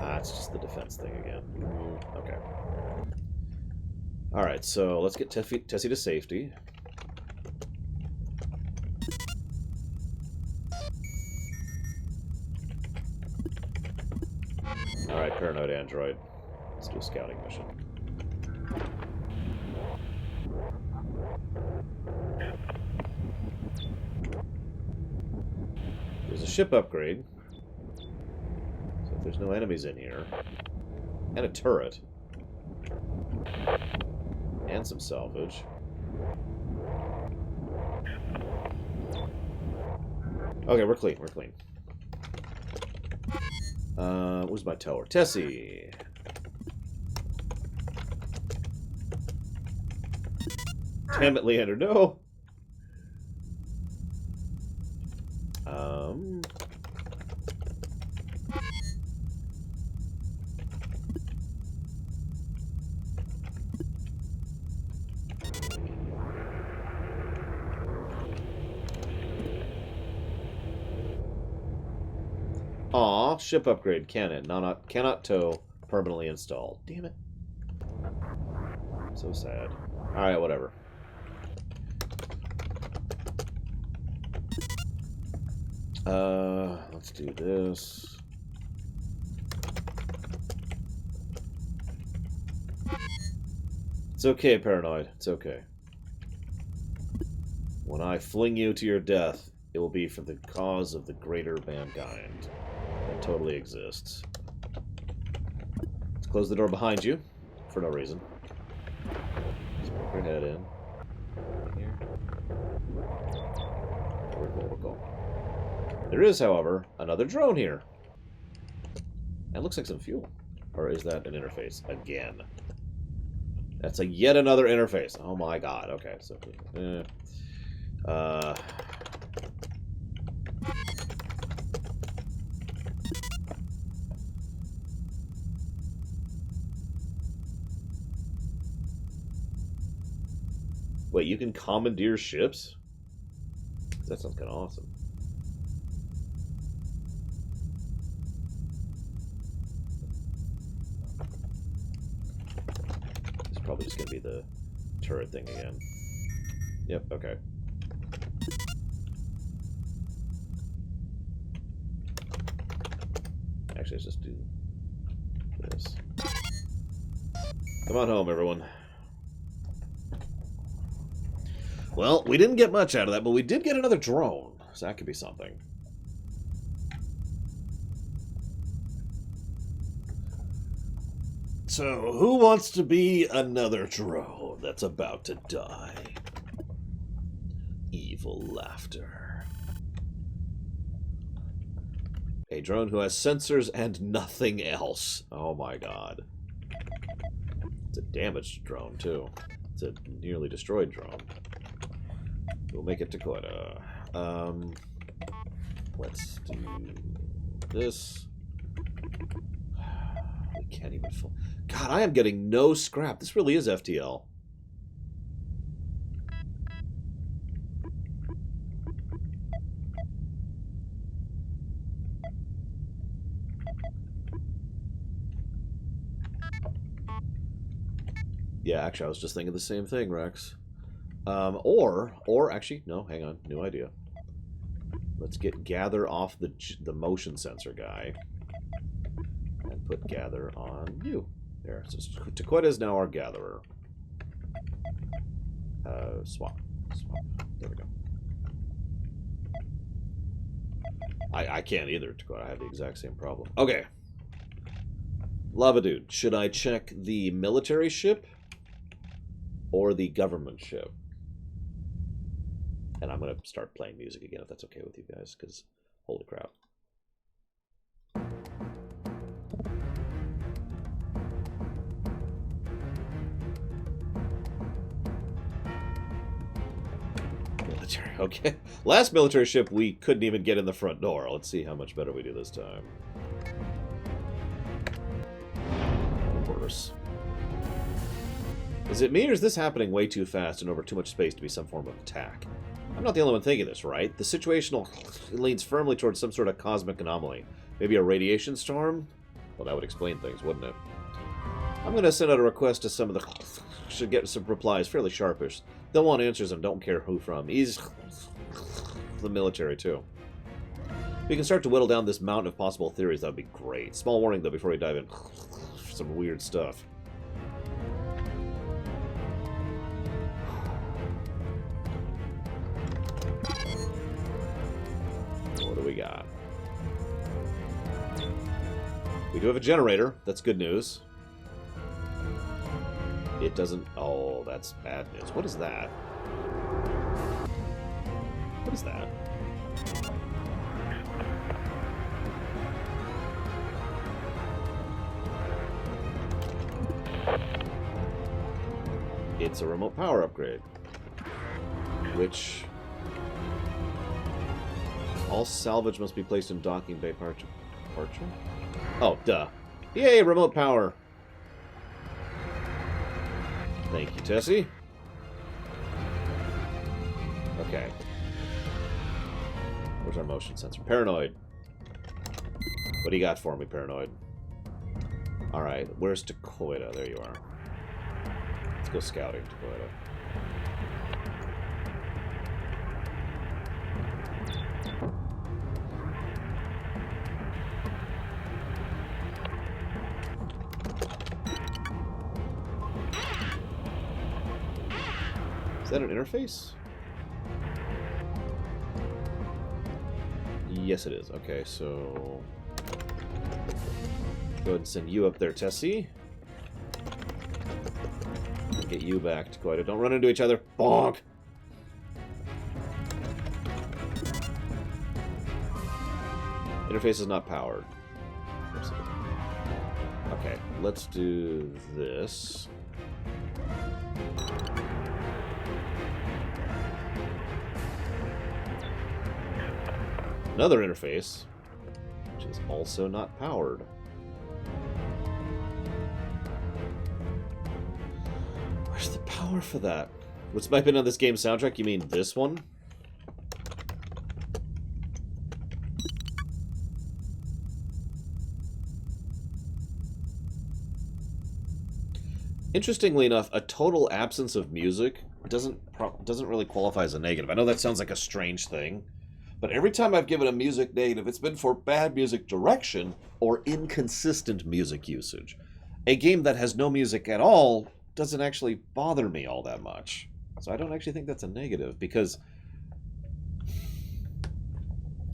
Ah, it's just the defense thing again. Okay. Alright, so let's get Tessie to safety. Alright, paranoid android. Let's do a scouting mission. There's a ship upgrade. So if there's no enemies in here. And a turret. And some salvage. Okay, we're clean, we're clean. Where's my tower? Tessie! Damn it, Leander, no! Aw, ship upgrade cannon. Cannot tow. Permanently installed. Damn it. So sad. Alright, whatever. Let's do this. It's okay, Paranoid. It's okay. When I fling you to your death, it will be for the cause of the greater mankind that totally exists. Let's close the door behind you, for no reason. Just poke your head in. Here. We're cool. There is, however, another drone here. That looks like some fuel. Or is that an interface? Again. That's yet another interface. Oh my god. Okay, so... Wait, you can commandeer ships? That sounds kind of awesome. It's probably just going to be the turret thing again. Yep, okay. Actually, let's just do this. Come on home, everyone. Well, we didn't get much out of that, but we did get another drone. So that could be something. So, who wants to be another drone that's about to die? Evil laughter. A drone who has sensors and nothing else. Oh my god. It's a damaged drone, too. It's a nearly destroyed drone. We'll make it to Dakota. Let's do this. We can't even... God, I am getting no scrap. This really is FTL. Yeah, actually, I was just thinking the same thing, Rex. Or actually, no, hang on, new idea. Let's get gather off the motion sensor guy, and put gather on you. There, so Taquetta is now our gatherer. Swap. There we go. I can't either, Taquetta. I have the exact same problem. Okay. Lava Dude, should I check the military ship or the government ship? And I'm going to start playing music again, if that's okay with you guys, because holy crap. Military, okay. Last military ship, we couldn't even get in the front door. Let's see how much better we do this time. worse. Is it me, or is this happening way too fast and over too much space to be some form of attack? I'm not the only one thinking this, right? The situational leans firmly towards some sort of cosmic anomaly. Maybe a radiation storm? Well, that would explain things, wouldn't it? I'm going to send out a request to some of the... Should get some replies fairly sharpish. They'll want answers and don't care who from. He's... the military, too. If we can start to whittle down this mountain of possible theories, that would be great. Small warning, though, before we dive in. Some weird stuff. What do we got? We do have a generator. That's good news. It doesn't... Oh, that's bad news. What is that? What is that? It's a remote power upgrade. Which... All salvage must be placed in docking bay departure? Oh, duh. Yay, remote power! Thank you, Tessie. Okay. Where's our motion sensor? Paranoid. What do you got for me, Paranoid? Alright, where's Dakoita? There you are. Let's go scouting, Dakoita. Is that an interface? Yes, it is. Okay, so... Go ahead and send you up there, Tessie. And get you back to Koida. Don't run into each other. Bonk! Interface is not powered. Okay, let's do this. Another interface, which is also not powered. Where's the power for that? What's been on this game's soundtrack? You mean this one? Interestingly enough, a total absence of music doesn't really qualify as a negative. I know that sounds like a strange thing. But every time I've given a music negative, it's been for bad music direction or inconsistent music usage. A game that has no music at all doesn't actually bother me all that much. So I don't actually think that's a negative, because...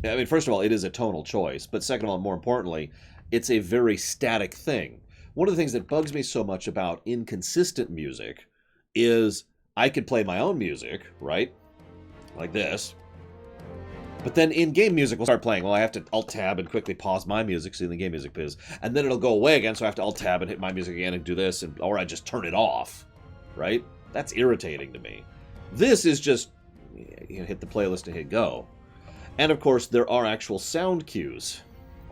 I mean, first of all, it is a tonal choice, but second of all, more importantly, it's a very static thing. One of the things that bugs me so much about inconsistent music is I could play my own music, right? Like this. But then in-game music will start playing. Well, I have to Alt-Tab and quickly pause my music so the game music plays. And then it'll go away again, so I have to Alt-Tab and hit my music again and do this, or I just turn it off. Right? That's irritating to me. This is just, you know, hit the playlist and hit go. And of course, there are actual sound cues.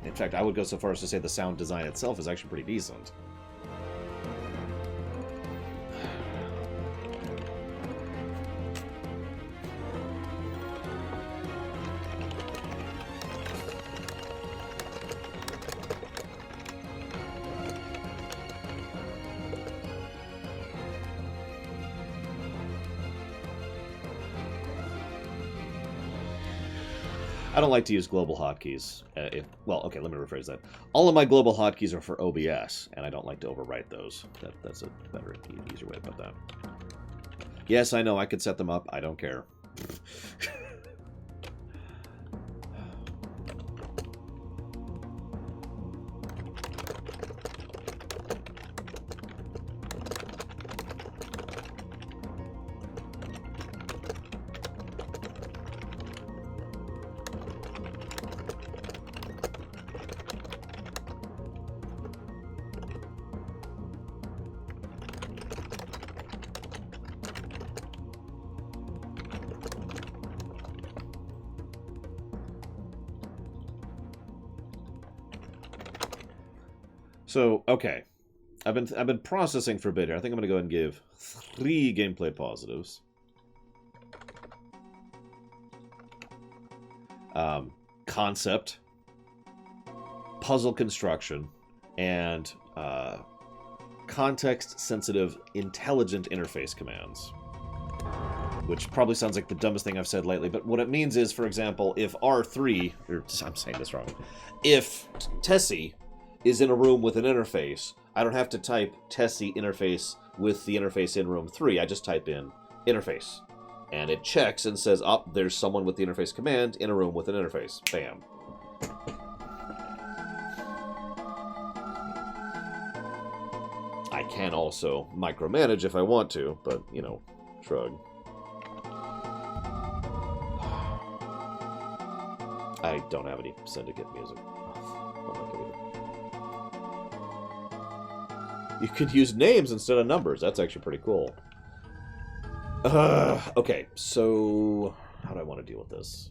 In fact, I would go so far as to say the sound design itself is actually pretty decent. I don't like to use global hotkeys. Well, okay, let me rephrase that. All of my global hotkeys are for OBS, and I don't like to overwrite those. That's a better, easier way to put that. Yes, I know, I could set them up. I don't care. So, okay. I've been processing for a bit here. I think I'm gonna go ahead and give 3 gameplay positives. Concept, puzzle construction, and context-sensitive, intelligent interface commands. Which probably sounds like the dumbest thing I've said lately, but what it means is, for example, if R3, or I'm saying this wrong, if Tessie is in a room with an interface, I don't have to type Tessie interface with the interface in room 3. I just type in interface. And it checks and says, oh, there's someone with the interface command in a room with an interface. Bam. I can also micromanage if I want to, but, you know, shrug. I don't have any syndicate music. You could use names instead of numbers. That's actually pretty cool. Okay, so how do I want to deal with this?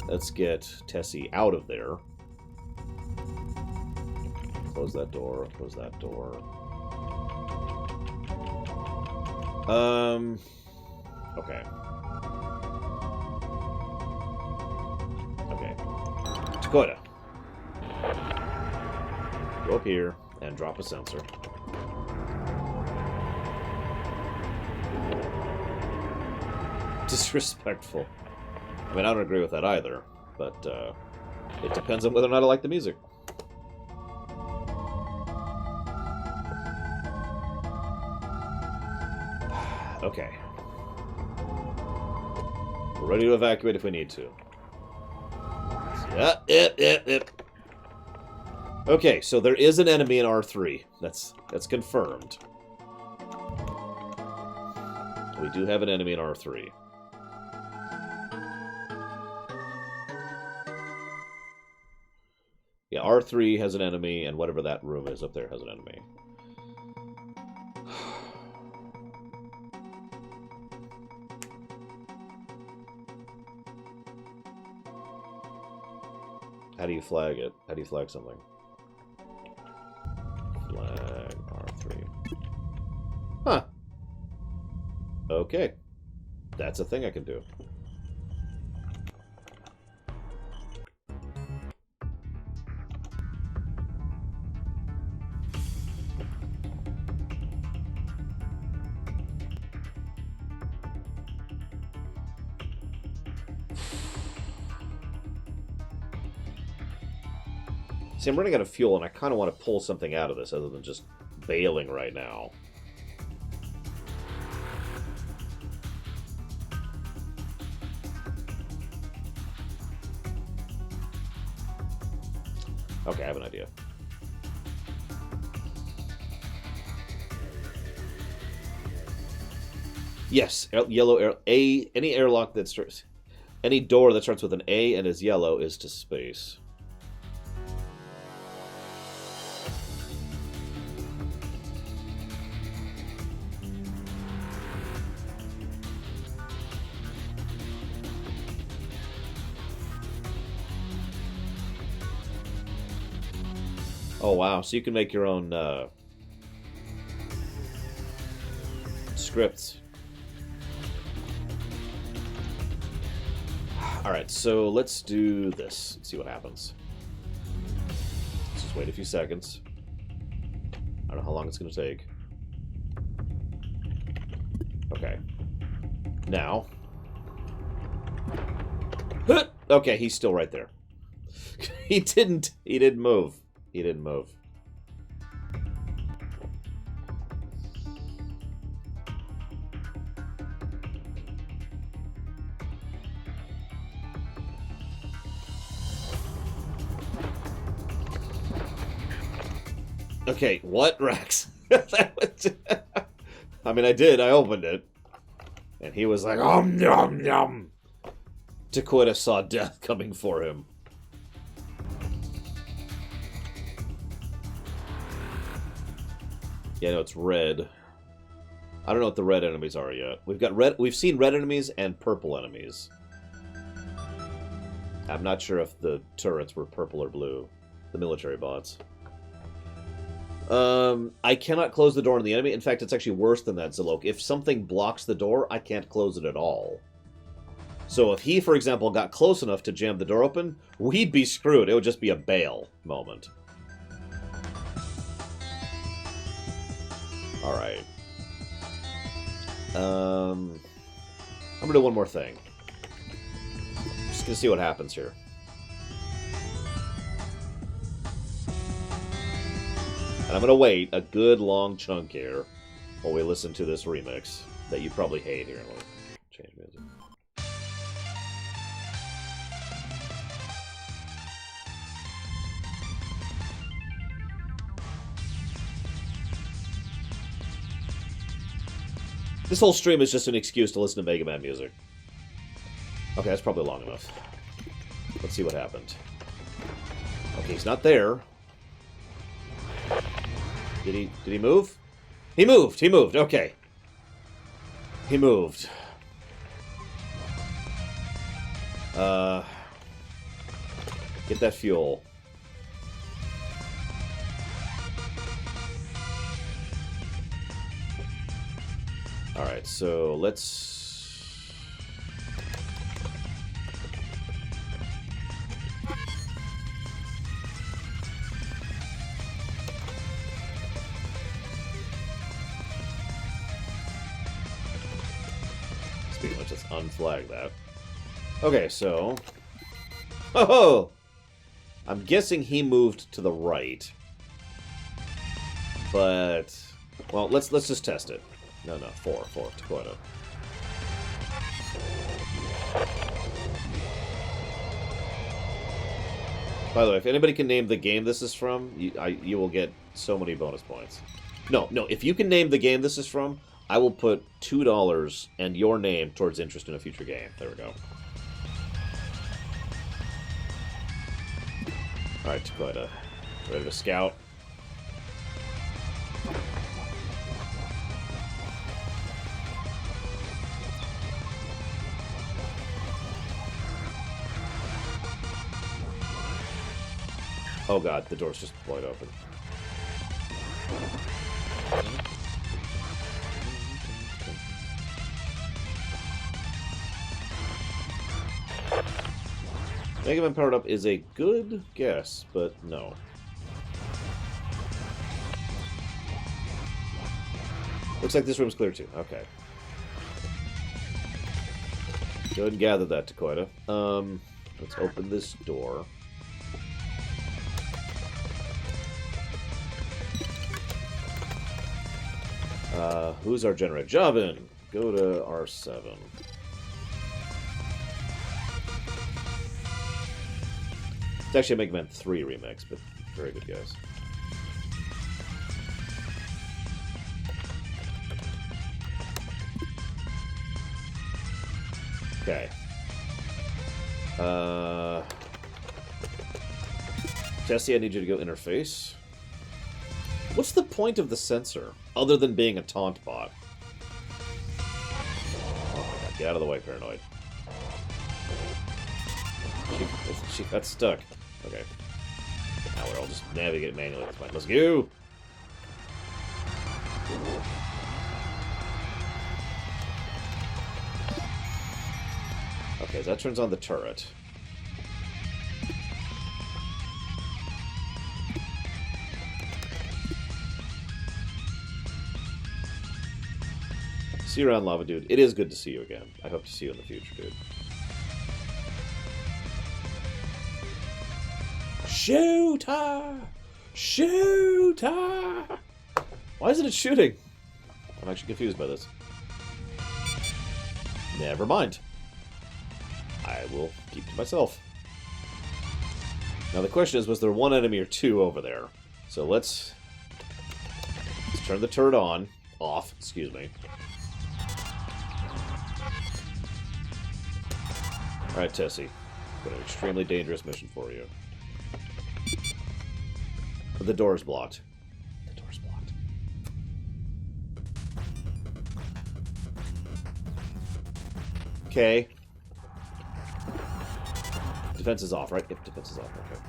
Let's get Tessie out of there. Close that door. Close that door. Okay. Okay. Dakota. Go up here and drop a sensor. Disrespectful. I mean, I don't agree with that either, but it depends on whether or not I like the music. Okay. We're ready to evacuate if we need to. Okay, so there is an enemy in R3. That's confirmed. We do have an enemy in R3. Yeah, R3 has an enemy, and whatever that room is up there has an enemy. How do you flag it? How do you flag something? Flag R3. Huh. Okay. That's a thing I can do. See, I'm running out of fuel, and I kind of want to pull something out of this other than just bailing right now. Okay, I have an idea. Yes, yellow air. Any airlock that starts, any door that starts with an A and is yellow is to space. Oh wow! So you can make your own scripts. Alright, so let's do this. Let's see what happens. Let's just wait a few seconds. I don't know how long it's going to take. Okay. Now. Okay, he's still right there. He didn't move. He didn't move. Okay, what, Rex? I mean, I did. I opened it. And he was like, yum, yum. Dakota saw death coming for him. Yeah, no, it's red. I don't know what the red enemies are yet. We've seen red enemies and purple enemies. I'm not sure if the turrets were purple or blue. The military bots. I cannot close the door on the enemy. In fact, it's actually worse than that, Zilok. If something blocks the door, I can't close it at all. So if he, for example, got close enough to jam the door open, we'd be screwed. It would just be a bail moment. Alright. I'm gonna do one more thing. Just gonna see what happens here. And I'm gonna wait a good long chunk here while we listen to this remix that you probably hate here. Let me change music. This whole stream is just an excuse to listen to Mega Man music. Okay, that's probably long enough. Let's see what happened. Okay, he's not there. Did he move? He moved! Okay. He moved. Get that fuel. Alright, so let's... Speaking of which, let's unflag that. Okay, so... Oh! I'm guessing he moved to the right. But... Well, let's just test it. No, 4, Dakota. By the way, if anybody can name the game this is from, you will get so many bonus points. No, if you can name the game this is from, I will put $2 and your name towards interest in a future game. There we go. Alright, Dakota. Ready to scout? Oh god, the door's just wide open. Mega Man powered up is a good guess, but no. Looks like this room's clear too. Okay. Go ahead and gather that, Dakota. Let's open this door. Who's our generator? Javin! Go to R7. It's actually a Mega Man 3 remix, but very good guys. Okay. Jesse, I need you to go interface. What's the point of the sensor, other than being a taunt bot? Oh my god, get out of the way, Paranoid. She got stuck. Okay. Now we're all just navigate manually. That's fine. Let's go! Okay, so that turns on the turret. See you around, Lava Dude. It is good to see you again. I hope to see you in the future, dude. Shoot her! Shoot her! Why isn't it shooting? I'm actually confused by this. Never mind. I will keep to myself. Now the question is, was there one enemy or two over there? So let's turn the turret on. Off, excuse me. Alright, Tessie. Got an extremely dangerous mission for you. But the door's blocked. The door's blocked. Okay. defense is off, right? Yep, defense is off. Okay.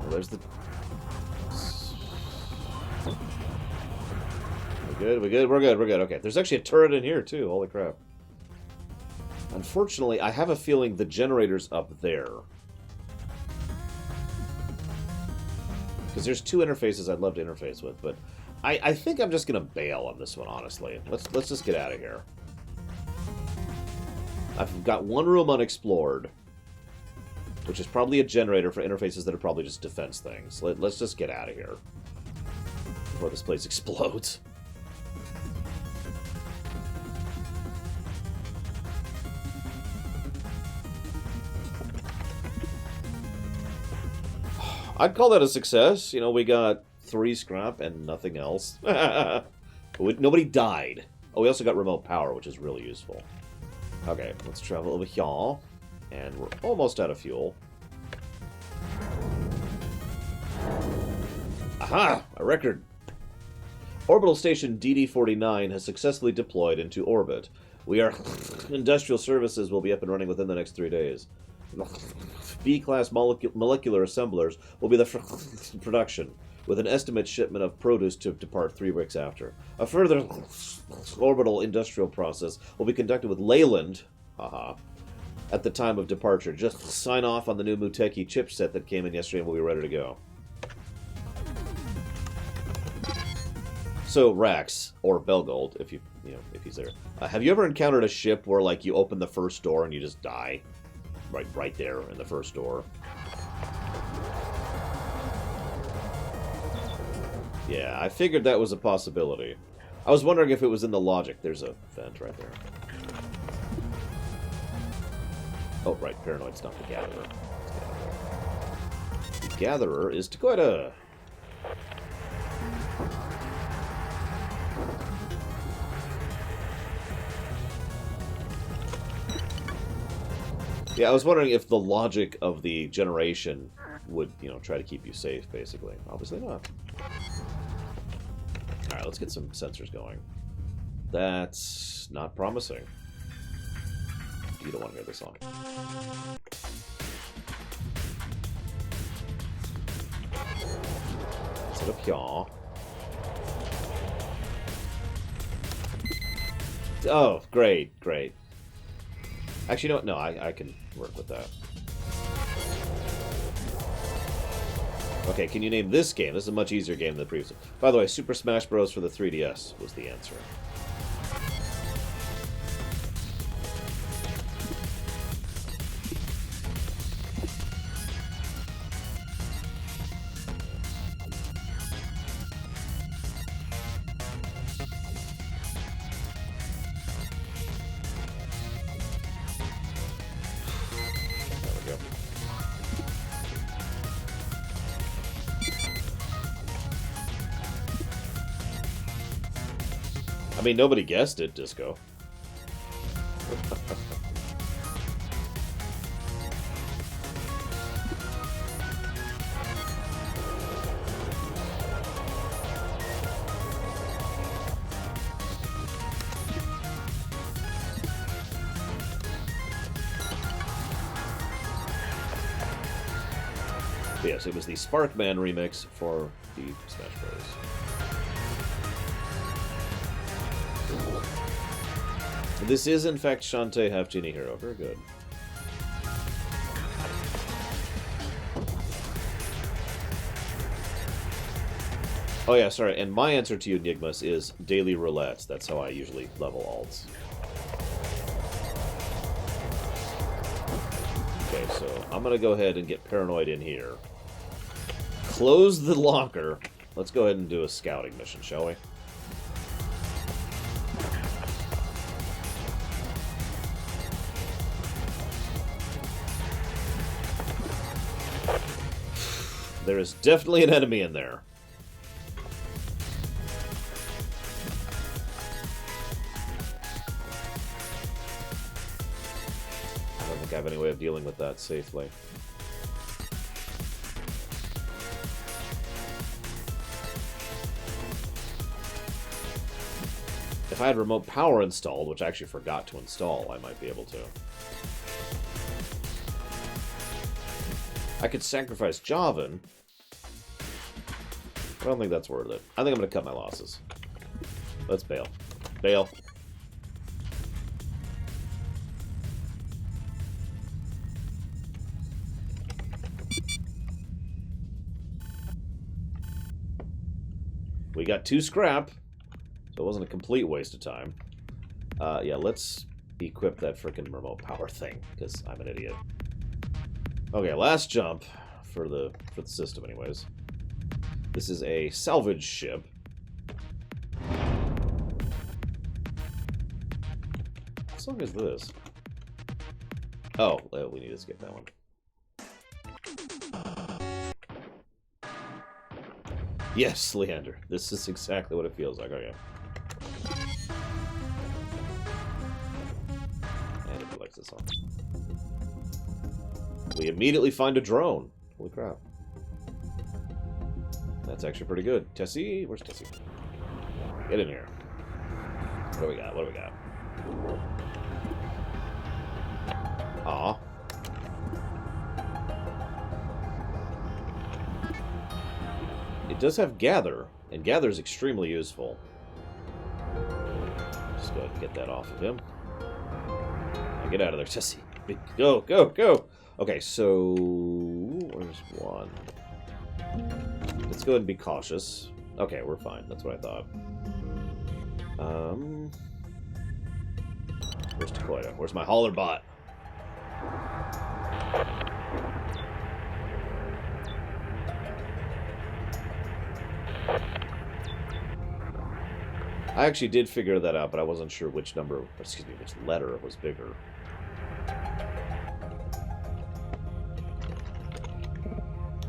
Well, there's the... We're good, we're good, we're good, we're good. Okay, there's actually a turret in here, too. Holy crap. Unfortunately, I have a feeling the generator's up there. Because there's two interfaces I'd love to interface with, but I think I'm just going to bail on this one, honestly. Let's just get out of here. I've got one room unexplored, which is probably a generator for interfaces that are probably just defense things. Let's just get out of here before this place explodes. I'd call that a success. You know, we got 3 scrap and nothing else. Nobody died. Oh, we also got remote power, which is really useful. Okay, let's travel over here. And we're almost out of fuel. Aha! A record! Orbital station DD-49 has successfully deployed into orbit. Industrial services will be up and running within the next 3 days. B-class molecular assemblers will be the production, with an estimate shipment of produce to depart 3 weeks after. A further orbital industrial process will be conducted with Leyland at the time of departure. Just sign off on the new Muteki chipset that came in yesterday and we'll be ready to go. So, Rax, or Belgold, if if he's there. Have you ever encountered a ship where, like, you open the first door and you just die? Right there in the first door. Yeah, I figured that was a possibility. I was wondering if it was in the logic. There's a vent right there. Oh, right, Paranoid's not the Gatherer. The Gatherer is Dakota. Yeah, I was wondering if the logic of the generation would, try to keep you safe, basically. Obviously not. Alright, let's get some sensors going. That's not promising. You don't want to hear this song. Set up here. Oh, great, great. Actually, you know what? No, I can work with that. Okay, can you name this game? This is a much easier game than the previous one. By the way, Super Smash Bros. For the 3DS was the answer. I mean, nobody guessed it, Disco. Yes, it was the Sparkman remix for the Smash Bros. This is, in fact, Shantae Half Genie Hero. Very good. Oh yeah, sorry, and my answer to you, Enigmas, is daily roulettes. That's how I usually level alts. Okay, so I'm gonna go ahead and get Paranoid in here. Close the locker. Let's go ahead and do a scouting mission, shall we? There is definitely an enemy in there. I don't think I have any way of dealing with that safely. If I had remote power installed, which I actually forgot to install, I might be able to. I could sacrifice Javan. I don't think that's worth it. I think I'm going to cut my losses. Let's bail. Bail. We got 2 scrap, so it wasn't a complete waste of time. Yeah, let's equip that freaking remote power thing, because I'm an idiot. Okay, last jump for the system, anyways. This is a salvage ship. What song is this? Oh, we need to skip that one. Yes, Leander. This is exactly what it feels like. Okay. And if he likes this song. We immediately find a drone. Holy crap. That's actually pretty good. Tessie? Where's Tessie? Get in here. What do we got? What do we got? Aw. It does have Gather, and Gather is extremely useful. Just go ahead and get that off of him. Now get out of there, Tessie. Go, go, go! Okay, so... where's one? Let's go ahead and be cautious. Okay, we're fine. That's what I thought. Where's Takoida? Where's my hauler bot? I actually did figure that out, but I wasn't sure which number, excuse me, which letter was bigger.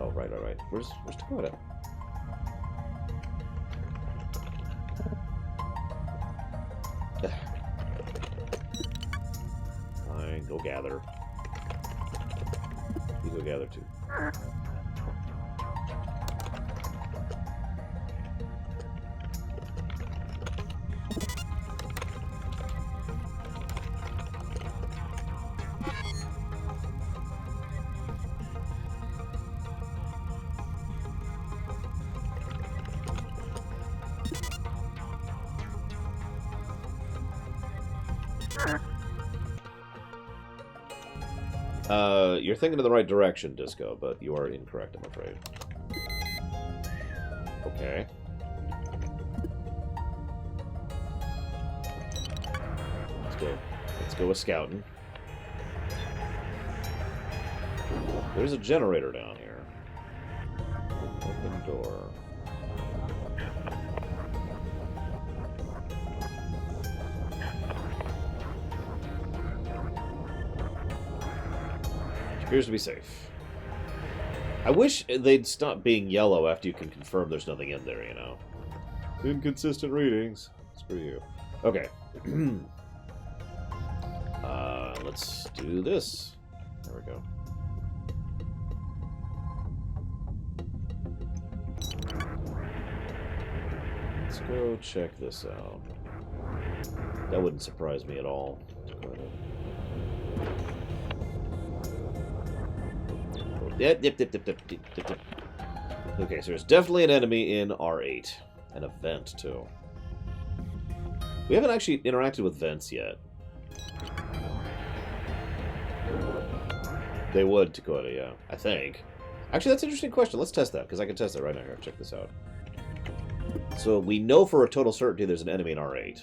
Oh, right. Where's Takoida? Fine, go gather. You go gather too. You're thinking in the right direction, Disco, but you are incorrect, I'm afraid. Okay. Let's go with scouting. There's a generator down here. Open door. Appears to be safe. I wish they'd stop being yellow after you can confirm there's nothing in there, you know. Inconsistent readings. Screw you. Okay. Let's do this. There we go. Let's go check this out. That wouldn't surprise me at all. Yep. Okay, so there's definitely an enemy in R8. An event, too. We haven't actually interacted with vents yet. They would, Dakota, yeah. I think. Actually, that's an interesting question. Let's test that, because I can test it right now. Here, check this out. So we know for a total certainty there's an enemy in R8.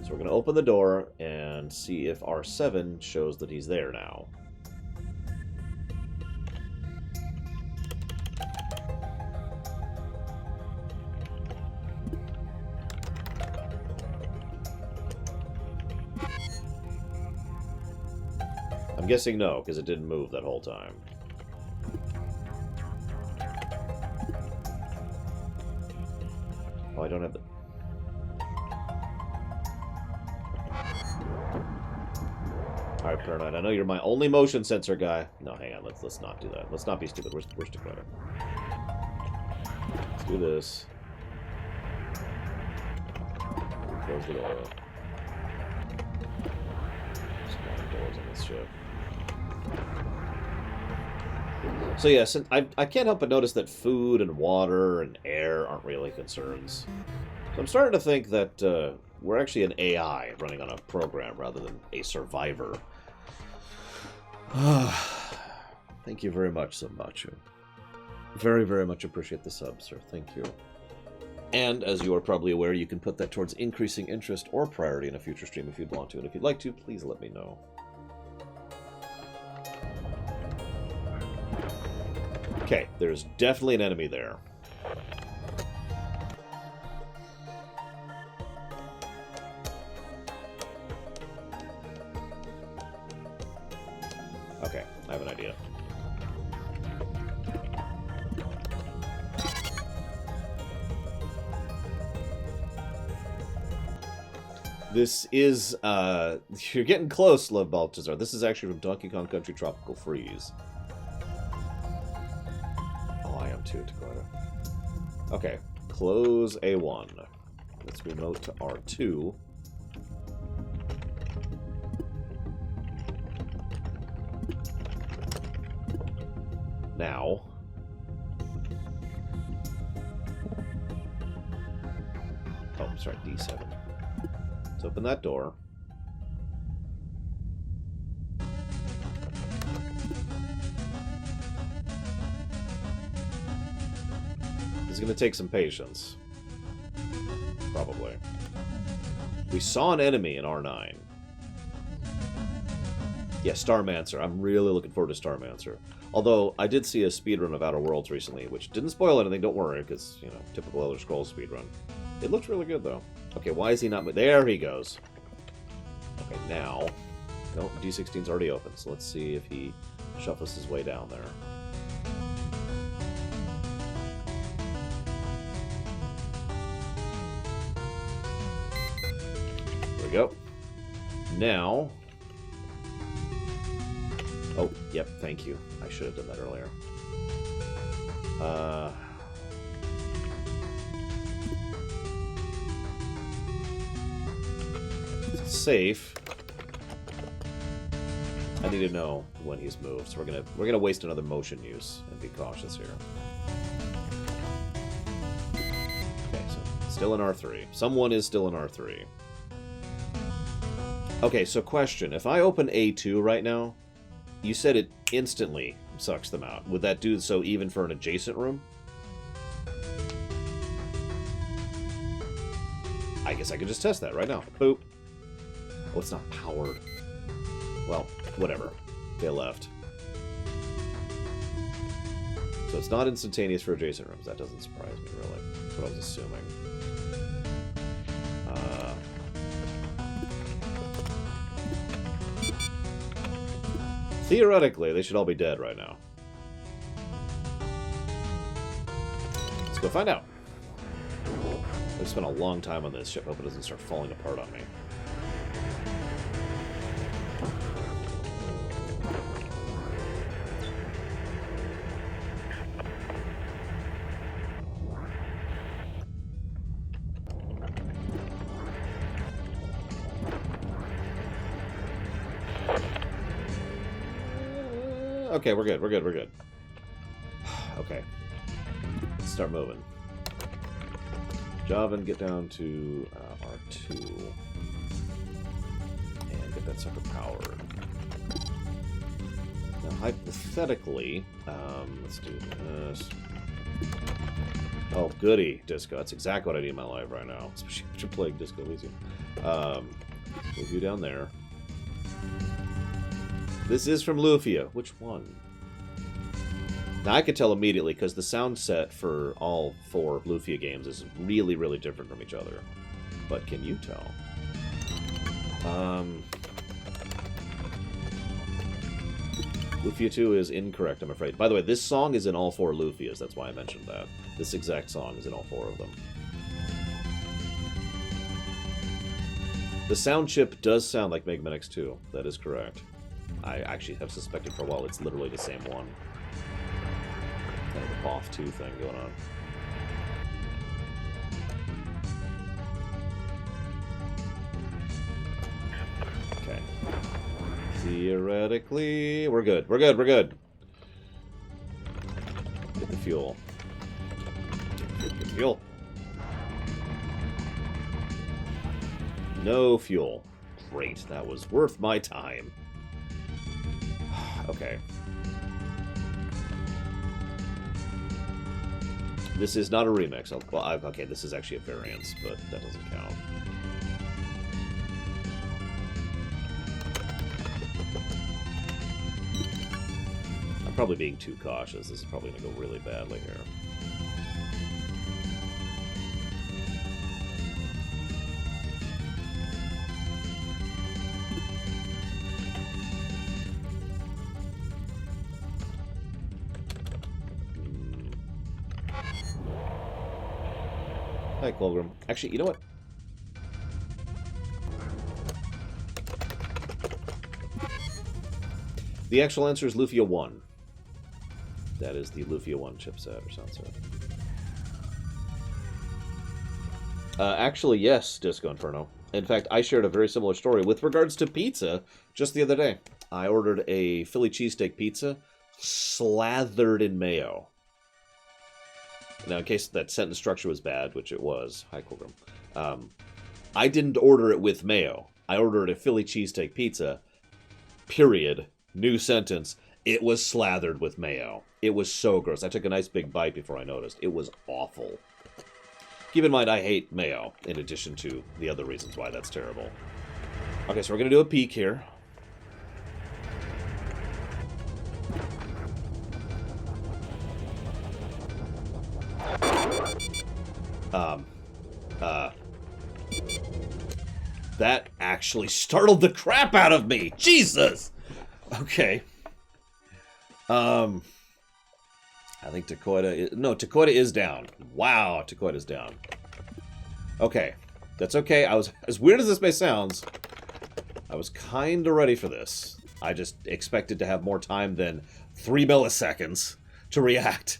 So we're going to open the door and see if R7 shows that he's there now. I'm guessing no, because it didn't move that whole time. Oh, I don't have the... Alright, Paranoid, I know you're my only motion sensor guy. No, hang on, let's not do that. Let's not be stupid. Where's Dakota? Let's do this. Close the door. There's a lot of doors on this ship. So yeah, since I can't help but notice that food and water and air aren't really concerns. So I'm starting to think that we're actually an AI running on a program rather than a survivor. Thank you very much, Sambachu. Very, very much appreciate the sub, sir. Thank you. And, as you are probably aware, you can put that towards increasing interest or priority in a future stream if you'd want to. And if you'd like to, please let me know. Okay, there's definitely an enemy there. Okay, I have an idea. This is, you're getting close, Love Baltazar. This is actually from Donkey Kong Country Tropical Freeze. Oh, I am too, Dakota. Okay, close A1. Let's remote to R2. Now. Oh, sorry, D7. Let's open that door. It's going to take some patience. Probably. We saw an enemy in R9. Yeah, Starmancer. I'm really looking forward to Starmancer. Although, I did see a speedrun of Outer Worlds recently, which didn't spoil anything, don't worry, because, you know, typical Elder Scrolls speedrun. It looked really good, though. Okay, why is he not... There he goes. Okay, now... No, D16's already open, so let's see if he shuffles his way down there. There we go. Now... Oh, yep, thank you. I should have done that earlier. Safe. I need to know when he's moved, so we're gonna waste another motion use and be cautious here. Okay, so still in R3. Someone is still in R3. Okay, so question: if I open A2 right now, you said it instantly sucks them out. Would that do so even for an adjacent room? I guess I could just test that right now. Boop. Oh, it's not powered. Well, whatever. They left. So it's not instantaneous for adjacent rooms. That doesn't surprise me, really. That's what I was assuming. Theoretically, they should all be dead right now. Let's go find out. I've spent a long time on this ship. Hope it doesn't start falling apart on me. Okay, we're good, we're good, we're good. Okay. Let's start moving. Javan, get down to R2. And get that sucker powered. Now, hypothetically, let's do this. Oh, goody, Disco. That's exactly what I need in my life right now. Especially after playing Disco Elysium. Move you down there. This is from Lufia. Which one? Now, I could tell immediately, because the sound set for all 4 Lufia games is really, really different from each other. But can you tell? Lufia 2 is incorrect, I'm afraid. By the way, this song is in all 4 Lufias. That's why I mentioned that. This exact song is in all 4 of them. The sound chip does sound like Mega Man X2. That is correct. I actually have suspected for a while it's literally the same one. Kind of a BOF 2 thing going on. Okay. Theoretically, we're good. We're good. We're good. fuel. No fuel. Great, that was worth my time. Okay. This is not a remix. Well, okay, this is actually a variance, but that doesn't count. I'm probably being too cautious. This is probably going to go really badly here. Hi, Colgrim. Actually, you know what? The actual answer is Lufia 1. That is the Lufia 1 chipset, or sounds right. Actually, yes, Disco Inferno. In fact, I shared a very similar story with regards to pizza just the other day. I ordered a Philly cheesesteak pizza slathered in mayo. Now, in case that sentence structure was bad, which it was, hi, Colgrim, I didn't order it with mayo. I ordered a Philly cheesesteak pizza, period, new sentence. It was slathered with mayo. It was so gross. I took a nice big bite before I noticed. It was awful. Keep in mind, I hate mayo, in addition to the other reasons why that's terrible. Okay, so we're going to do a peek here. That actually startled the crap out of me. Jesus! Okay. I think Takoida is down. Wow, Takoida's down. Okay. That's okay. As weird as this may sound, I was kind of ready for this. I just expected to have more time than 3 milliseconds to react.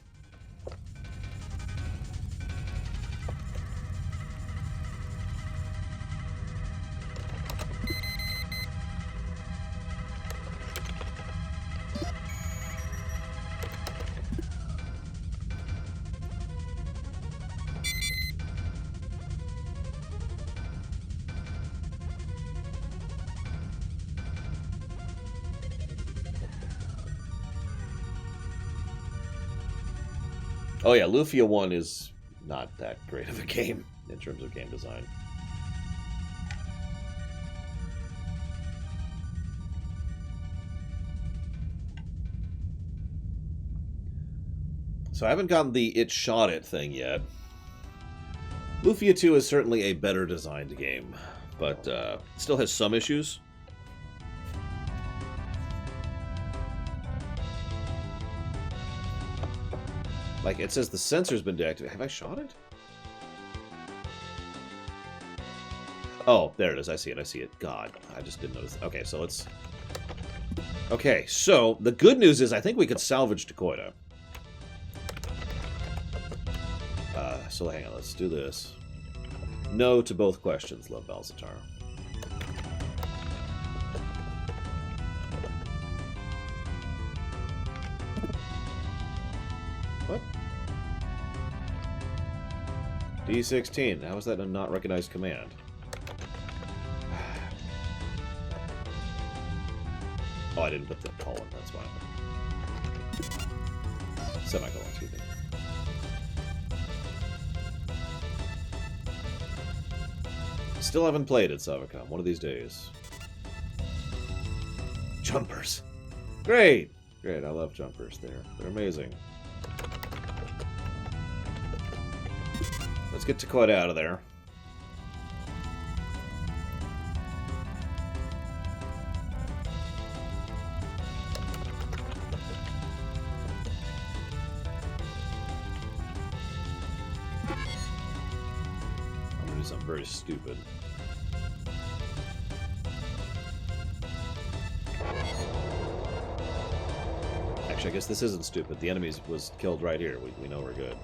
Oh yeah, Lufia 1 is not that great of a game in terms of game design. So I haven't gotten the It Shot It thing yet. Lufia 2 is certainly a better designed game, but still has some issues. Like, it says the sensor's been deactivated. Have I shot it? Oh, there it is. I see it. God, I just didn't notice. Okay, so let's... Okay, so the good news is I think we could salvage Takoida. So hang on, let's do this. No to both questions, Love Balzatar. What? D16. How is that a not recognized command? Oh, I didn't put the colon, that's why. Semicolon, excuse me. Still haven't played it, Savicom. One of these days. Jumpers. Great! Great, I love jumpers. They're amazing. Let's get Takoida out of there. I'm gonna do something very stupid. Actually, I guess this isn't stupid. The enemy was killed right here. We know we're good.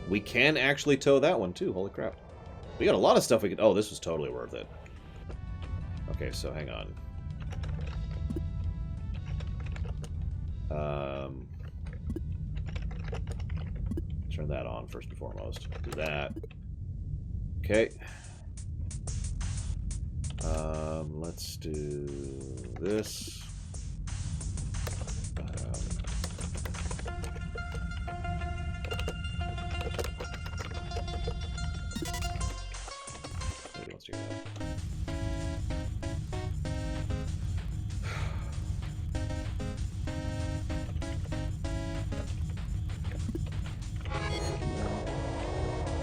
We can actually tow that one too. Holy crap. We got a lot of stuff we could... Oh, this was totally worth it. Okay, so hang on. turn that on first and foremost. Do that. Okay. Let's do this. Maybe let's do that.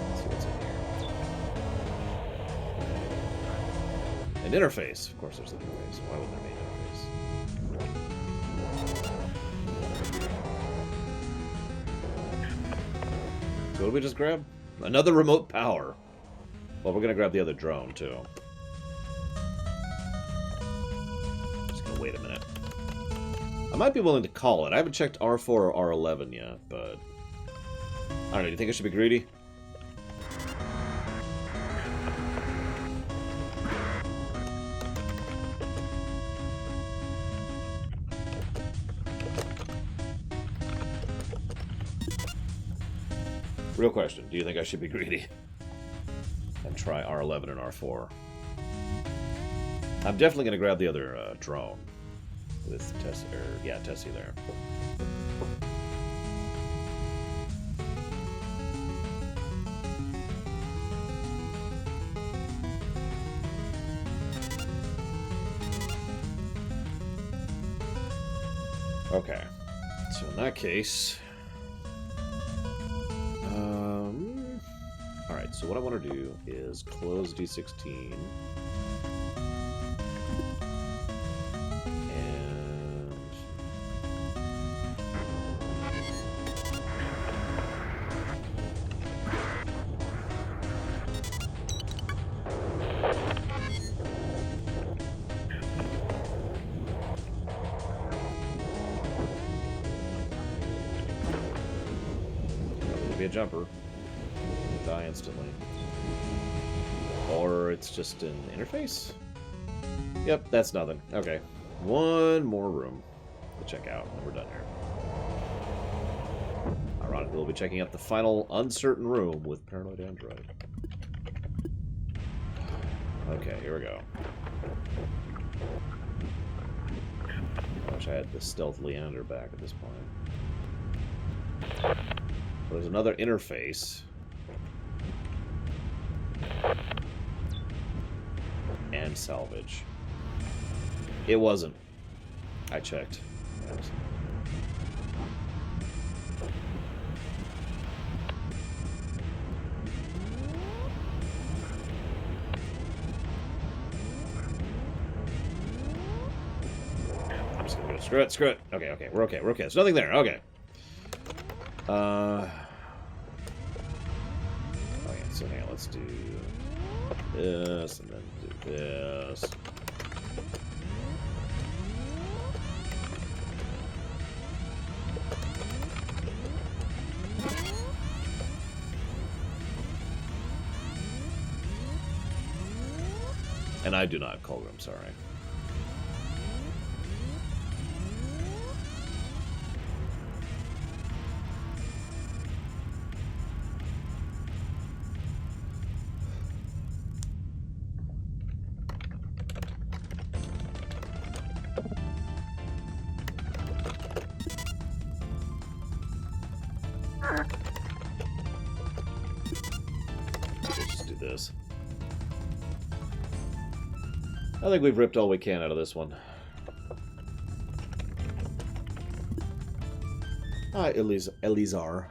Let's see what's in here. An interface. Of course there's an interface. Why wouldn't there be an interface? So what did we just grab? Another remote power. Well, we're going to grab the other drone, too. Just going to wait a minute. I might be willing to call it. I haven't checked R4 or R11 yet, but... I don't know. Do you think I should be greedy? Real question. Do you think I should be greedy? And try R11 and R4. I'm definitely going to grab the other drone. With Tessie, Tessie there. Okay. So in that case... Alright, so what I want to do is close D16. And... It'll be a jumper. Die instantly. Or it's just an interface? Yep, that's nothing. Okay. One more room to check out, and we're done here. Ironically, we'll be checking out the final uncertain room with Paranoid Android. Okay, here we go. I wish I had the stealth Leander back at this point. There's another interface. And salvage. It wasn't. I checked. I'm just gonna go screw it, screw it. Okay, we're okay, There's nothing there, okay. Okay, so now let's do this, and then do this. And I do not have cold room, sorry. This. I think we've ripped all we can out of this one. Hi, Elizar.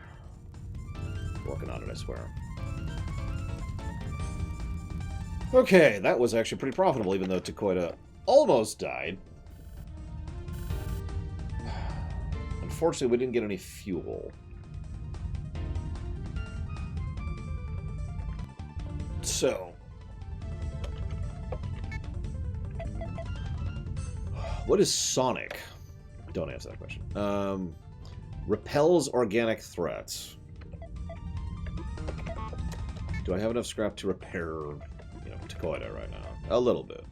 Working on it, I swear. Okay, that was actually pretty profitable, even though Takoida almost died. Unfortunately, we didn't get any fuel. So, what is Sonic? Don't answer that question. Repels organic threats. Do I have enough scrap to repair, Takoida right now? A little bit.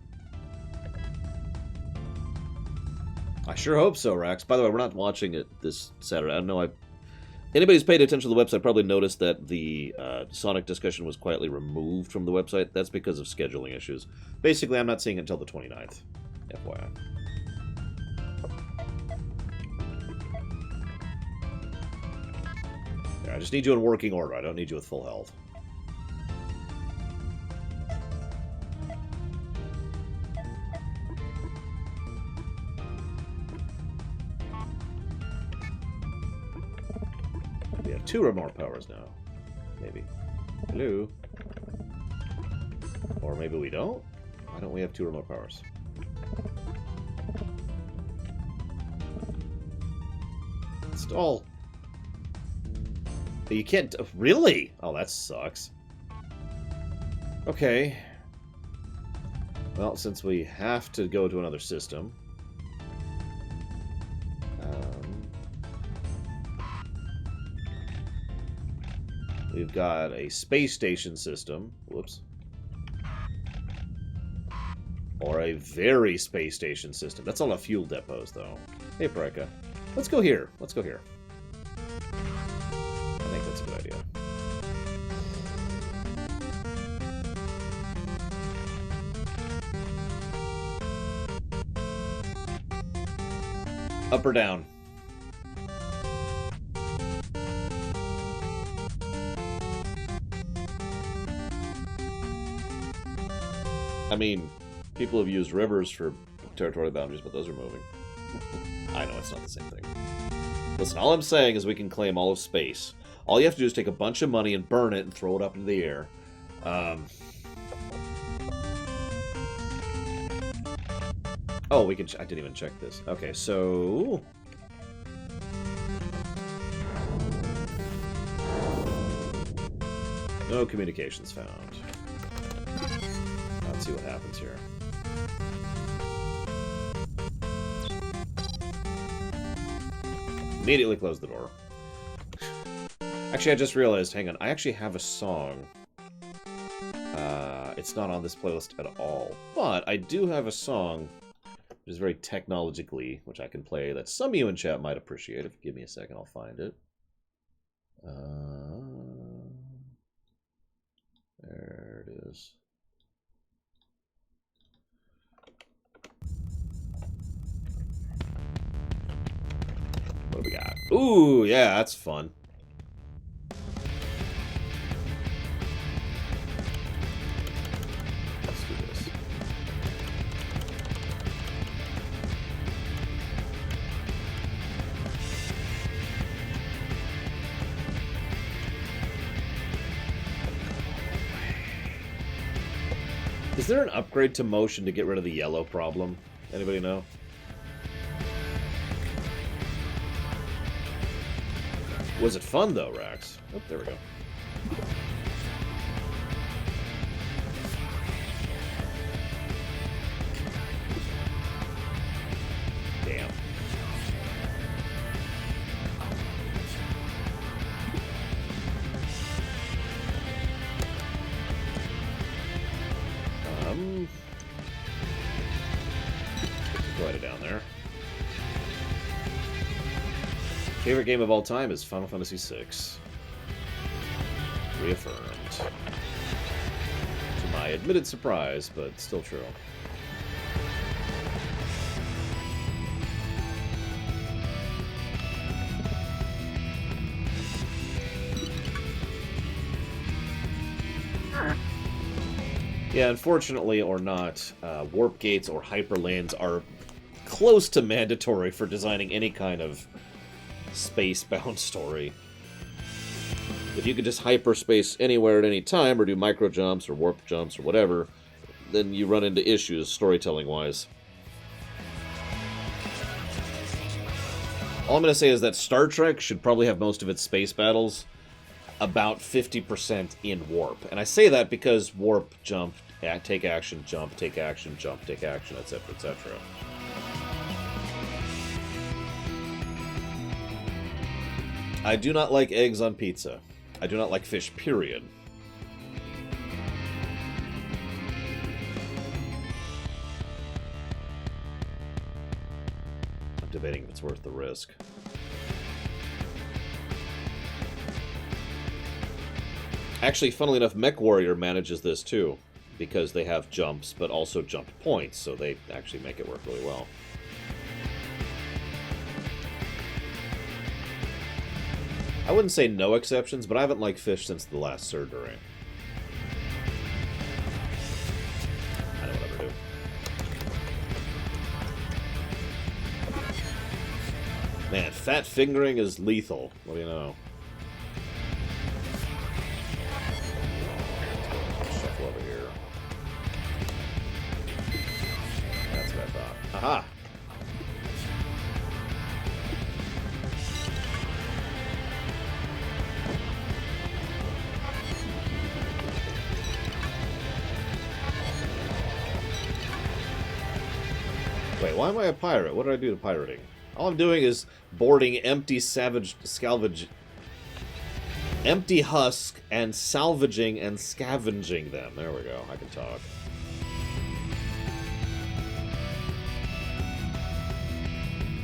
I sure hope so, Rax. By the way, we're not watching it this Saturday. I don't know. Anybody who's paid attention to the website probably noticed that the Sonic discussion was quietly removed from the website. That's because of scheduling issues. Basically, I'm not seeing it until the 29th. FYI. Yeah, I just need you in working order. I don't need you with full health. We have 2 or more powers now. Maybe. Hello? Or maybe we don't? Why don't we have 2 or more powers? Stall. You can't... Really? Oh, that sucks. Okay. Well, since we have to go to another system... we've got a space station system. Whoops. Or a very space station system. That's all a fuel depots, though. Hey, Pareka. Let's go here. Let's go here. I think that's a good idea. Up or down? I mean, people have used rivers for territorial boundaries, but those are moving. I know it's not the same thing. Listen, all I'm saying is we can claim all of space. All you have to do is take a bunch of money and burn it and throw it up into the air. Oh, we can... I didn't even check this. Okay, so... no communications found. Let's see what happens here. Immediately close the door. Actually, I just realized, hang on, I actually have a song. It's not on this playlist at all. But I do have a song, which is very technologically, which I can play, that some of you in chat might appreciate. If you give me a second, I'll find it. There it is. What do we got? Ooh, yeah, that's fun. Let's do this. Is there an upgrade to motion to get rid of the yellow problem? Anybody know? Was it fun, though, Rax? Oh, there we go. Damn. Go it down there. Favorite game of all time is Final Fantasy VI. Reaffirmed. To my admitted surprise, but still true. Yeah, unfortunately or not, warp gates or hyperlanes are close to mandatory for designing any kind of space-bound story. If you could just hyperspace anywhere at any time, or do micro jumps or warp jumps or whatever, then you run into issues storytelling-wise. All I'm going to say is that Star Trek should probably have most of its space battles about 50% in warp. And I say that because warp, jump, take action, jump, take action, jump, take action, etc., etc. I do not like eggs on pizza. I do not like fish, period. I'm debating if it's worth the risk. Actually, funnily enough, Mech Warrior manages this too, because they have jumps, but also jump points, so they actually make it work really well. I wouldn't say no exceptions, but I haven't liked fish since the last surgery. I know what I'm gonna do. Man, fat fingering is lethal. What do you know? Shuffle over here. That's what I thought. Aha! Wait, why am I a pirate? What did I do to pirating? All I'm doing is boarding empty empty husk and salvaging and scavenging them. There we go. I can talk.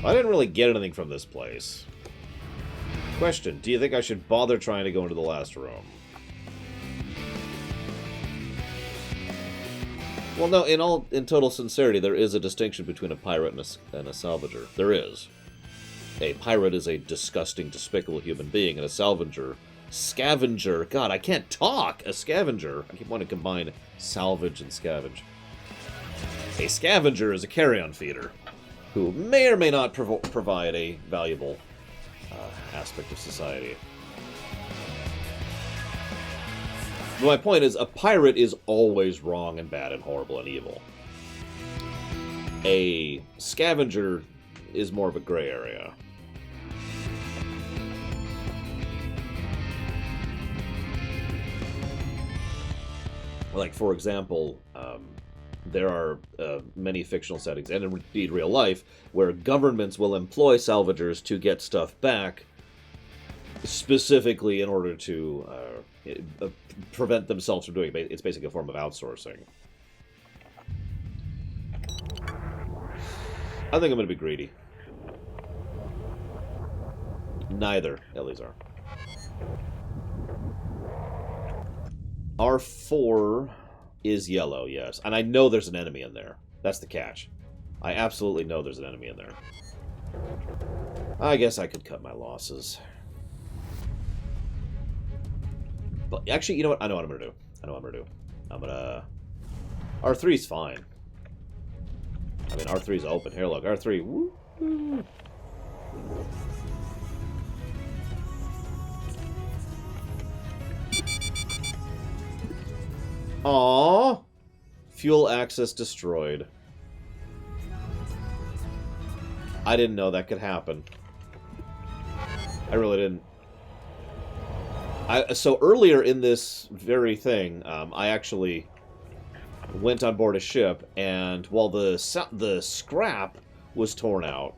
I didn't really get anything from this place. Question, do you think I should bother trying to go into the last room? Well, no, in total sincerity, there is a distinction between a pirate and a salvager. There is. A pirate is a disgusting, despicable human being, and a scavenger, God, I can't talk! A scavenger, I keep wanting to combine salvage and scavenge. A scavenger is a carrion feeder, who may or may not provide a valuable aspect of society. But my point is, a pirate is always wrong and bad and horrible and evil. A scavenger is more of a gray area. Like, for example, there are many fictional settings, and indeed real life, where governments will employ salvagers to get stuff back, specifically in order to prevent themselves from doing it. It's basically a form of outsourcing. I think I'm going to be greedy. Neither, Eleazar. R4 is yellow, yes. And I know there's an enemy in there. That's the catch. I absolutely know there's an enemy in there. I guess I could cut my losses. But actually, you know what? I know what I'm going to do. I know what I'm going to do. I'm going to... R3's fine. I mean, R3's open. Here, look. R3. Woo! Aww! Fuel access destroyed. I didn't know that could happen. I really didn't. So earlier in this very thing, I actually went on board a ship, and while the scrap was torn out,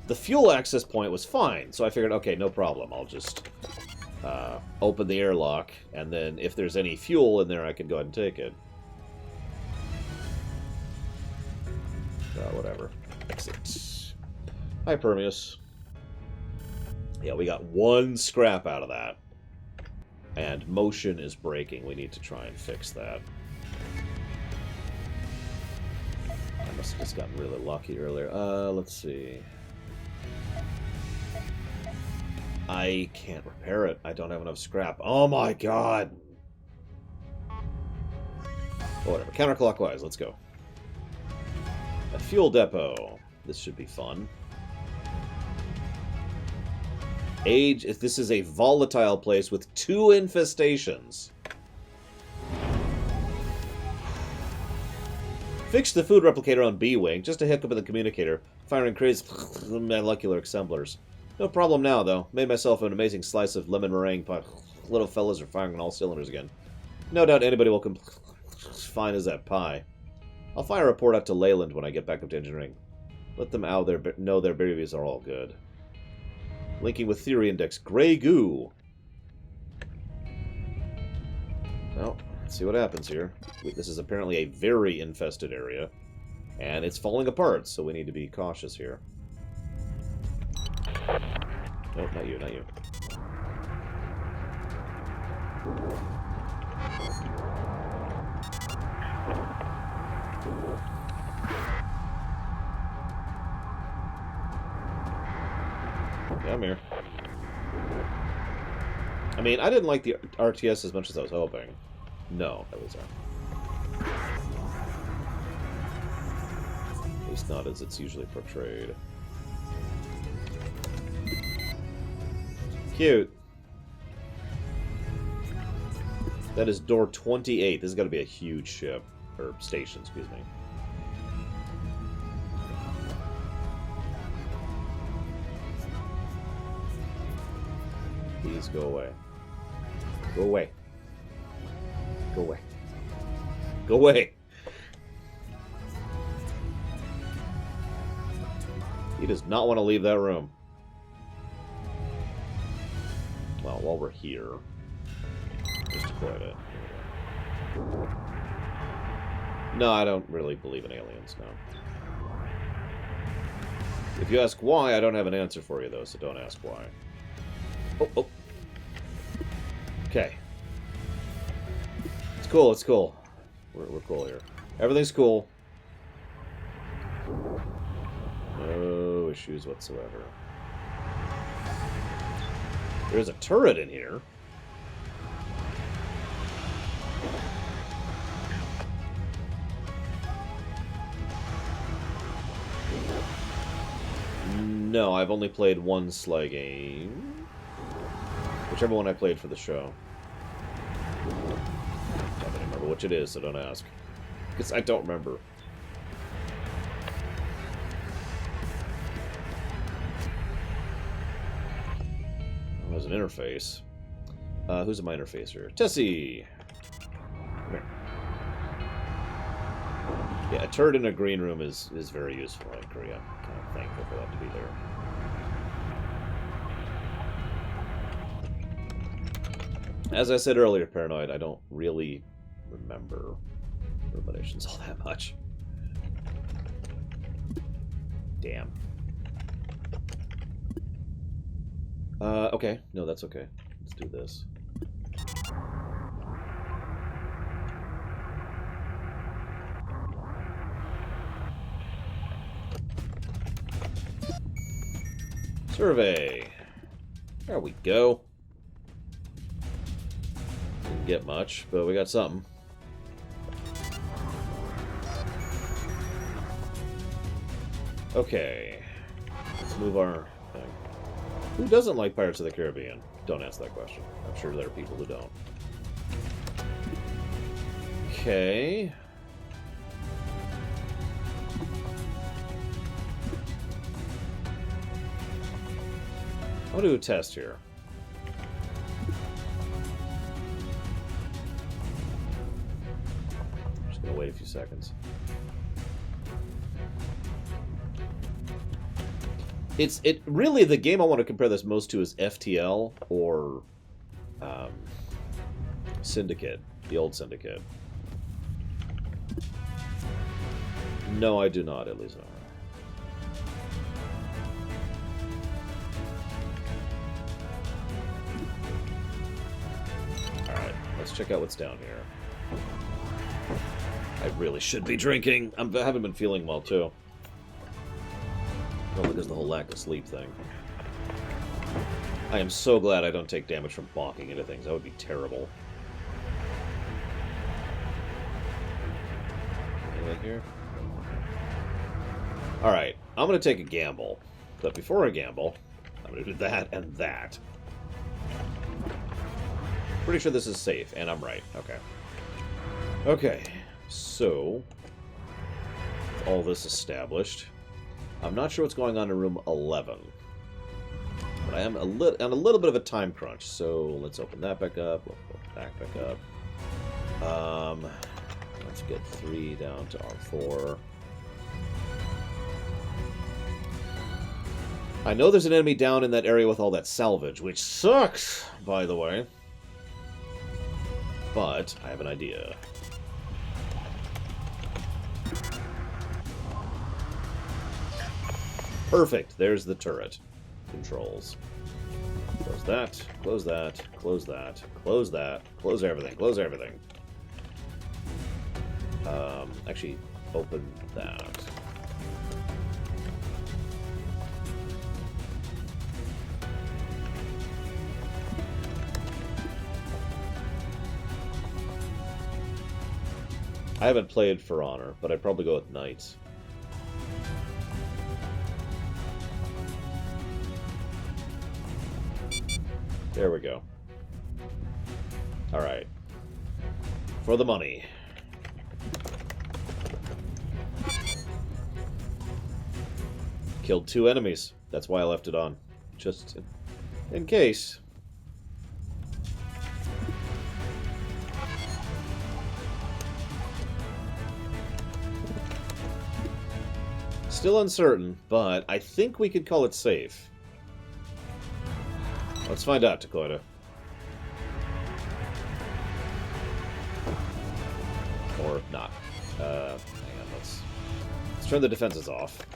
the fuel access point was fine. So I figured, okay, no problem. I'll just open the airlock, and then if there's any fuel in there, I can go ahead and take it. Whatever. Exit. Hi, Permeus. Yeah, we got one scrap out of that. And motion is breaking. We need to try and fix that. I must have just gotten really lucky earlier. Let's see. I can't repair it. I don't have enough scrap. Oh my god! Whatever. Counterclockwise. Let's go. A fuel depot. This should be fun. Age. This is a volatile place with 2 infestations. Fix the food replicator on B-Wing. Just a hiccup in the communicator. Firing crazy molecular assemblers. No problem now, though. Made myself an amazing slice of lemon meringue pie. Little fellas are firing on all cylinders again. No doubt anybody will come as fine as that pie. I'll fire a report out to Leyland when I get back up to engineering. Let them out there know their babies are all good. Linking with Theory Index. Grey goo. Well, let's see what happens here. This is apparently a very infested area. And it's falling apart, so we need to be cautious here. Nope, not you, not you. Come here. I mean, I didn't like the RTS as much as I was hoping. No, that was at least not as it's usually portrayed. Cute. That is door 28. This is going to be a huge ship. Or station, excuse me. Please go away. Go away. Go away. Go away. He does not want to leave that room. Well, while we're here, just to quit it. No, I don't really believe in aliens, no. If you ask why, I don't have an answer for you, though, so don't ask why. Oh, oh. Okay. It's cool, it's cool. We're cool here. Everything's cool. No issues whatsoever. There's a turret in here. No, I've only played one Sly game. Whichever one I played for the show. I don't remember which it is, so don't ask. Because I don't remember. Oh, there's an interface. Who's in my interface here? Tessie! Come here. Yeah, a turret in a green room is very useful, I agree. I'm kind of thankful for that to be there. As I said earlier, Paranoid, I don't really remember Illuminations all that much. Damn. Okay. No, that's okay. Let's do this. Survey. There we go. Didn't get much, but we got something. Okay. Let's move our thing. Who doesn't like Pirates of the Caribbean? Don't ask that question. I'm sure there are people who don't. Okay. I'll do a test here. Just gonna wait a few seconds. It really, the game I want to compare this most to is FTL or Syndicate, the old Syndicate. No, I do not, at least not. Alright, let's check out what's down here. I really should be drinking. I haven't been feeling well, too. Well, because of the whole lack of sleep thing. I am so glad I don't take damage from bonking into things. That would be terrible. Anything here? Alright, I'm going to take a gamble. But before I gamble, I'm going to do that and that. Pretty sure this is safe, and I'm right. Okay. Okay, so... with all this established... I'm not sure what's going on in room 11. But I am on a little bit of a time crunch, so let's open that back up. We'll put that back up. Let's get 3 down to R4. I know there's an enemy down in that area with all that salvage, which sucks, by the way. But I have an idea. Perfect. There's the turret controls. Close that. Close that. Close that. Close that. Close everything. Close everything. Actually, open that. I haven't played For Honor, but I'd probably go with Knights. There we go. Alright. For the money. Killed 2 enemies. That's why I left it on. Just in case. Still uncertain, but I think we could call it safe. Let's find out, Dakota. Or not. Hang on, let's turn the defenses off.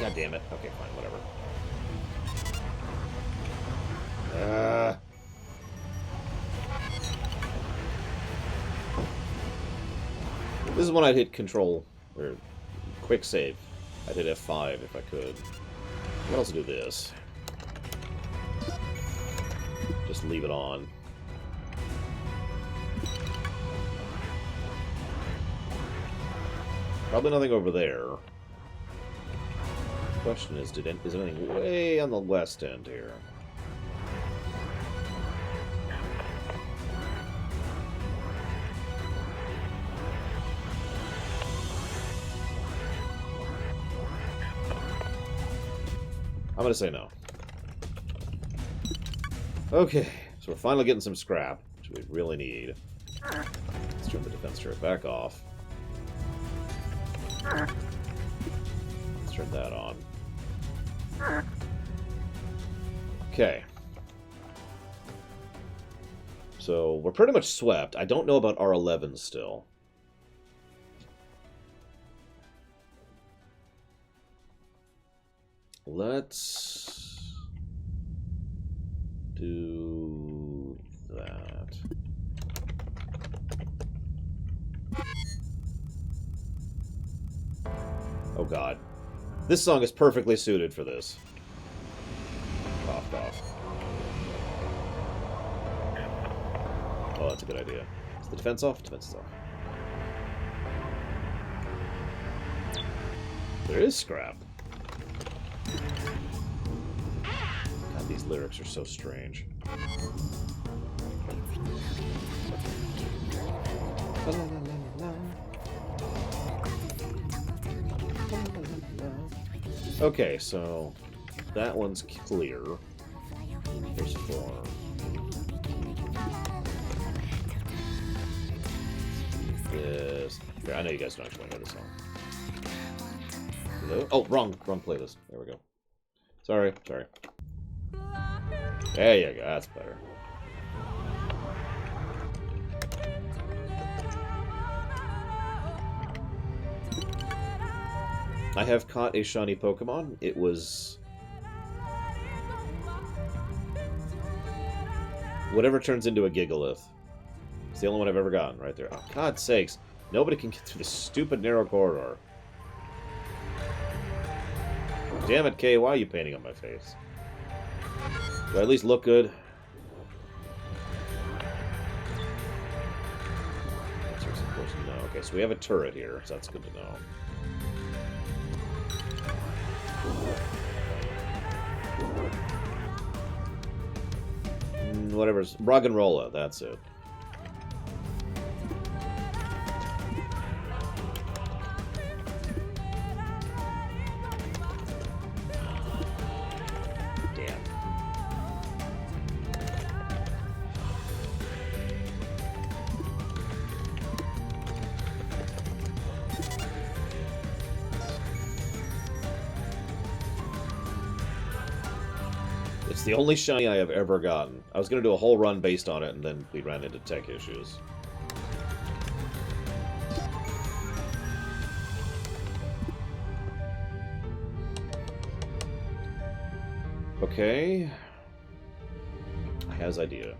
God damn it. Okay, fine, whatever. This is when I'd hit control, or quick save. I'd hit F5 if I could. What else do this? Just leave it on. Probably nothing over there. Question is, is anything way on the west end here? I'm gonna say no. Okay, so we're finally getting some scrap, which we really need. Let's turn the defense turret back off. Let's turn that on. Okay. So, we're pretty much swept. I don't know about R11 still. Let's do that. Oh god. This song is perfectly suited for this. Cough, cough. Oh, that's a good idea. Is the defense off? Defense is off. There is scrap. God, these lyrics are so strange. Okay, so that one's clear. There's 4. This. I know you guys don't actually know this song. Hello? Oh, wrong playlist. There we go. Sorry. There you go. That's better. I have caught a shiny Pokemon. It was whatever turns into a Gigalith. It's the only one I've ever gotten right there. Oh, God's sakes. Nobody can get through this stupid narrow corridor. Damn it, Kay. Why are you painting on my face? Do I at least look good? No. Okay, so we have a turret here, so that's good to know. Whatever's... Roggenrola, that's it. Damn. It's the only shiny I have ever gotten. I was going to do a whole run based on it, and then we ran into tech issues. Okay. I has idea.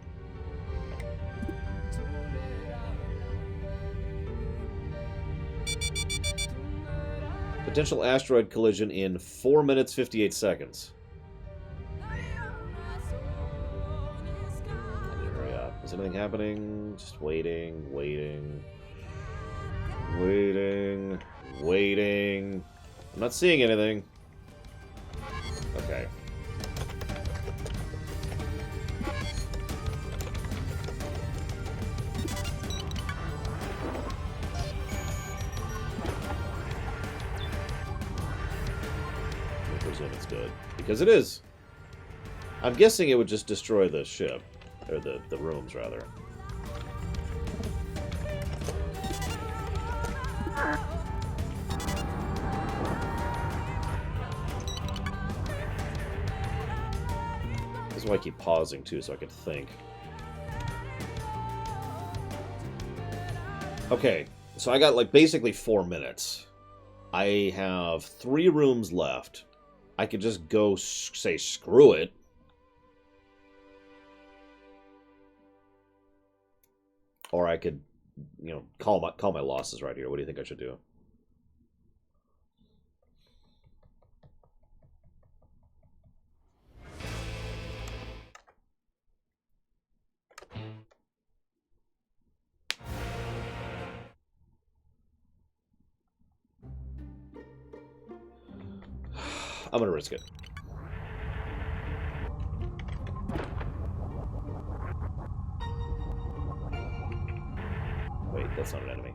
Potential asteroid collision in 4 minutes 58 seconds. Hurry up. Is anything happening? Just waiting. I'm not seeing anything. Okay. I presume it's good. Because it is. I'm guessing it would just destroy the ship. Or the rooms, rather. This is why I keep pausing, too, so I can think. Okay, so I got, like, basically 4 minutes. I have 3 rooms left. I could just go say screw it. Or I could, you know, call my losses right here. What do you think I should do? I'm gonna risk it. Wait, that's not an enemy.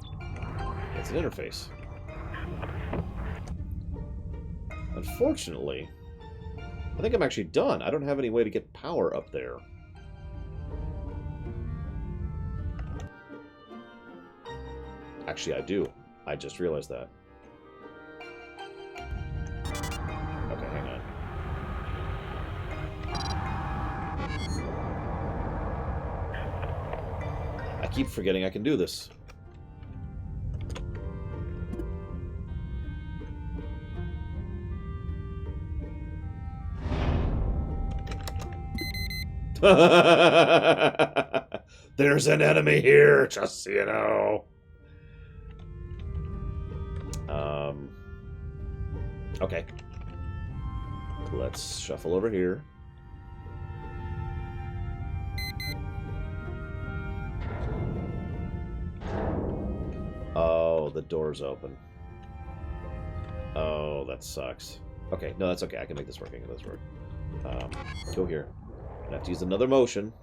That's an interface. Unfortunately, I think I'm actually done. I don't have any way to get power up there. Actually, I do. I just realized that. Okay, hang on. I keep forgetting I can do this. There's an enemy here, just so you know. Okay. Let's shuffle over here. Oh, the door's open. Oh, that sucks. Okay, no, that's okay. I can make this work. I can make this work. Go here. I have to use another motion.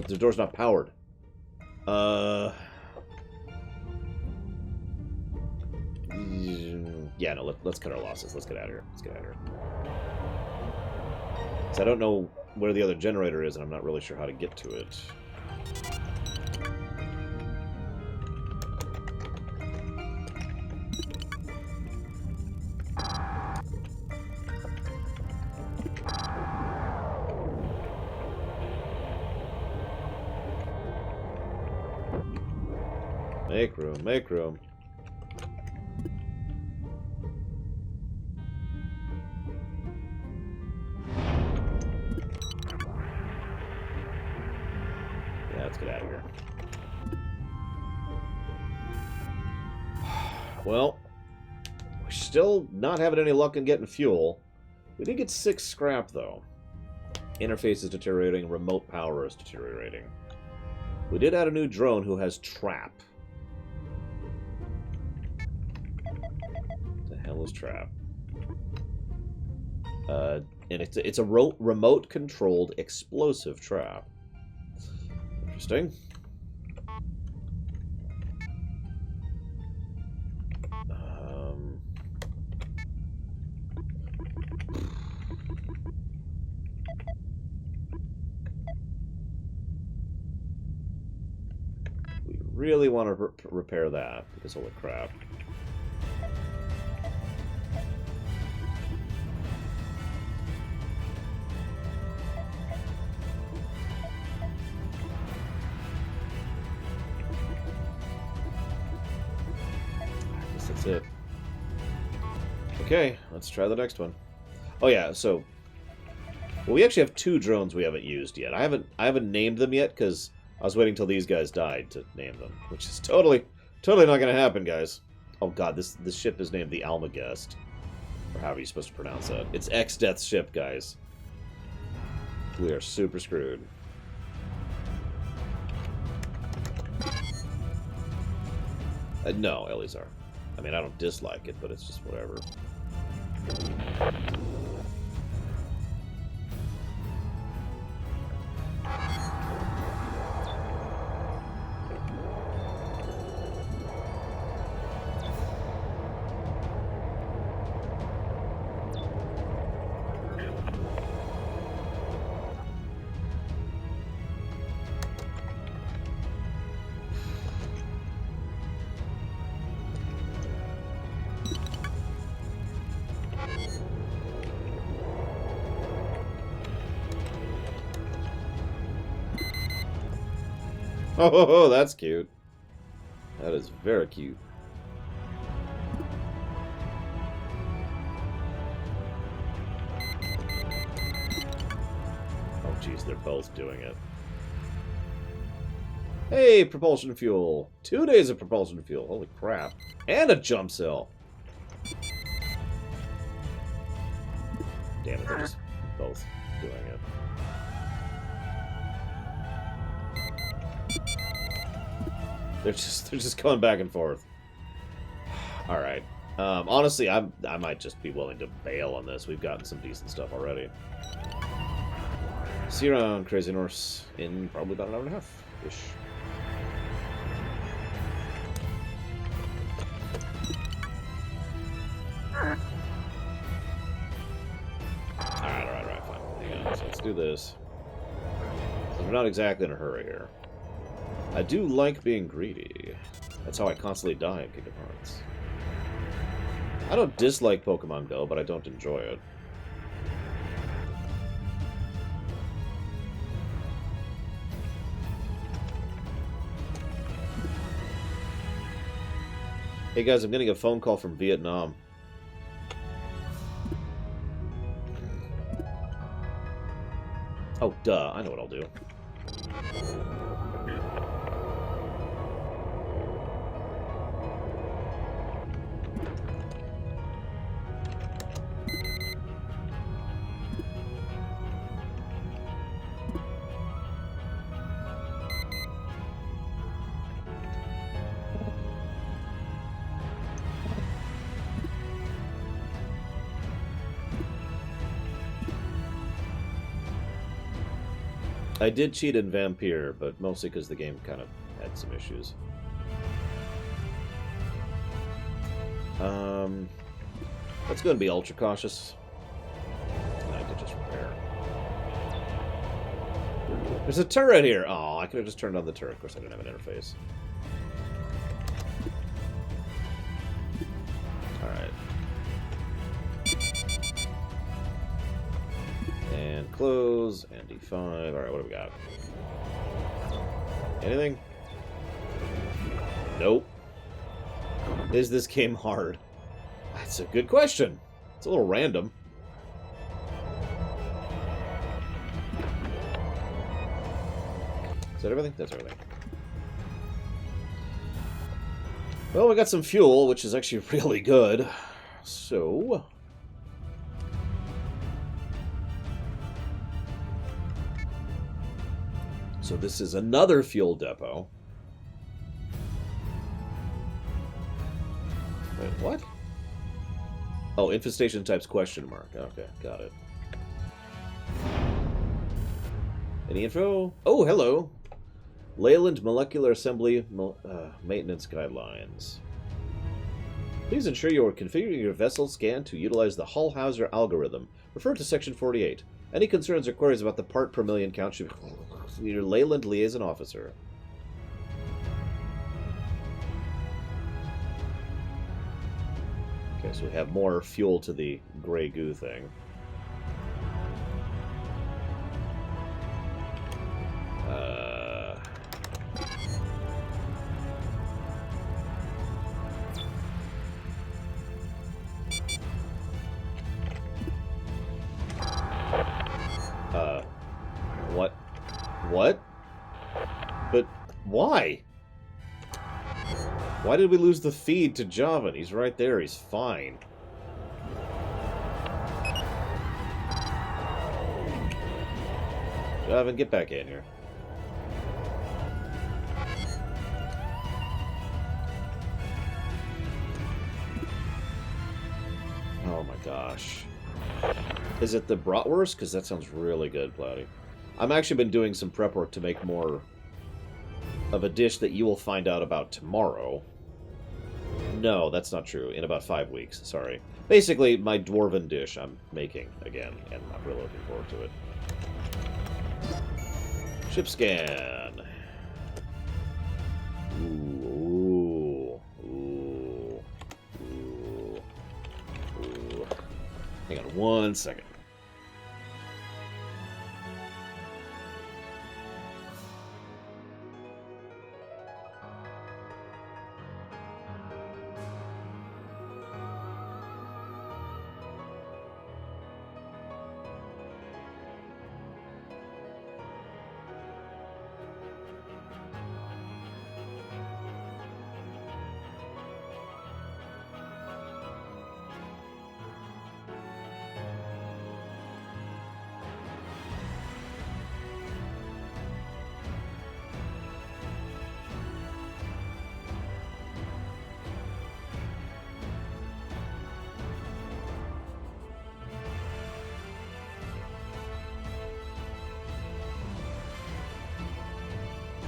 The door's not powered. Yeah, no, let's cut our losses. Let's get out of here. Let's get out of here. So I don't know where the other generator is, and I'm not really sure how to get to it. Make room, make room. Yeah, let's get out of here. Well, we're still not having any luck in getting fuel. We did get 6 scrap, though. Interface is deteriorating, remote power is deteriorating. We did add a new drone who has trap. The hell is trap? And it's a remote-controlled explosive trap. Interesting. We really want to repair that, because holy crap. That's it. Okay, let's try the next one. Oh yeah, so well, we actually have 2 drones we haven't used yet. I haven't named them yet because I was waiting till these guys died to name them, which is totally not going to happen, guys. Oh god, this ship is named the Almagest. Or however you're supposed to pronounce that. It's X-Death's ship, guys. We are super screwed. No, Elizar. I mean, I don't dislike it, but it's just whatever. Oh, that's cute. That is very cute. Oh, jeez, they're both doing it. Hey, propulsion fuel. 2 days of propulsion fuel. Holy crap. And a jump cell. Damn it, they're just both doing it. They're just going back and forth. All right. Honestly, I might just be willing to bail on this. We've gotten some decent stuff already. See you around, Crazy Norse, in probably about an hour and a half ish. All right, fine. Hang on. So let's do this. So we're not exactly in a hurry here. I do like being greedy. That's how I constantly die in Kingdom Hearts. I don't dislike Pokemon Go, but I don't enjoy it. Hey guys, I'm getting a phone call from Vietnam. Oh, duh. I know what I'll do. I did cheat in Vampire, but mostly because the game kind of had some issues. Let's go and be ultra cautious. I did just repair. There's a turret here! Oh, I could have just turned on the turret. Of course, I didn't have an interface. Alright. And close, and D5. Alright, what do we got? Anything? Nope. Is this game hard? That's a good question. It's a little random. Is that everything? That's everything. Well, we got some fuel, which is actually really good. So... So this is another fuel depot. Wait, what? Oh, infestation types question mark. Okay, got it. Any info? Oh, hello. Leyland Molecular Assembly Maintenance Guidelines. Please ensure you are configuring your vessel scan to utilize the Hull-Hauser algorithm. Refer to Section 48. Any concerns or queries about the part per million count should be your Leyland Liaison Officer. Okay, so we have more fuel to the gray goo thing. What? What? But why? Why did we lose the feed to Javan? He's right there. He's fine. Javan, get back in here. Oh my gosh. Is it the bratwurst? Because that sounds really good, Cloudy. I've actually been doing some prep work to make more of a dish that you will find out about tomorrow. No, that's not true. In about 5 weeks, sorry. Basically, my dwarven dish I'm making again, and I'm really looking forward to it. Ship scan. Ooh, ooh, ooh, ooh, ooh. Hang on 1 second.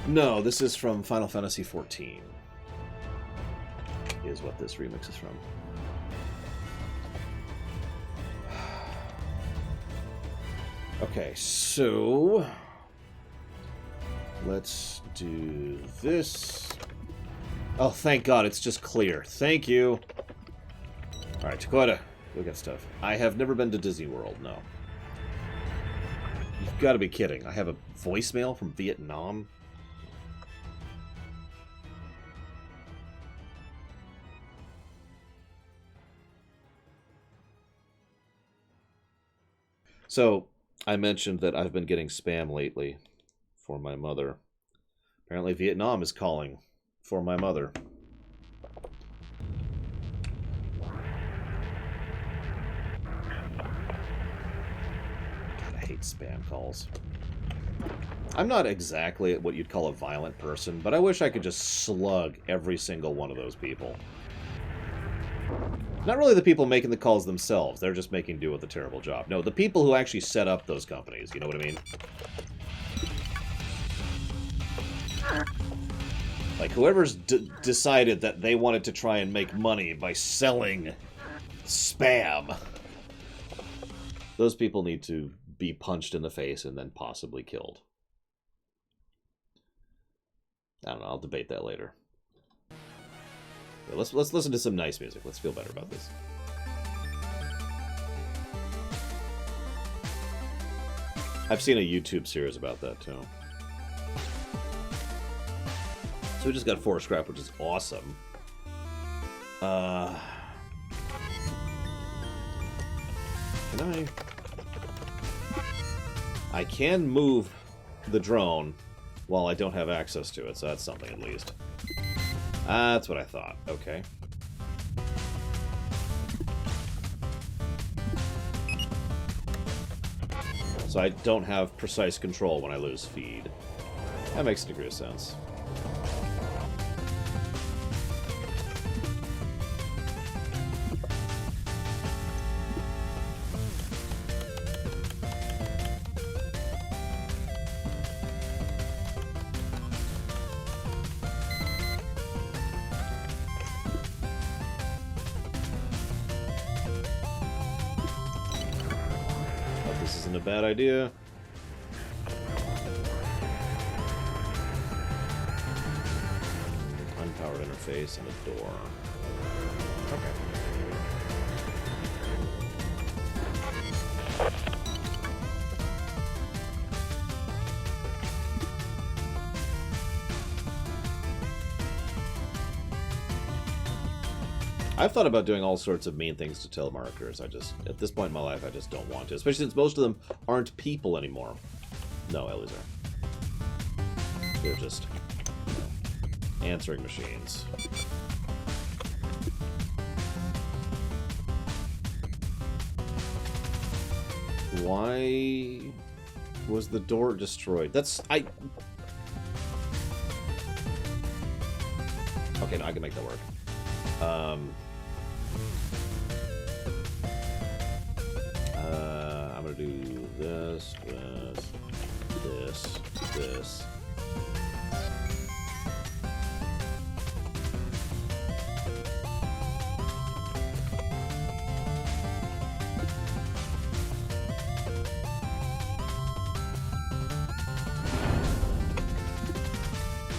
No, this is from Final Fantasy XIV. Is what this remix is from. Okay, so let's do this. Oh, thank God, it's just clear. Thank you. All right, Dakota, we got stuff. I have never been to Disney World. No. You've got to be kidding. I have a voicemail from Vietnam. So, I mentioned that I've been getting spam lately for my mother. Apparently Vietnam is calling for my mother. God, I hate spam calls. I'm not exactly what you'd call a violent person, but I wish I could just slug every single one of those people. Not really the people making the calls themselves. They're just making do with a terrible job. No, the people who actually set up those companies. You know what I mean? Like, whoever's decided that they wanted to try and make money by selling spam. Those people need to be punched in the face and then possibly killed. I don't know. I'll debate that later. Let's listen to some nice music. Let's feel better about this. I've seen a YouTube series about that too. So we just got 4 scrap, which is awesome. Can I can move the drone while I don't have access to it, so that's something at least. That's what I thought. Okay. So I don't have precise control when I lose feed. That makes a degree of sense. A bad idea. Unpowered interface and a door. Okay. I've thought about doing all sorts of mean things to telemarketers. At this point in my life, I just don't want to. Especially since most of them aren't people anymore. No, Eliezer. They're just Answering machines. Why was the door destroyed? Okay, no, I can make that work. I'm gonna do this.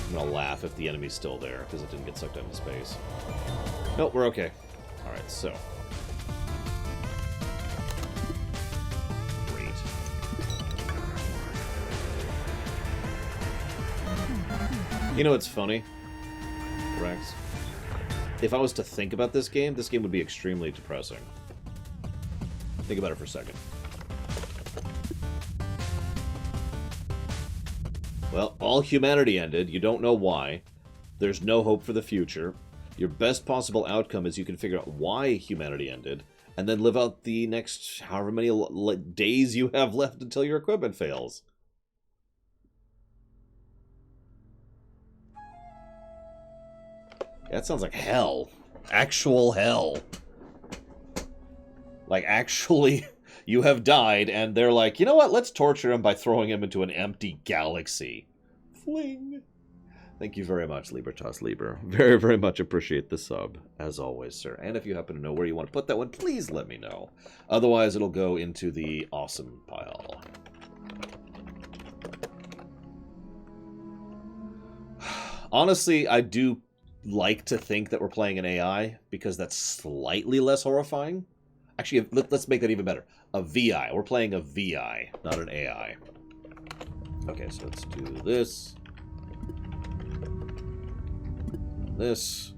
I'm gonna laugh if the enemy's still there, because it didn't get sucked into space. Nope, we're okay. Alright, so. Great. You know what's funny, Rex? If I was to think about this game would be extremely depressing. Think about it for a second. Well, all humanity ended. You don't know why. There's no hope for the future. Your best possible outcome is you can figure out why humanity ended, and then live out the next however many days you have left until your equipment fails. That sounds like hell. Actual hell. Like, actually, you have died, and they're like, you know what? Let's torture him by throwing him into an empty galaxy. Fling. Thank you very much, Libertas Liber. Very, very much appreciate the sub, as always, sir. And if you happen to know where you want to put that one, please let me know. Otherwise, it'll go into the awesome pile. Honestly, I do like to think that we're playing an AI, because that's slightly less horrifying. Actually, let's make that even better. A VI. We're playing a VI, not an AI. Okay, so let's do this. This.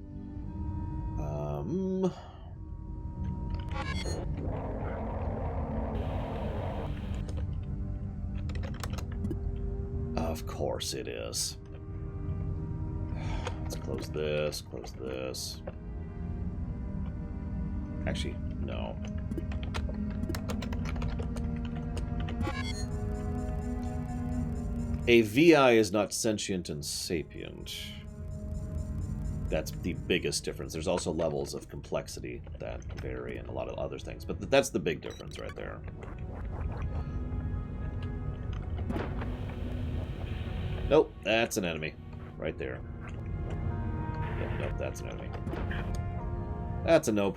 Of course it is. Let's close this, close this. Actually, no. A VI is not sentient and sapient. That's the biggest difference. There's also levels of complexity that vary and a lot of other things, but that's the big difference right there. Nope, that's an enemy. Right there. Yep, nope, that's an enemy. That's a nope.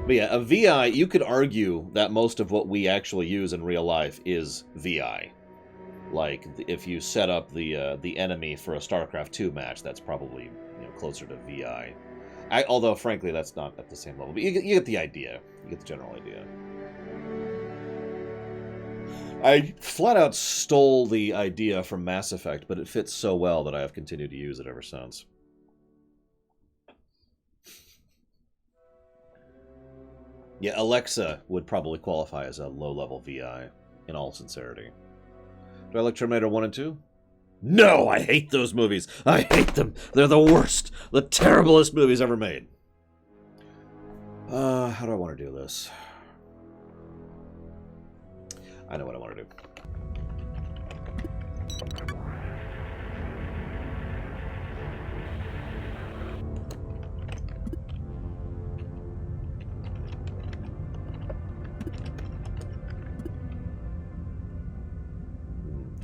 But yeah, a VI, you could argue that most of what we actually use in real life is VI. Like, if you set up the enemy for a StarCraft 2 match, that's probably, you know, closer to VI. Although, frankly, that's not at the same level. But you get the idea. You get the general idea. I flat out stole the idea from Mass Effect, but it fits so well that I have continued to use it ever since. Yeah, Alexa would probably qualify as a low-level VI, in all sincerity. Do I like Terminator 1 and 2? No, I hate those movies. I hate them. They're the worst, the terriblest movies ever made. How do I want to do this? I know what I want to do.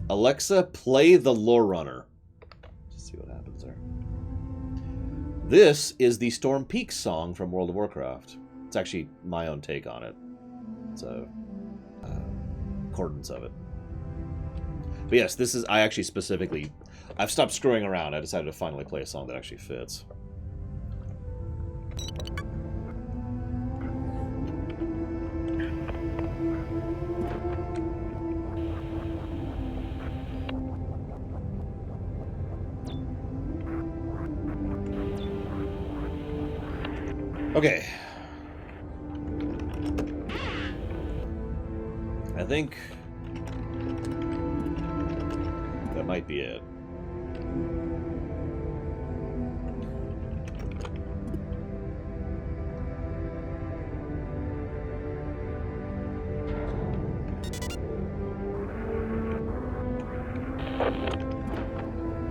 Alexa, play the Lore Runner. Just see what happens there. This is the Storm Peaks song from World of Warcraft. It's actually my own take on it. It's a accordance of it. But yes, this is, I actually specifically, I've stopped screwing around. I decided to finally play a song that actually fits. Okay. I think the That might be it.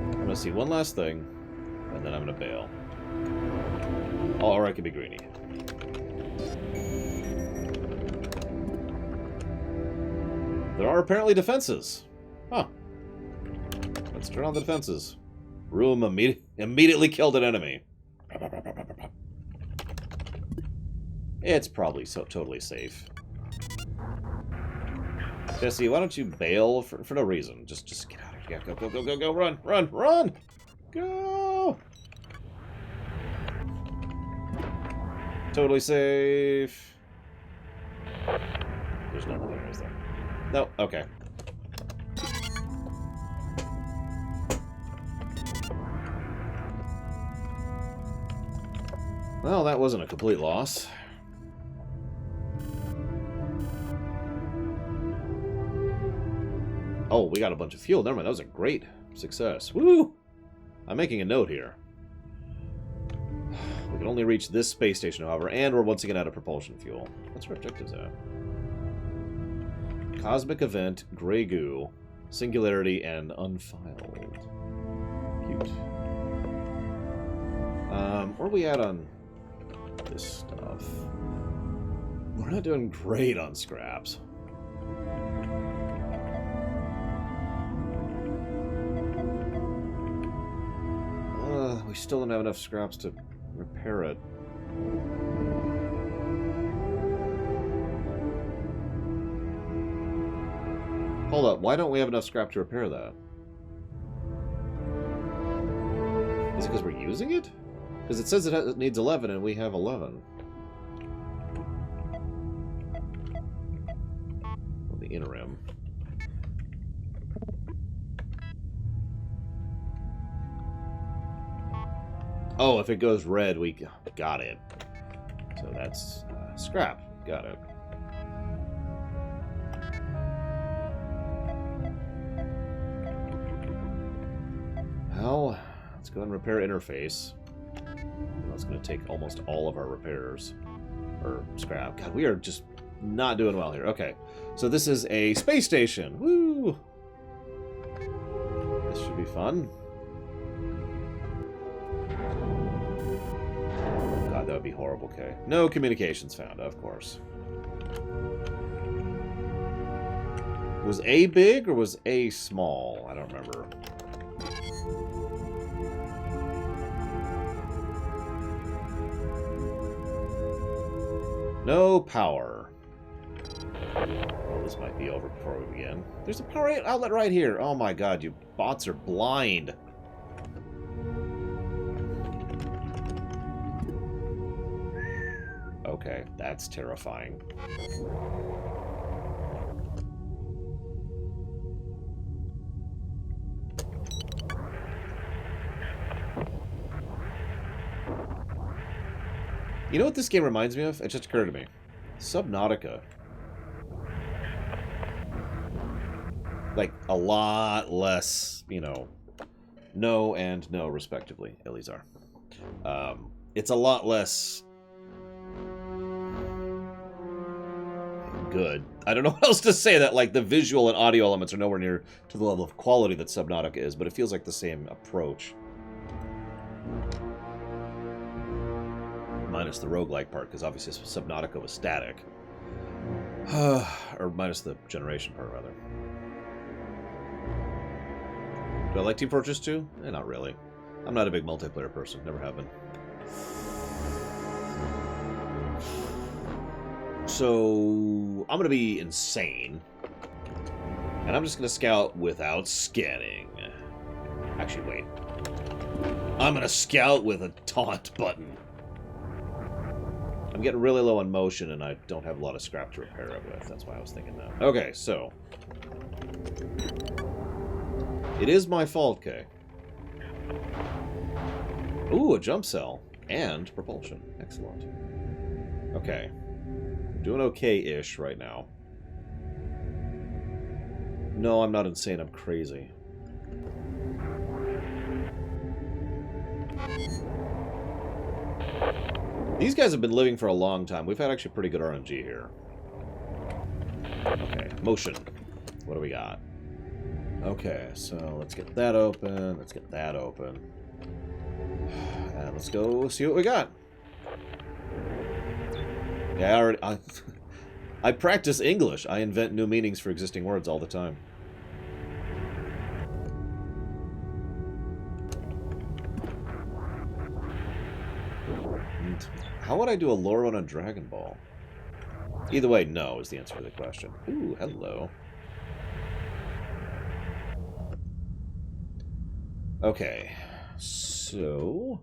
I'm gonna see one last thing, and then I'm gonna bail. Oh, or I could be greedy. There are apparently defenses. Huh. Let's turn on the defenses. Room immediately killed an enemy. It's probably totally safe. Jesse, why don't you bail for no reason? Just get out of here. Go, go, go, go, go, run, run, run! Go! Totally safe. There's nothing there, is there? No, okay. Well, that wasn't a complete loss. Oh, we got a bunch of fuel. Never mind, that was a great success. Woo! I'm making a note here. We can only reach this space station, however, and we're once again out of propulsion fuel. What's our objectives at? Cosmic Event, Grey Goo, Singularity, and Unfiled. Cute. Where are we at on this stuff? We're not doing great on scraps. We still don't have enough scraps to repair it. Hold up, why don't we have enough scrap to repair that? Is it because we're using it? Because it says it needs 11 and we have 11. On the interim. Oh, if it goes red, we got it. So that's scrap. Got it. Well, let's go ahead and repair interface. That's going to take almost all of our repairs. Or scrap. God, we are just not doing well here. Okay, so this is a space station. Woo! This should be fun. God, that would be horrible, okay. No communications found, of course. Was A big or was A small? I don't remember. No power. Well, this might be over before we begin. There's a power outlet right here. Oh my god, you bots are blind. Okay, that's terrifying. You know what this game reminds me of? It just occurred to me. Subnautica. Like, a lot less, you know, no and no, respectively. Elizar. It's a lot less good. I don't know what else to say. That, like, the visual and audio elements are nowhere near to the level of quality that Subnautica is, but it feels like the same approach. Minus the roguelike part, because obviously Subnautica was static. Or minus the generation part, rather. Do I like Team Fortress 2? Eh, not really. I'm not a big multiplayer person. Never have been. So, I'm going to be insane. And I'm just going to scout without scanning. Actually, wait. I'm going to scout with a taunt button. I'm getting really low on motion, and I don't have a lot of scrap to repair it with. That's why I was thinking that. Okay, so. It is my fault, Kay. Ooh, a jump cell. And propulsion. Excellent. Okay. I'm doing okay-ish right now. No, I'm not insane. I'm crazy. These guys have been living for a long time. We've had actually pretty good RNG here. Okay, motion. What do we got? Okay, so let's get that open. Let's get that open. And let's go see what we got. Yeah, I practice English. I invent new meanings for existing words all the time. And how would I do a lore on a Dragon Ball? Either way, no is the answer to the question. Ooh, hello. Okay, so...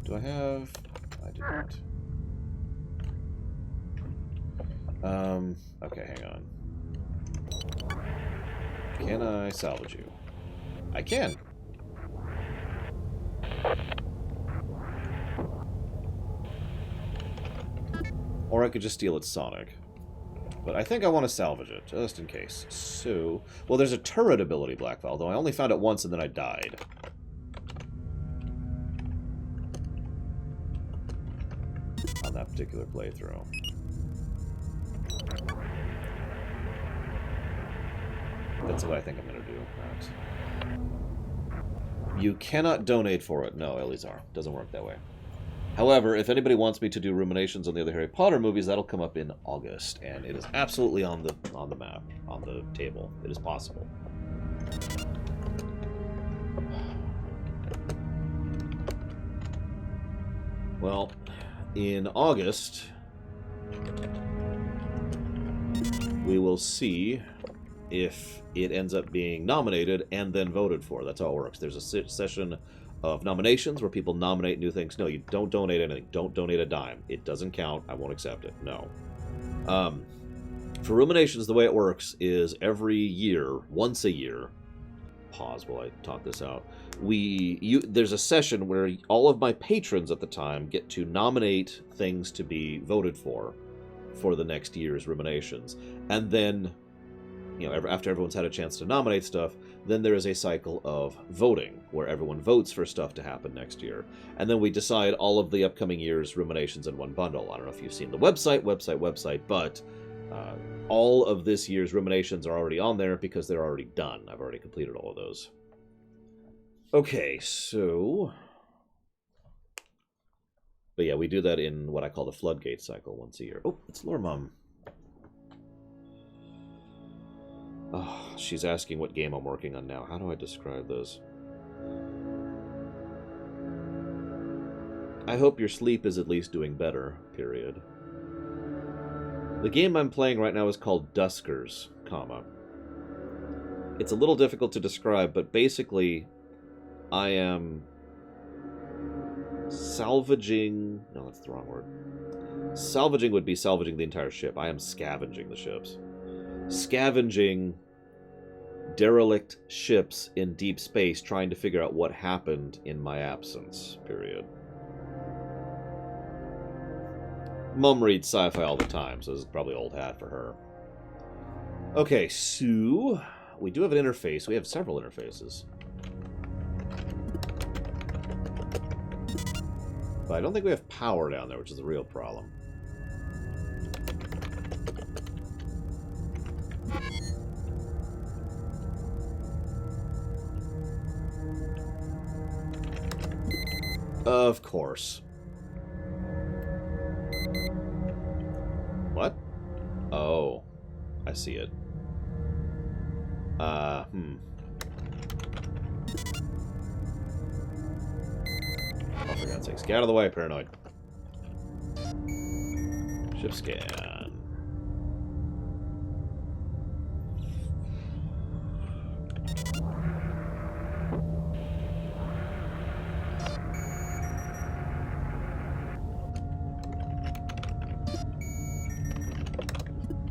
Do I have... I do not. Okay, hang on. Can I salvage you? I can. Or I could just steal its Sonic. But I think I want to salvage it, just in case. So... Well, there's a turret ability, Blackfall, though I only found it once and then I died. On that particular playthrough. That's what I think I'm going to do. Right. You cannot donate for it. No, Elizar. Doesn't work that way. However, if anybody wants me to do ruminations on the other Harry Potter movies, that'll come up in August, and it is absolutely on the map, on the table. It is possible. Well, in August, we will see if it ends up being nominated and then voted for. That's how it works. There's a session of nominations where people nominate new things. No, you don't donate anything. Don't donate a dime. It doesn't count. I won't accept it. No. For ruminations, the way it works is every year, once a year, pause while I talk this out, there's a session where all of my patrons at the time get to nominate things to be voted for the next year's ruminations. And then, you know, after everyone's had a chance to nominate stuff, then there is a cycle of voting where everyone votes for stuff to happen next year. And then we decide all of the upcoming year's ruminations in one bundle. I don't know if you've seen the website, but all of this year's ruminations are already on there because they're already done. I've already completed all of those. Okay, so... But yeah, we do that in what I call the floodgate cycle once a year. Oh, it's Lore Mom. Oh, she's asking what game I'm working on now. How do I describe this? I hope your sleep is at least doing better, period. The game I'm playing right now is called Duskers, comma. It's a little difficult to describe, but basically, I am salvaging... No, that's the wrong word. Salvaging would be salvaging the entire ship. I am scavenging the ships. Scavenging derelict ships in deep space, trying to figure out what happened in my absence, period. Mom reads sci-fi all the time, so this is probably old hat for her. Okay, so we do have an interface. We have several interfaces. But I don't think we have power down there, which is the real problem. Of course. What? Oh. I see it. Oh, for God's sakes. Get out of the way, paranoid. Ship scan.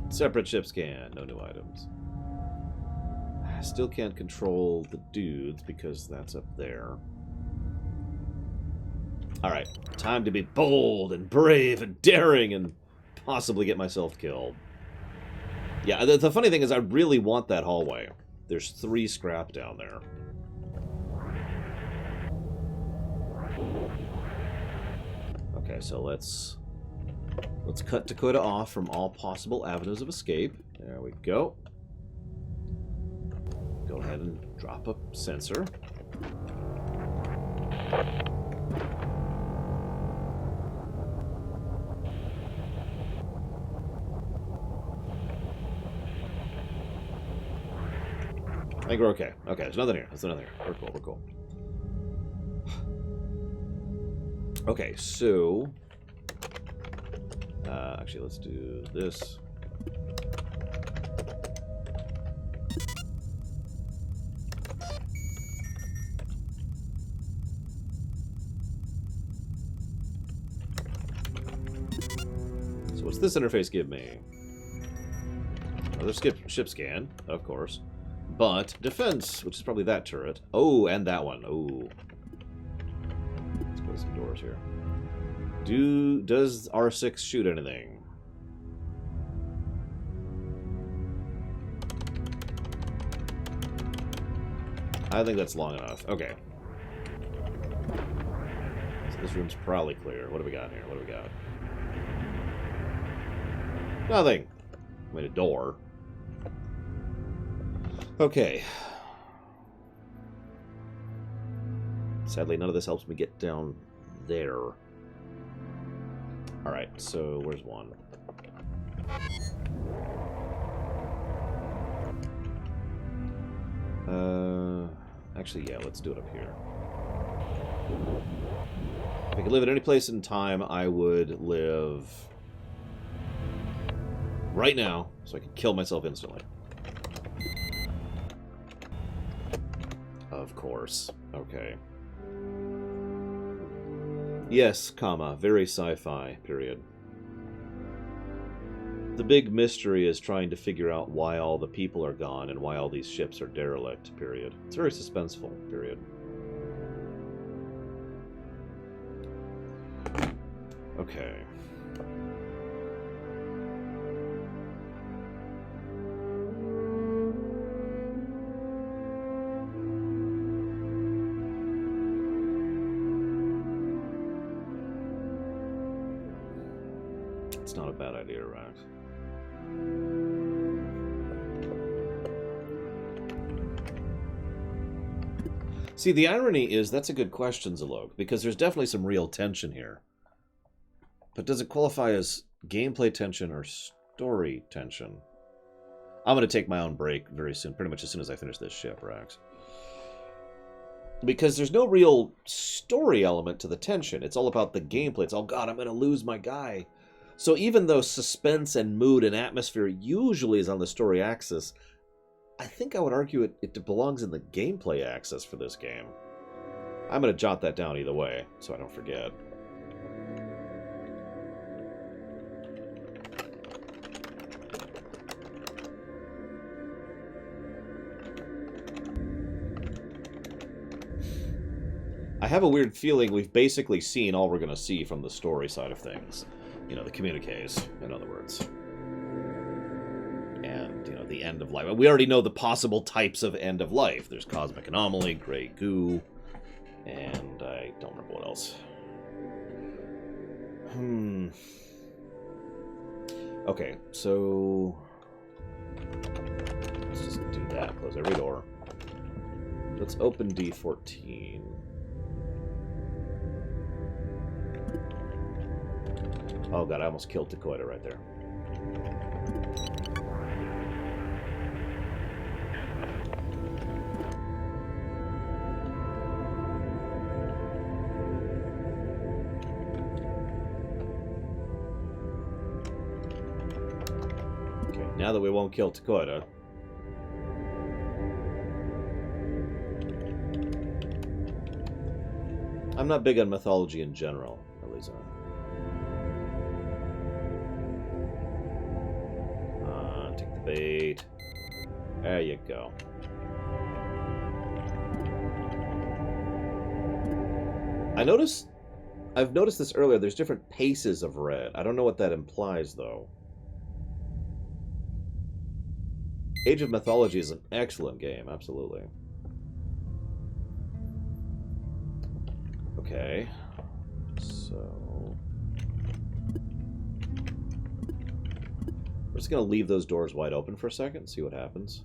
Separate ship scan. No new items. I still can't control the dudes because that's up there. Alright, time to be bold and brave and daring and possibly get myself killed. Yeah, the funny thing is I really want that hallway. There's 3 scrap down there. Okay, so let's cut Dakota off from all possible avenues of escape. There we go. Go ahead and drop a sensor. I think we're okay. Okay, there's nothing here. There's nothing here. We're cool. We're cool. Okay, so... actually, let's do this. So what's this interface give me? Another ship scan, of course. But defense, which is probably that turret. Oh, and that one. Oh. Let's go to some doors here. Does R6 shoot anything? I think that's long enough. Okay. So this room's probably clear. What do we got here? What do we got? Nothing. I mean, a door. Okay. Sadly, none of this helps me get down there. Alright, so where's one? Actually, yeah, let's do it up here. If I could live at any place in time, I would live right now, so I could kill myself instantly. Of course. Okay. Yes, comma, very sci-fi, period. The big mystery is trying to figure out why all the people are gone and why all these ships are derelict, period. It's very suspenseful, period. Okay. It's not a bad idea, right? See, the irony is that's a good question, Zalog, because there's definitely some real tension here. But does it qualify as gameplay tension or story tension? I'm going to take my own break very soon, pretty much as soon as I finish this ship, Rax. Because there's no real story element to the tension. It's all about the gameplay. It's all, God, I'm going to lose my guy. So even though suspense and mood and atmosphere usually is on the story axis, I think I would argue it belongs in the gameplay axis for this game. I'm going to jot that down either way, so I don't forget. I have a weird feeling we've basically seen all we're going to see from the story side of things. You know, the communiques, in other words. And, you know, the end of life. We already know the possible types of end of life. There's cosmic anomaly, gray goo, and I don't remember what else. Okay, so let's just do that. Close every door. Let's open D14. Oh god, I almost killed Dakota right there. Okay, now that we won't kill Dakota. I'm not big on mythology in general, Eliza. Take the bait. There you go. I've noticed this earlier, there's different paces of red. I don't know what that implies, though. Age of Mythology is an excellent game, absolutely. Okay. So... we're just going to leave those doors wide open for a second and see what happens.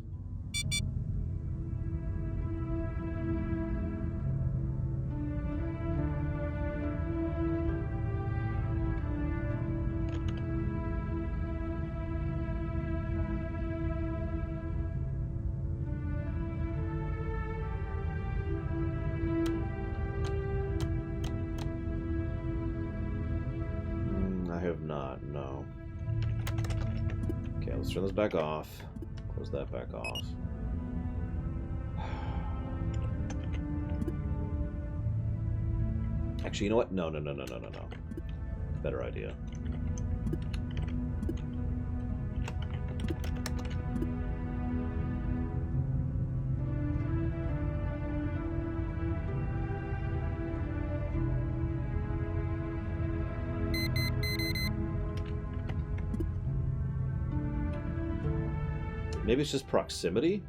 No. Okay, let's turn this back off. Close that back off. Actually, you know what? No. Better idea. Maybe it's just proximity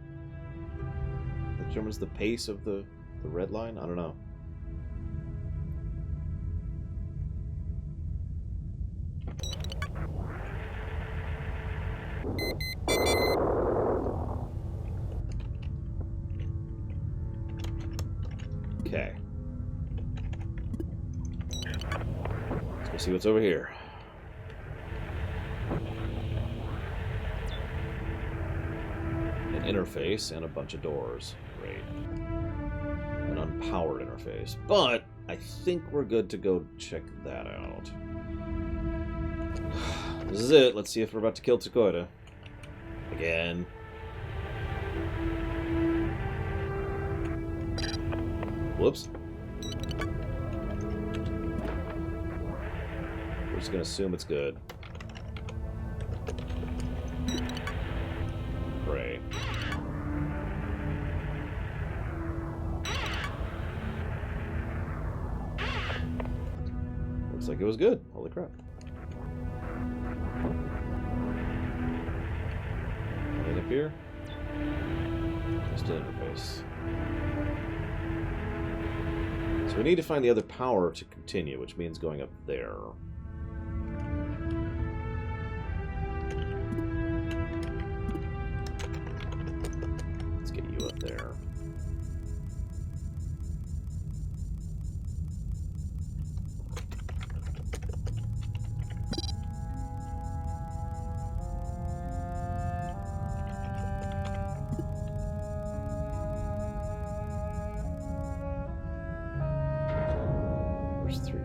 that determines the pace of the red line? I don't know. Okay. Let's go see what's over here. Interface and a bunch of doors. Great. An unpowered interface. But I think we're good to go check that out. This is it. Let's see if we're about to kill Takoida. Again. Whoops. We're just gonna assume it's good. Pray. Looks like it was good. Holy crap. Anything up here? Just an interface. So we need to find the other power to continue, which means going up there. Let's get you up there.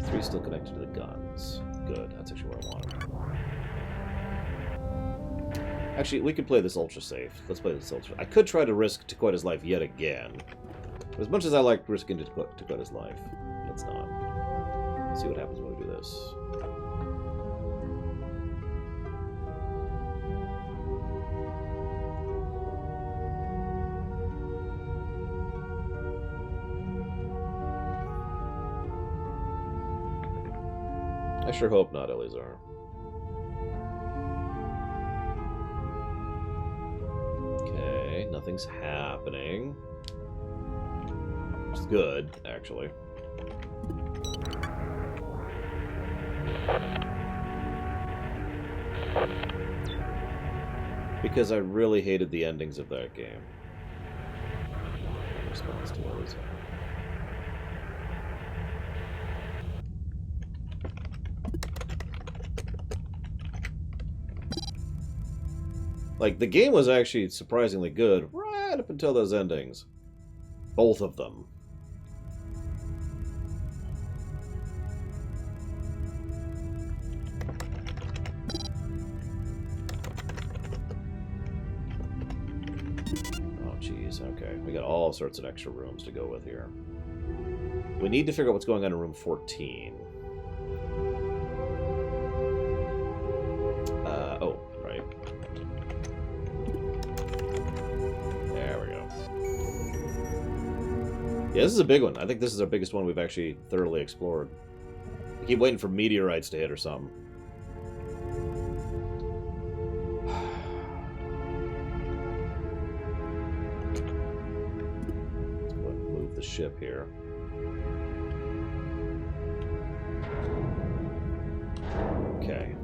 Three still connected to the guns. Good, that's actually what I wanted. Actually, we could play this ultra safe. Let's play this ultra. I could try to risk Takoida's life yet again. As much as I like risking Takoida's life, let's not. Let's see what happens when we do this. I sure hope not, Eleazar. Okay, nothing's happening. Which is good, actually. Because I really hated the endings of that game. Response to Eleazar. Like, the game was actually surprisingly good right up until those endings. Both of them. Oh, jeez. Okay. We got all sorts of extra rooms to go with here. We need to figure out what's going on in room 14. Oh, right. Yeah, this is a big one. I think this is our biggest one we've actually thoroughly explored. I keep waiting for meteorites to hit or something. the ship here. Okay.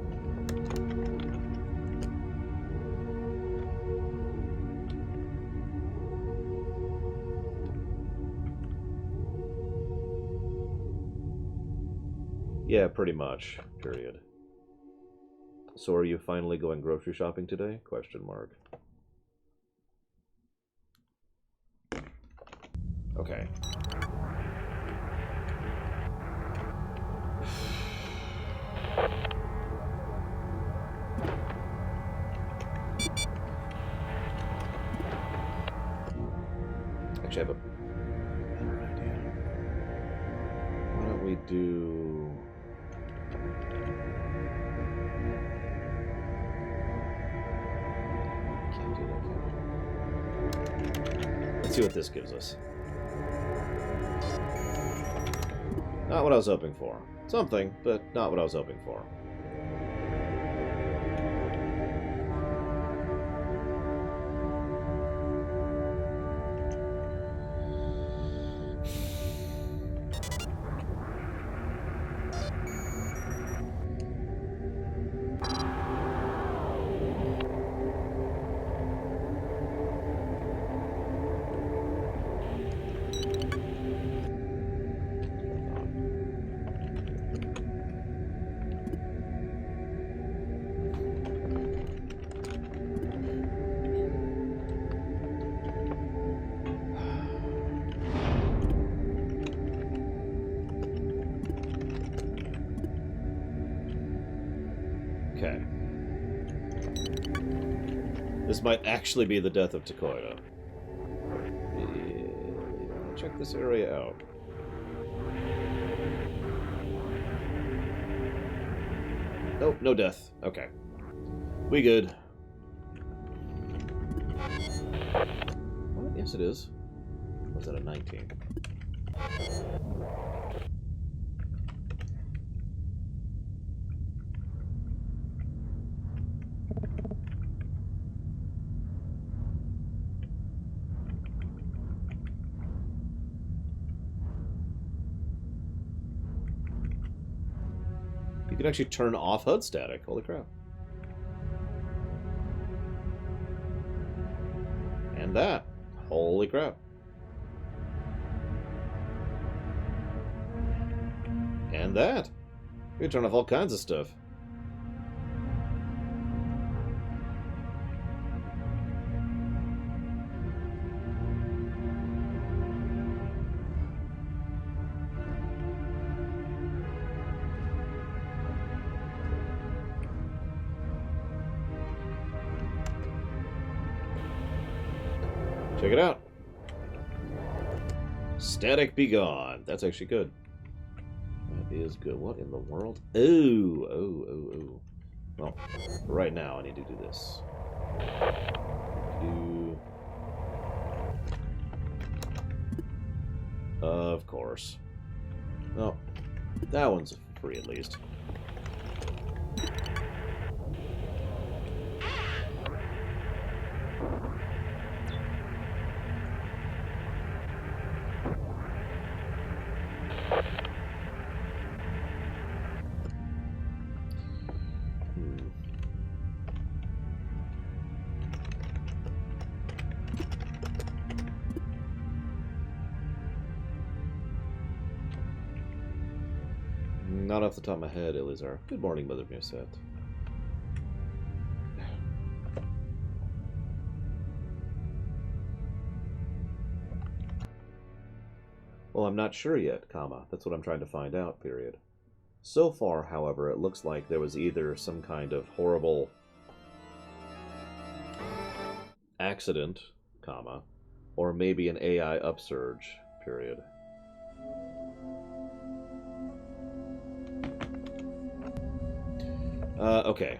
Yeah, pretty much. Period. So are you finally going grocery shopping today? Question mark. Okay. Actually, I have a better idea. Why don't we do... Can't do that, can we? Let's see what this gives us. Not what I was hoping for. Something, but not what I was hoping for. Okay. This might actually be the death of Takoida. Check this area out. Nope, no death. Okay. We good. What? Yes, it is. Was that a 19? You can actually turn off HUD static. Holy crap. And that. Holy crap. And that. You can turn off all kinds of stuff. Check it out. Static be gone. That's actually good. That is good. What in the world? Ooh, oh. Well, right now I need to do this. Of course. Oh, that one's free at least. Not off the top of my head, Elizar. Good morning, Mother Musette. Well, I'm not sure yet, comma. That's what I'm trying to find out, period. So far, however, it looks like there was either some kind of horrible accident, comma, or maybe an AI upsurge, period. Okay.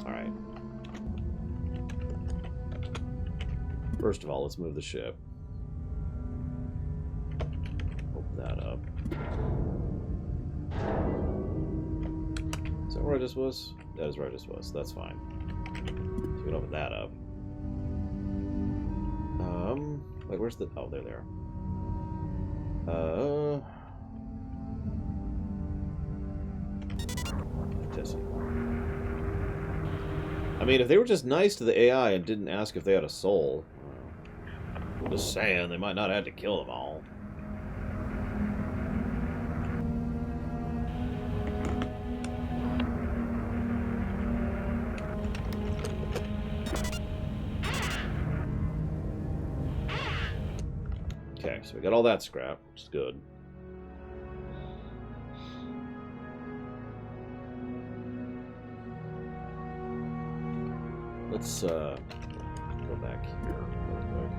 Alright. First of all, let's move the ship. Open that up. Is that where I just was? That is where I just was. That's fine. So we can open that up. Wait, where's the... Oh, there they are. Tessie. I mean, if they were just nice to the AI and didn't ask if they had a soul... I'm just saying, they might not have to kill them all. Okay, so we got all that scrap, which is good. Let's go back here real quick.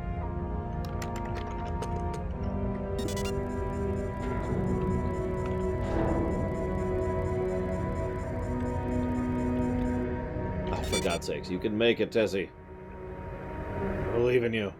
Oh, for God's sakes, you can make it, Tessie. I believe in you.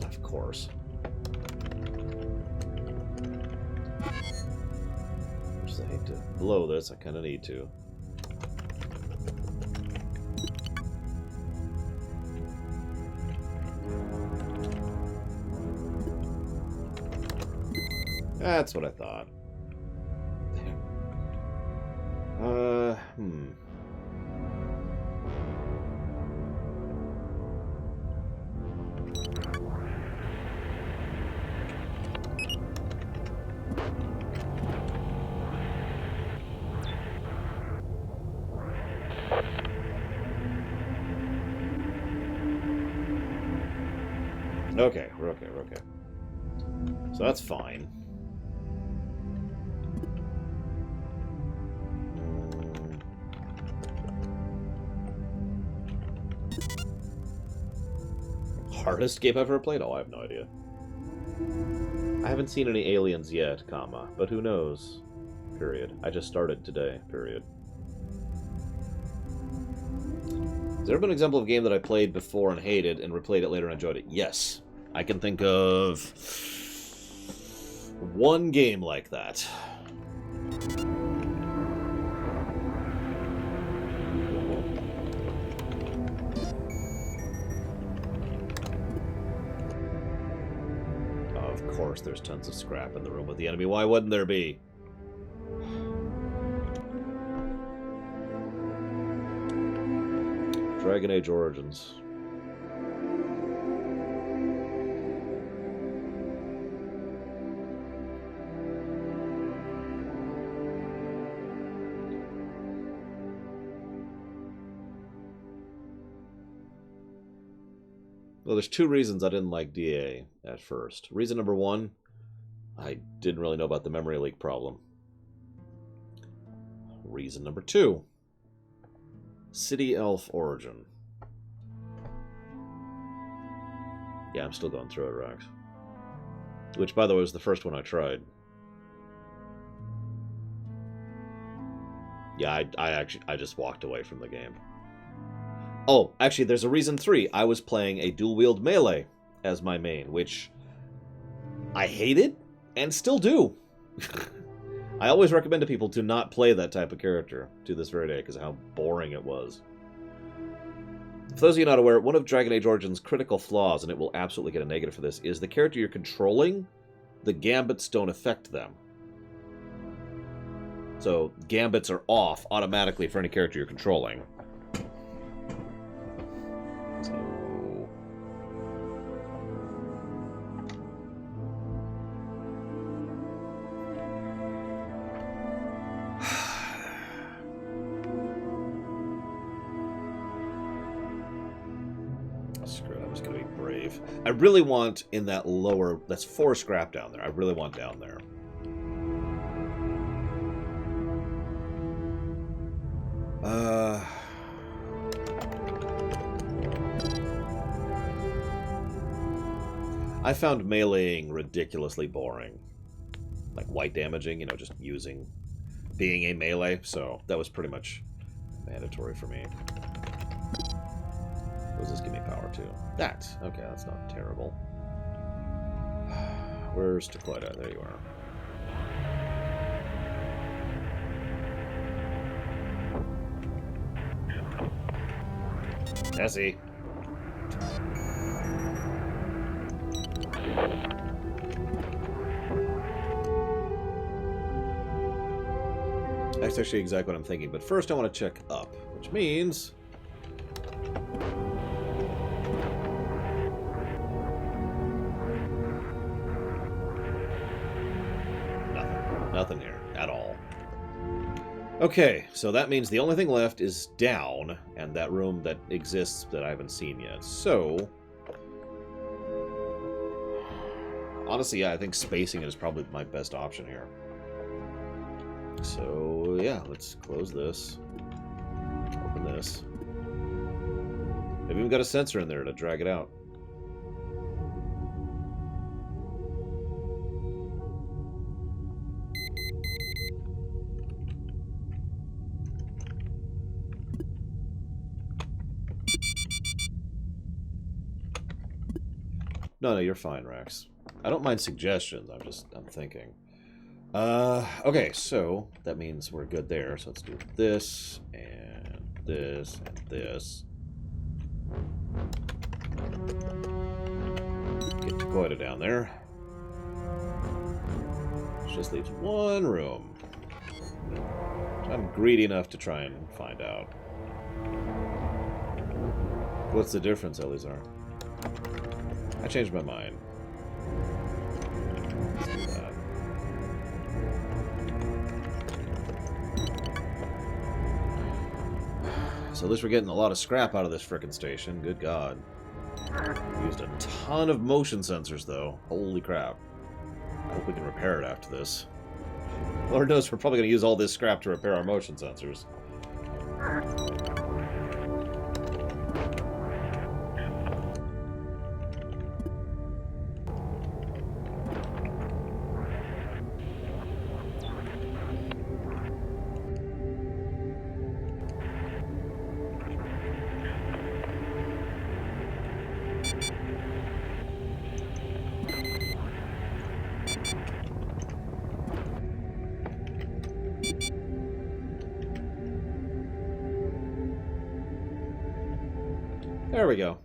Of course. Just I hate to blow this, I kind of need to. That's what I thought. Okay, we're okay, we're okay. So that's fine. Hardest game I've ever played? Oh, I have no idea. I haven't seen any aliens yet, comma, but who knows? Period. I just started today, period. Has there ever been an example of a game that I played before and hated and replayed it later and enjoyed it? Yes. I can think of one game like that. Of course, there's tons of scrap in the room with the enemy. Why wouldn't there be? Dragon Age Origins. Well, there's two reasons I didn't like DA at first. Reason number one, I didn't really know about the memory leak problem. Reason number two, City Elf Origin. Yeah, I'm still going through it, Rex. Which, by the way, was the first one I tried. Yeah, I just walked away from the game. Oh, actually, there's a reason 3. I was playing a dual-wield melee as my main, which I hated and still do. I always recommend to people to not play that type of character to this very day because of how boring it was. For those of you not aware, one of Dragon Age Origins' critical flaws, and it will absolutely get a negative for this, is the character you're controlling, the gambits don't affect them. So, gambits are off automatically for any character you're controlling. Screw it, I'm just gonna be brave. I really want in that lower... That's 4 scrap down there. I really want down there. I found meleeing ridiculously boring. Like white damaging, just being a melee, so that was pretty much mandatory for me. What does this give me power to? That. Okay, that's not terrible. Where's Taquita? There you are. Nessie. That's actually exactly what I'm thinking, but first I want to check up, which means... Nothing here at all. Okay, so that means the only thing left is down, and that room that exists that I haven't seen yet. So, honestly, yeah, I think spacing is probably my best option here. So, yeah, let's close this. Open this. They've even got a sensor in there to drag it out. No, you're fine, Rex. I don't mind suggestions. I'm thinking. Okay, so that means we're good there. So let's do this and this and this. Get Taquita down there. Which just leaves one room. I'm greedy enough to try and find out. What's the difference, Elizar? I changed my mind. Let's do that. So at least we're getting a lot of scrap out of this frickin' station. Good God. Used a ton of motion sensors, though. Holy crap. I hope we can repair it after this. Lord knows we're probably going to use all this scrap to repair our motion sensors. There we go.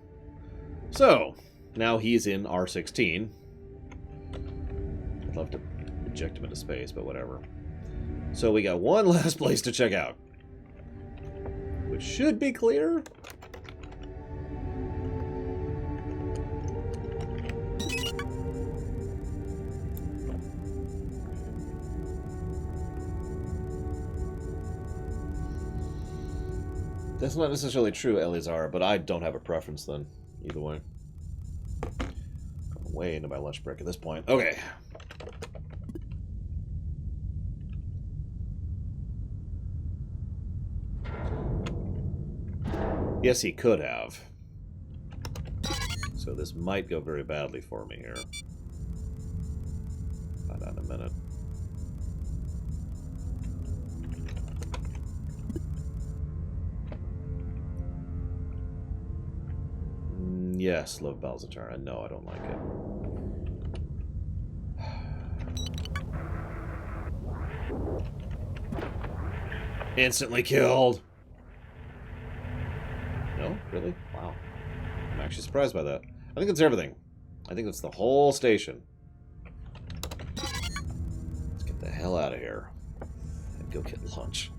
So, now he's in R16. I'd love to eject him into space, but whatever. So we got one last place to check out. Which should be clear. That's not necessarily true, Elizar, but I don't have a preference then, either way. Going way into my lunch break at this point. Okay. Yes, he could have. So this might go very badly for me here. Find out in a minute. Yes, love Balzatar. No, I don't like it. Instantly killed. No? Really? Wow. I'm actually surprised by that. I think it's everything. I think it's the whole station. Let's get the hell out of here. And go get lunch.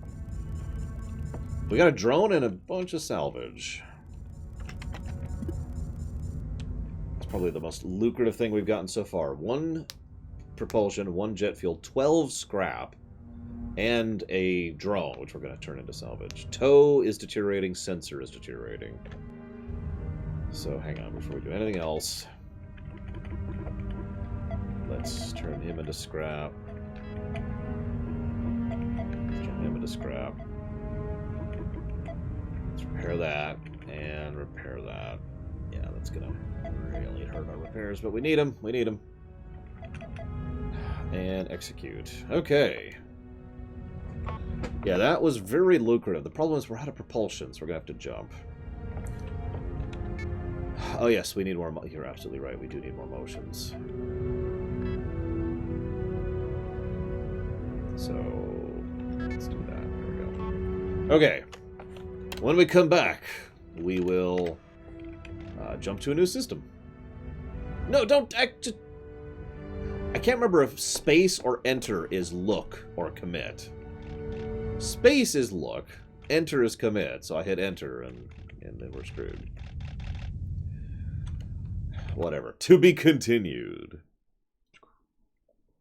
We got a drone and a bunch of salvage. Probably the most lucrative thing we've gotten so far. 1 propulsion, 1 jet fuel, 12 scrap, and a drone, which we're going to turn into salvage. Tow is deteriorating, sensor is deteriorating. So hang on, before we do anything else, let's turn him into scrap. Let's turn him into scrap. Let's repair that, and repair that. Yeah, that's gonna Really hurt our repairs, but we need them. We need them. And execute. Okay. Yeah, that was very lucrative. The problem is we're out of propulsion, so we're going to have to jump. Oh, yes, we need more... You're absolutely right. We do need more motions. So, let's do that. There we go. Okay. When we come back, we will jump to a new system. No, don't... I can't remember if space or enter is look or commit. Space is look. Enter is commit. So I hit enter, and then we're screwed. Whatever. To be continued.